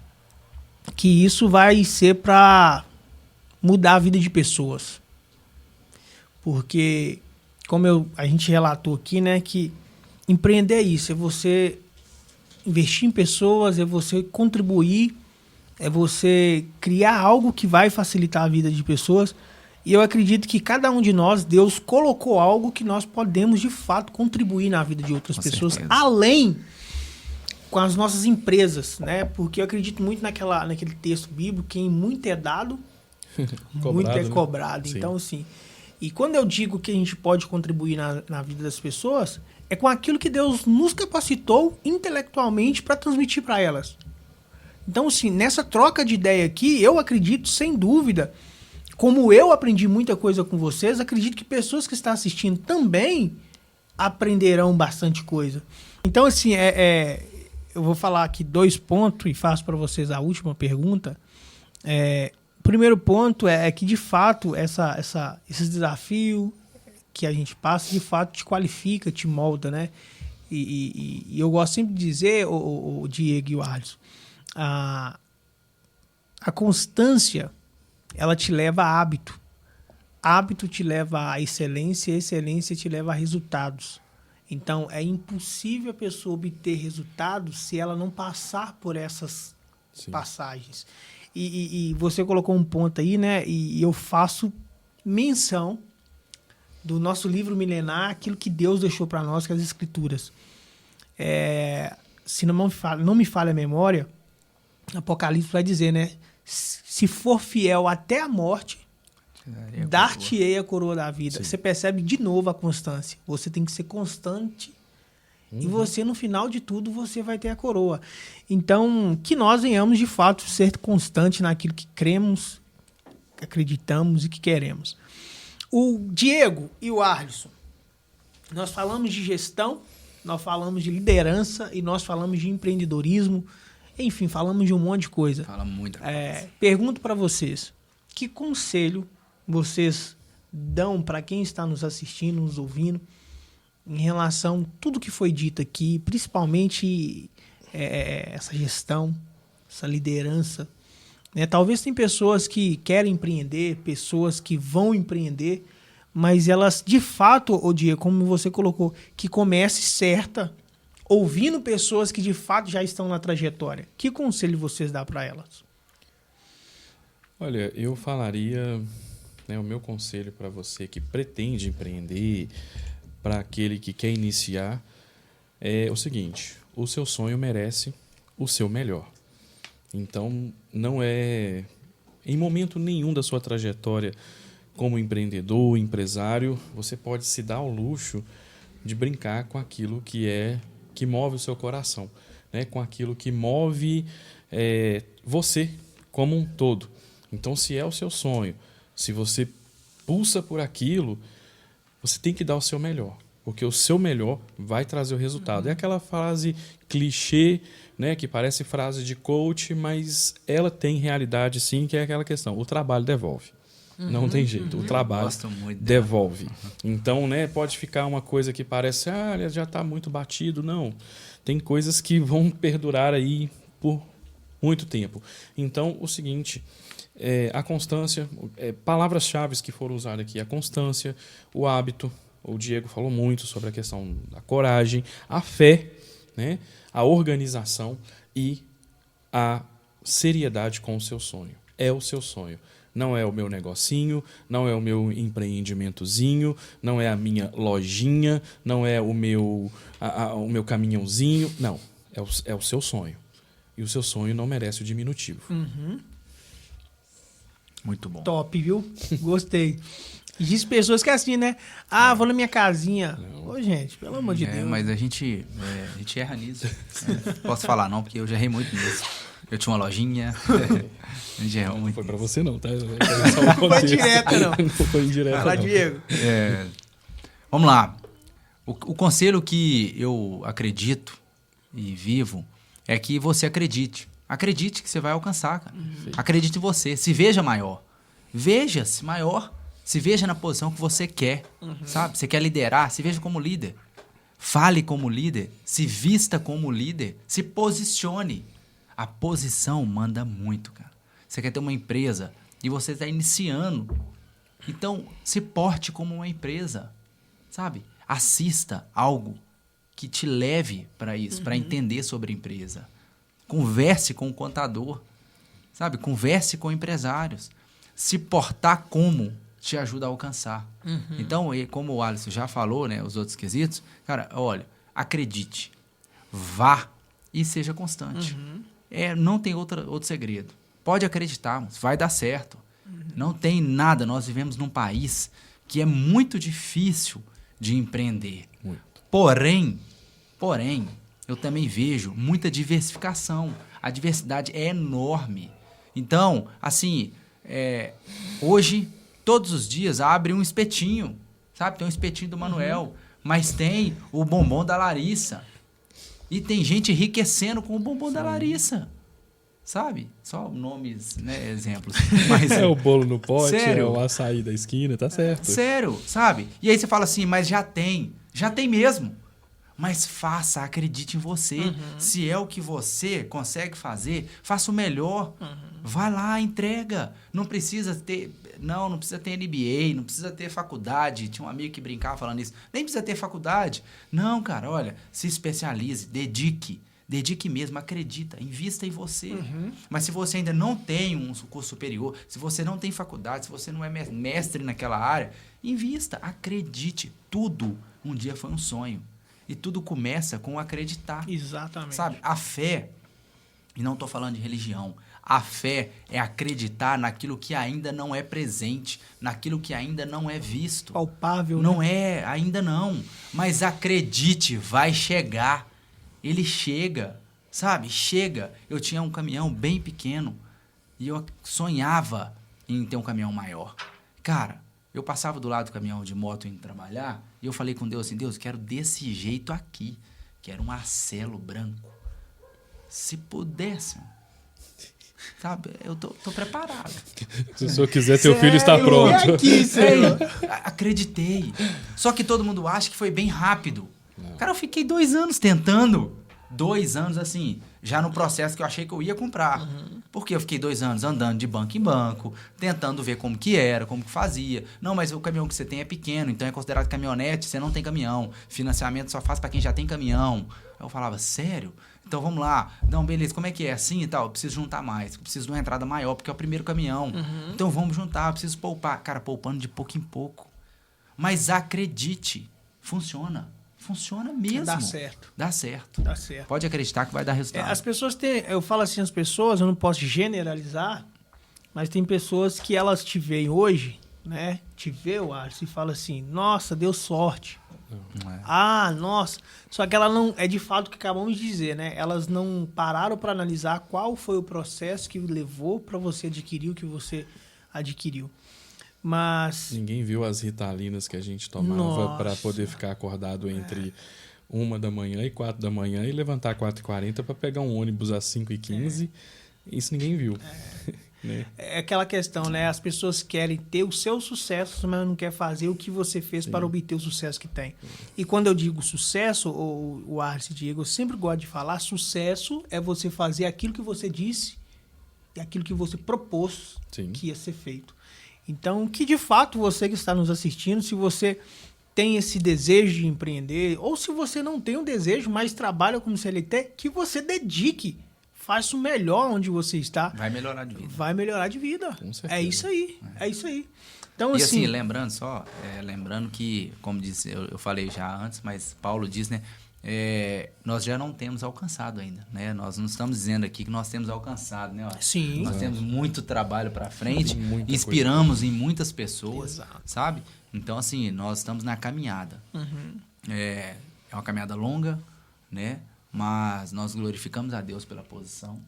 que isso vai ser para mudar a vida de pessoas. Porque, como a gente relatou aqui, né, que empreender é isso, é você investir em pessoas, é você contribuir, é você criar algo que vai facilitar a vida de pessoas. E eu acredito que cada um de nós, Deus colocou algo que nós podemos, de fato, contribuir na vida de outras pessoas, certeza. além com as nossas empresas, né? Porque eu acredito muito naquele texto bíblico, quem muito é dado, muito é né? cobrado. Sim. Então, assim, e quando eu digo que a gente pode contribuir na vida das pessoas, é com aquilo que Deus nos capacitou intelectualmente para transmitir para elas. Então, assim, nessa troca de ideia aqui, eu acredito, sem dúvida, como eu aprendi muita coisa com vocês, acredito que pessoas que estão assistindo também aprenderão bastante coisa. Então, assim, eu vou falar aqui 2 pontos e faço para vocês a última pergunta. O primeiro ponto é que, de fato, esse desafio que a gente passa, de fato, te qualifica, te molda, né? E eu gosto sempre de dizer, o Diego e o Alisson, a constância, ela te leva a hábito. Hábito te leva à excelência, excelência te leva a resultados. Então, é impossível a pessoa obter resultados se ela não passar por essas passagens. E você colocou um ponto aí, né? E eu faço menção do nosso livro milenar, aquilo que Deus deixou para nós, que é as Escrituras. Se não me falha a memória, Apocalipse vai dizer, né? Se for fiel até a morte, dar-te-ei a coroa da vida. Sim. Você percebe de novo a constância. Você tem que ser constante e você, no final de tudo, você vai ter a coroa. Então, que nós venhamos, de fato, ser constante naquilo que cremos, acreditamos e que queremos. O Diego e o Arlisson, nós falamos de gestão, nós falamos de liderança e nós falamos de empreendedorismo. Enfim, falamos de um monte de coisa. Fala muita coisa. Pergunto para vocês, que conselho vocês dão para quem está nos assistindo, nos ouvindo, em relação a tudo que foi dito aqui, principalmente essa gestão, essa liderança, né? Talvez tem pessoas que querem empreender, pessoas que vão empreender, mas elas, de fato, Diego, como você colocou, que comece certa, ouvindo pessoas que de fato já estão na trajetória. Que conselho vocês dão para elas? Olha, eu falaria, né, o meu conselho para você que pretende empreender, para aquele que quer iniciar, é o seguinte: o seu sonho merece o seu melhor. Então, não é em momento nenhum da sua trajetória como empreendedor, empresário, você pode se dar ao luxo de brincar com aquilo que move o seu coração, né? Com aquilo que move você como um todo. Então, se é o seu sonho, se você pulsa por aquilo, você tem que dar o seu melhor, porque o seu melhor vai trazer o resultado. É aquela frase clichê, né, que parece frase de coach, mas ela tem realidade sim, que é aquela questão: o trabalho devolve. Não tem jeito, o trabalho devolve. Então, né, pode ficar uma coisa que parece, já está muito batido. Não, tem coisas que vão perdurar aí por muito tempo. Então, o seguinte, a constância, palavras-chave que foram usadas aqui: a constância, o hábito. O Diego falou muito sobre a questão da coragem, a fé, né, a organização e a seriedade com o seu sonho. É o seu sonho. Não é o meu negocinho, não é o meu empreendimentozinho, não é a minha lojinha, não é o meu caminhãozinho. Não, é o seu sonho. E o seu sonho não merece o diminutivo. Uhum. Muito bom. Top, viu? Gostei. Existem pessoas que é assim, né? Ah, vou na minha casinha. Ô, gente, pelo amor de Deus. Mas a gente erra nisso. Posso falar não, porque eu já errei muito nisso. Eu tinha uma lojinha. A gente errou muito. Foi pra nisso. você não, tá? Não foi direto, não. Não foi indireto, Fala, não. Diego. Vamos lá. O conselho que eu acredito e vivo é que você acredite. Acredite que você vai alcançar, cara. Acredite em você. Se veja maior. Veja-se maior. Se veja na posição que você quer, sabe? Você quer liderar, se veja como líder. Fale como líder. Se vista como líder. Se posicione. A posição manda muito, cara. Você quer ter uma empresa e você está iniciando. Então, se porte como uma empresa, sabe? Assista algo que te leve para isso, para entender sobre a empresa. Converse com o contador, sabe? Converse com empresários. Se portar como te ajuda a alcançar. Então, como o Alisson já falou, né, os outros quesitos, cara, olha, acredite, vá e seja constante. Não tem outro segredo. Pode acreditar, vai dar certo. Não tem nada. Nós vivemos num país que é muito difícil de empreender. Muito. Porém, eu também vejo muita diversificação. A diversidade é enorme. Então, assim, hoje, todos os dias, abre um espetinho, sabe? Tem um espetinho do Manuel, mas tem o bombom da Larissa. E tem gente enriquecendo com o bombom da Larissa. Sabe? Só nomes, né? Exemplos. Mas, É o bolo no pote, Sério? é o açaí da esquina, tá certo. Sério, sabe? E aí você fala assim, mas já tem mesmo. Mas faça, acredite em você. Se é o que você consegue fazer, faça o melhor. Vai lá, entrega. Não precisa ter MBA, não precisa ter faculdade. Tinha um amigo que brincava falando isso. Nem precisa ter faculdade. Não, cara, olha, se especialize, dedique. Dedique mesmo, acredita, invista em você. Mas se você ainda não tem um curso superior, se você não tem faculdade, se você não é mestre naquela área, invista, acredite. Tudo um dia foi um sonho. E tudo começa com acreditar. Exatamente. Sabe, a fé, e não estou falando de religião, a fé é acreditar naquilo que ainda não é presente, naquilo que ainda não é visto. Palpável, Não né? ainda não. Mas acredite, vai chegar. Ele chega, sabe? Chega. Eu tinha um caminhão bem pequeno e eu sonhava em ter um caminhão maior. Cara, eu passava do lado do caminhão de moto indo trabalhar e eu falei com Deus assim, Deus, quero desse jeito aqui. Quero um Arcelo branco. Se pudesse, sabe? Eu tô preparado. Se o senhor quiser, teu filho está pronto. É aqui, Senhor. Acreditei. Só que todo mundo acha que foi bem rápido. Cara, eu fiquei 2 anos tentando. 2 anos, assim, já no processo que eu achei que eu ia comprar. Porque eu fiquei 2 anos andando de banco em banco, tentando ver como que era, como que fazia. Não, mas o caminhão que você tem é pequeno, então é considerado caminhonete, você não tem caminhão. Financiamento só faz para quem já tem caminhão. Aí eu falava, sério? Então vamos lá. Não, beleza, como é que é? Assim e tal? Eu preciso juntar mais. Eu preciso de uma entrada maior, porque é o primeiro caminhão. Então vamos juntar, eu preciso poupar. Cara, poupando de pouco em pouco. Mas acredite, funciona. Funciona mesmo. Dá certo. Dá certo. Dá certo. Pode acreditar que vai dar resultado. As pessoas têm... Eu falo assim, as pessoas, eu não posso generalizar, mas tem pessoas que elas te veem hoje, né? Te vê, o Alisson, e fala assim, nossa, deu sorte. Não é. Ah, nossa. Só que ela não... É de fato o que acabamos de dizer, né? Elas não pararam para analisar qual foi o processo que levou para você adquirir o que você adquiriu. Mas... Ninguém viu as ritalinas que a gente tomava para poder ficar acordado entre 1 da manhã e 4 da manhã e levantar 4h40 para pegar um ônibus às 5h15. Isso ninguém viu. Né? É aquela questão, né? As pessoas querem ter o seu sucesso, mas não querem fazer o que você fez para obter o sucesso que tem. E quando eu digo sucesso, o Arce e Diego, eu sempre gosto de falar, sucesso é você fazer aquilo que você disse e aquilo que você propôs que ia ser feito. Então, que de fato você que está nos assistindo, se você tem esse desejo de empreender, ou se você não tem um desejo, mas trabalha como CLT, que você dedique, faça o melhor onde você está. Vai melhorar de vida. Vai melhorar de vida. Com certeza. É isso aí. É isso aí. Então, E assim, lembrando que, como disse, eu falei já antes, mas Paulo diz, né? nós já não temos alcançado ainda, né? Nós não estamos dizendo aqui que nós temos alcançado, né? Sim. Nós temos muito trabalho para frente, Muita inspiramos em muitas pessoas, Exato. sabe? Então, assim, nós estamos na caminhada. É uma caminhada longa, né? Mas nós glorificamos a Deus pela posição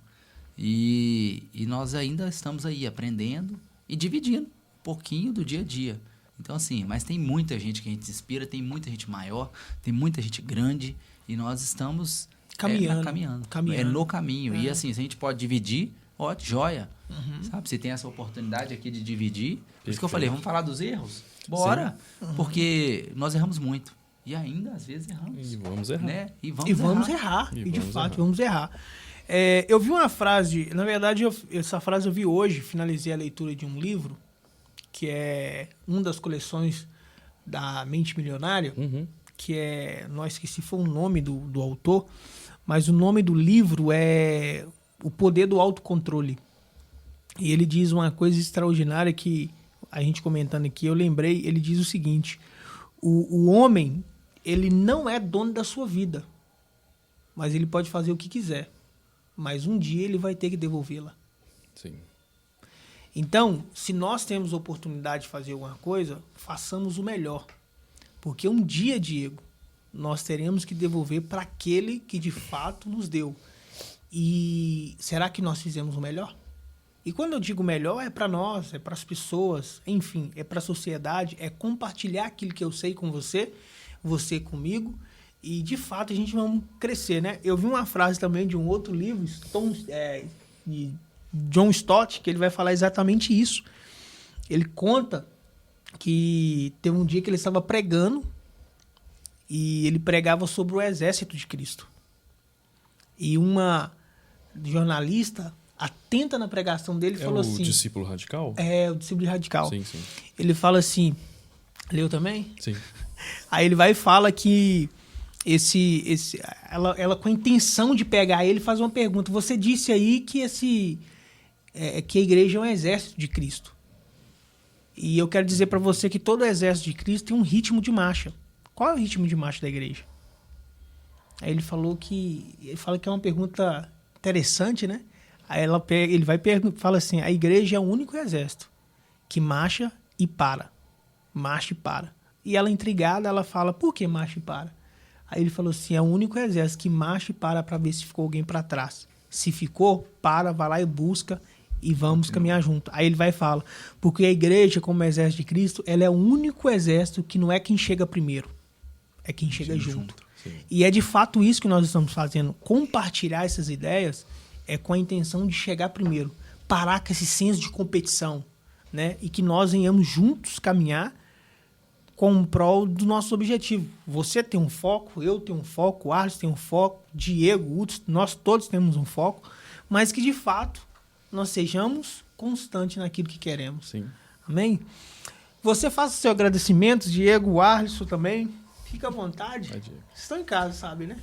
e nós ainda estamos aí aprendendo e dividindo um pouquinho do dia a dia. Então, assim, mas tem muita gente que a gente se inspira, tem muita gente maior, tem muita gente grande e nós estamos caminhando. É no caminho. E, assim, se a gente pode dividir, ó, joia. Sabe? Se tem essa oportunidade aqui de dividir. Por isso que eu falei, vamos falar dos erros? Bora! Porque nós erramos muito. E ainda, às vezes, erramos. E vamos errar. Né? E vamos errar. E de fato, vamos errar. Eu vi uma frase, na verdade, essa frase eu vi hoje, finalizei a leitura de um livro, que é uma das coleções da Mente Milionária, que não esqueci, foi o nome do autor, mas o nome do livro é O Poder do Autocontrole. E ele diz uma coisa extraordinária que, a gente comentando aqui, eu lembrei, ele diz o seguinte: o homem, ele não é dono da sua vida, mas ele pode fazer o que quiser, mas um dia ele vai ter que devolvê-la. Sim. Então, se nós temos oportunidade de fazer alguma coisa, façamos o melhor. Porque um dia, Diego, nós teremos que devolver para aquele que de fato nos deu. E será que nós fizemos o melhor? E quando eu digo melhor, é para nós, é para as pessoas, enfim, é para a sociedade, é compartilhar aquilo que eu sei com você, você comigo, e de fato a gente vai crescer, né? Eu vi uma frase também de um outro livro, de John Stott, que ele vai falar exatamente isso. Ele conta que teve um dia que ele estava pregando e ele pregava sobre o exército de Cristo. E uma jornalista, atenta na pregação dele, falou assim... É o discípulo radical? É, o discípulo radical. Sim, sim. Ele fala assim... Leu também? Sim. Aí ele vai e fala que ela com a intenção de pegar ele, faz uma pergunta. Você disse aí que que a igreja é um exército de Cristo. E eu quero dizer para você que todo exército de Cristo tem um ritmo de marcha. Qual é o ritmo de marcha da igreja? Aí ele fala que é uma pergunta interessante, né? Aí ele fala assim: a igreja é o único exército que marcha e para. Marcha e para. E ela, intrigada, ela fala: por que marcha e para? Aí ele falou assim: é o único exército que marcha e para ver se ficou alguém para trás. Se ficou, para, vai lá e busca e vamos caminhar junto. Aí ele vai e fala: porque a igreja, como exército de Cristo, ela é o único exército que não é quem chega primeiro, é quem chega junto. E é de fato isso que nós estamos fazendo. Compartilhar essas ideias é com a intenção de chegar primeiro, parar com esse senso de competição, né? E que nós venhamos juntos caminhar com o prol do nosso objetivo. Você tem um foco, eu tenho um foco, o Arles tem um foco, Diego, Hudson, nós todos temos um foco, mas que de fato nós sejamos constantes naquilo que queremos. Sim. Amém? Você faça o seu agradecimento, Diego, Arles também. Fica à vontade. Vocês estão em casa, sabe, né?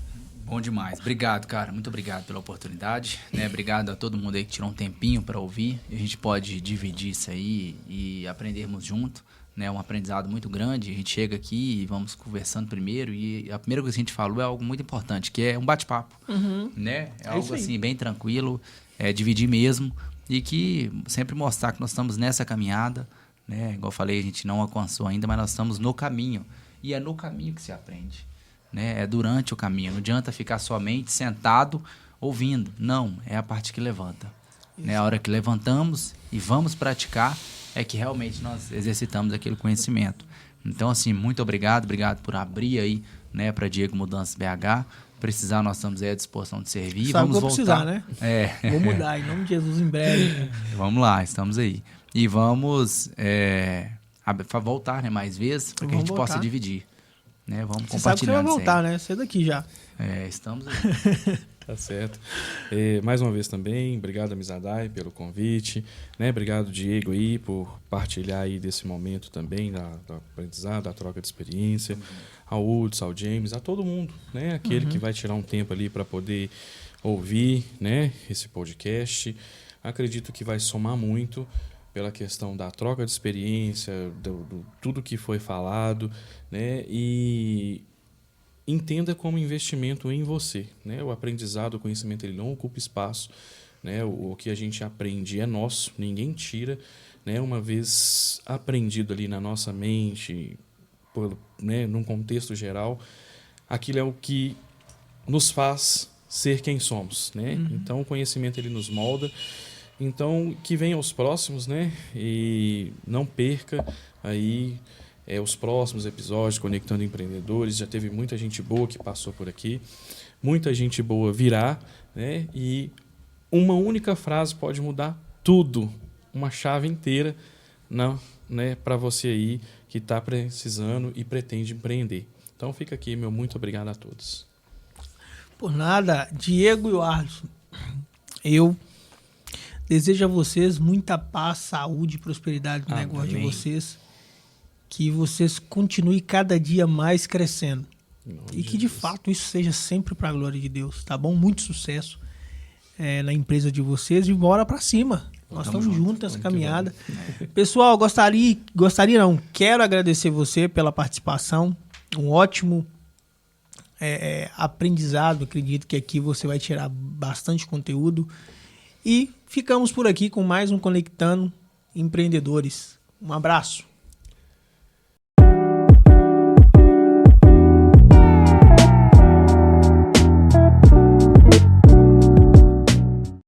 Bom demais. Obrigado, cara. Muito obrigado pela oportunidade, né? Obrigado a todo mundo aí que tirou um tempinho para ouvir. A gente pode dividir isso aí e aprendermos junto, né? Um aprendizado muito grande. A gente chega aqui e vamos conversando primeiro e a primeira coisa que a gente falou é algo muito importante, que é um bate-papo, né? É algo assim bem tranquilo, dividir mesmo e que sempre mostrar que nós estamos nessa caminhada, né? Igual eu falei, a gente não alcançou ainda, mas nós estamos no caminho. E é no caminho que se aprende, né? É durante o caminho. Não adianta ficar somente sentado ouvindo. Não, é a parte que levanta. Né? A hora que levantamos e vamos praticar é que realmente nós exercitamos aquele conhecimento. Então, assim, muito obrigado por abrir aí, né, para Diego Mudanças BH. Precisar, nós estamos aí à disposição de servir. Sabe, vamos vou voltar. Precisar, né? Vou mudar, em nome de Jesus, em breve. Vamos lá, estamos aí. E vamos voltar, né, mais vezes, para que a gente possa dividir. Né? Vamos compartilhar. Você sabe que você vai voltar, né? Você daqui já. Estamos aí. Tá certo. Mais uma vez também, obrigado, Amizadai, pelo convite. Né? Obrigado, Diego, aí, por partilhar aí desse momento também, do aprendizado, da troca de experiência. Ao Hudson, ao James, a todo mundo, né? Aquele que vai tirar um tempo ali para poder ouvir, né, esse podcast. Acredito que vai somar muito pela questão da troca de experiência, tudo que foi falado, né? E entenda como investimento em você, né? O aprendizado, o conhecimento, ele não ocupa espaço, né? O que a gente aprende é nosso, ninguém tira, né? Uma vez aprendido ali na nossa mente, né? Num contexto geral, aquilo é o que nos faz ser quem somos, né? Então o conhecimento ele nos molda. Então que venha os próximos, né? E não perca aí os próximos episódios Conectando Empreendedores. Já teve muita gente boa que passou por aqui, muita gente boa virá, né? E uma única frase pode mudar tudo, uma chave inteira, né? Para você aí que está precisando e pretende empreender. Então fica aqui meu muito obrigado a todos. Por nada, Diego e o Alisson, eu desejo a vocês muita paz, saúde e prosperidade no negócio de vocês. Que vocês continuem cada dia mais crescendo. E que, de fato, isso seja sempre para a glória de Deus, tá bom? Muito sucesso na empresa de vocês e bora para cima. Nós estamos juntos nessa caminhada. Pessoal, quero agradecer você pela participação. Um ótimo aprendizado. Acredito que aqui você vai tirar bastante conteúdo. E ficamos por aqui com mais um Conectando Empreendedores. Um abraço.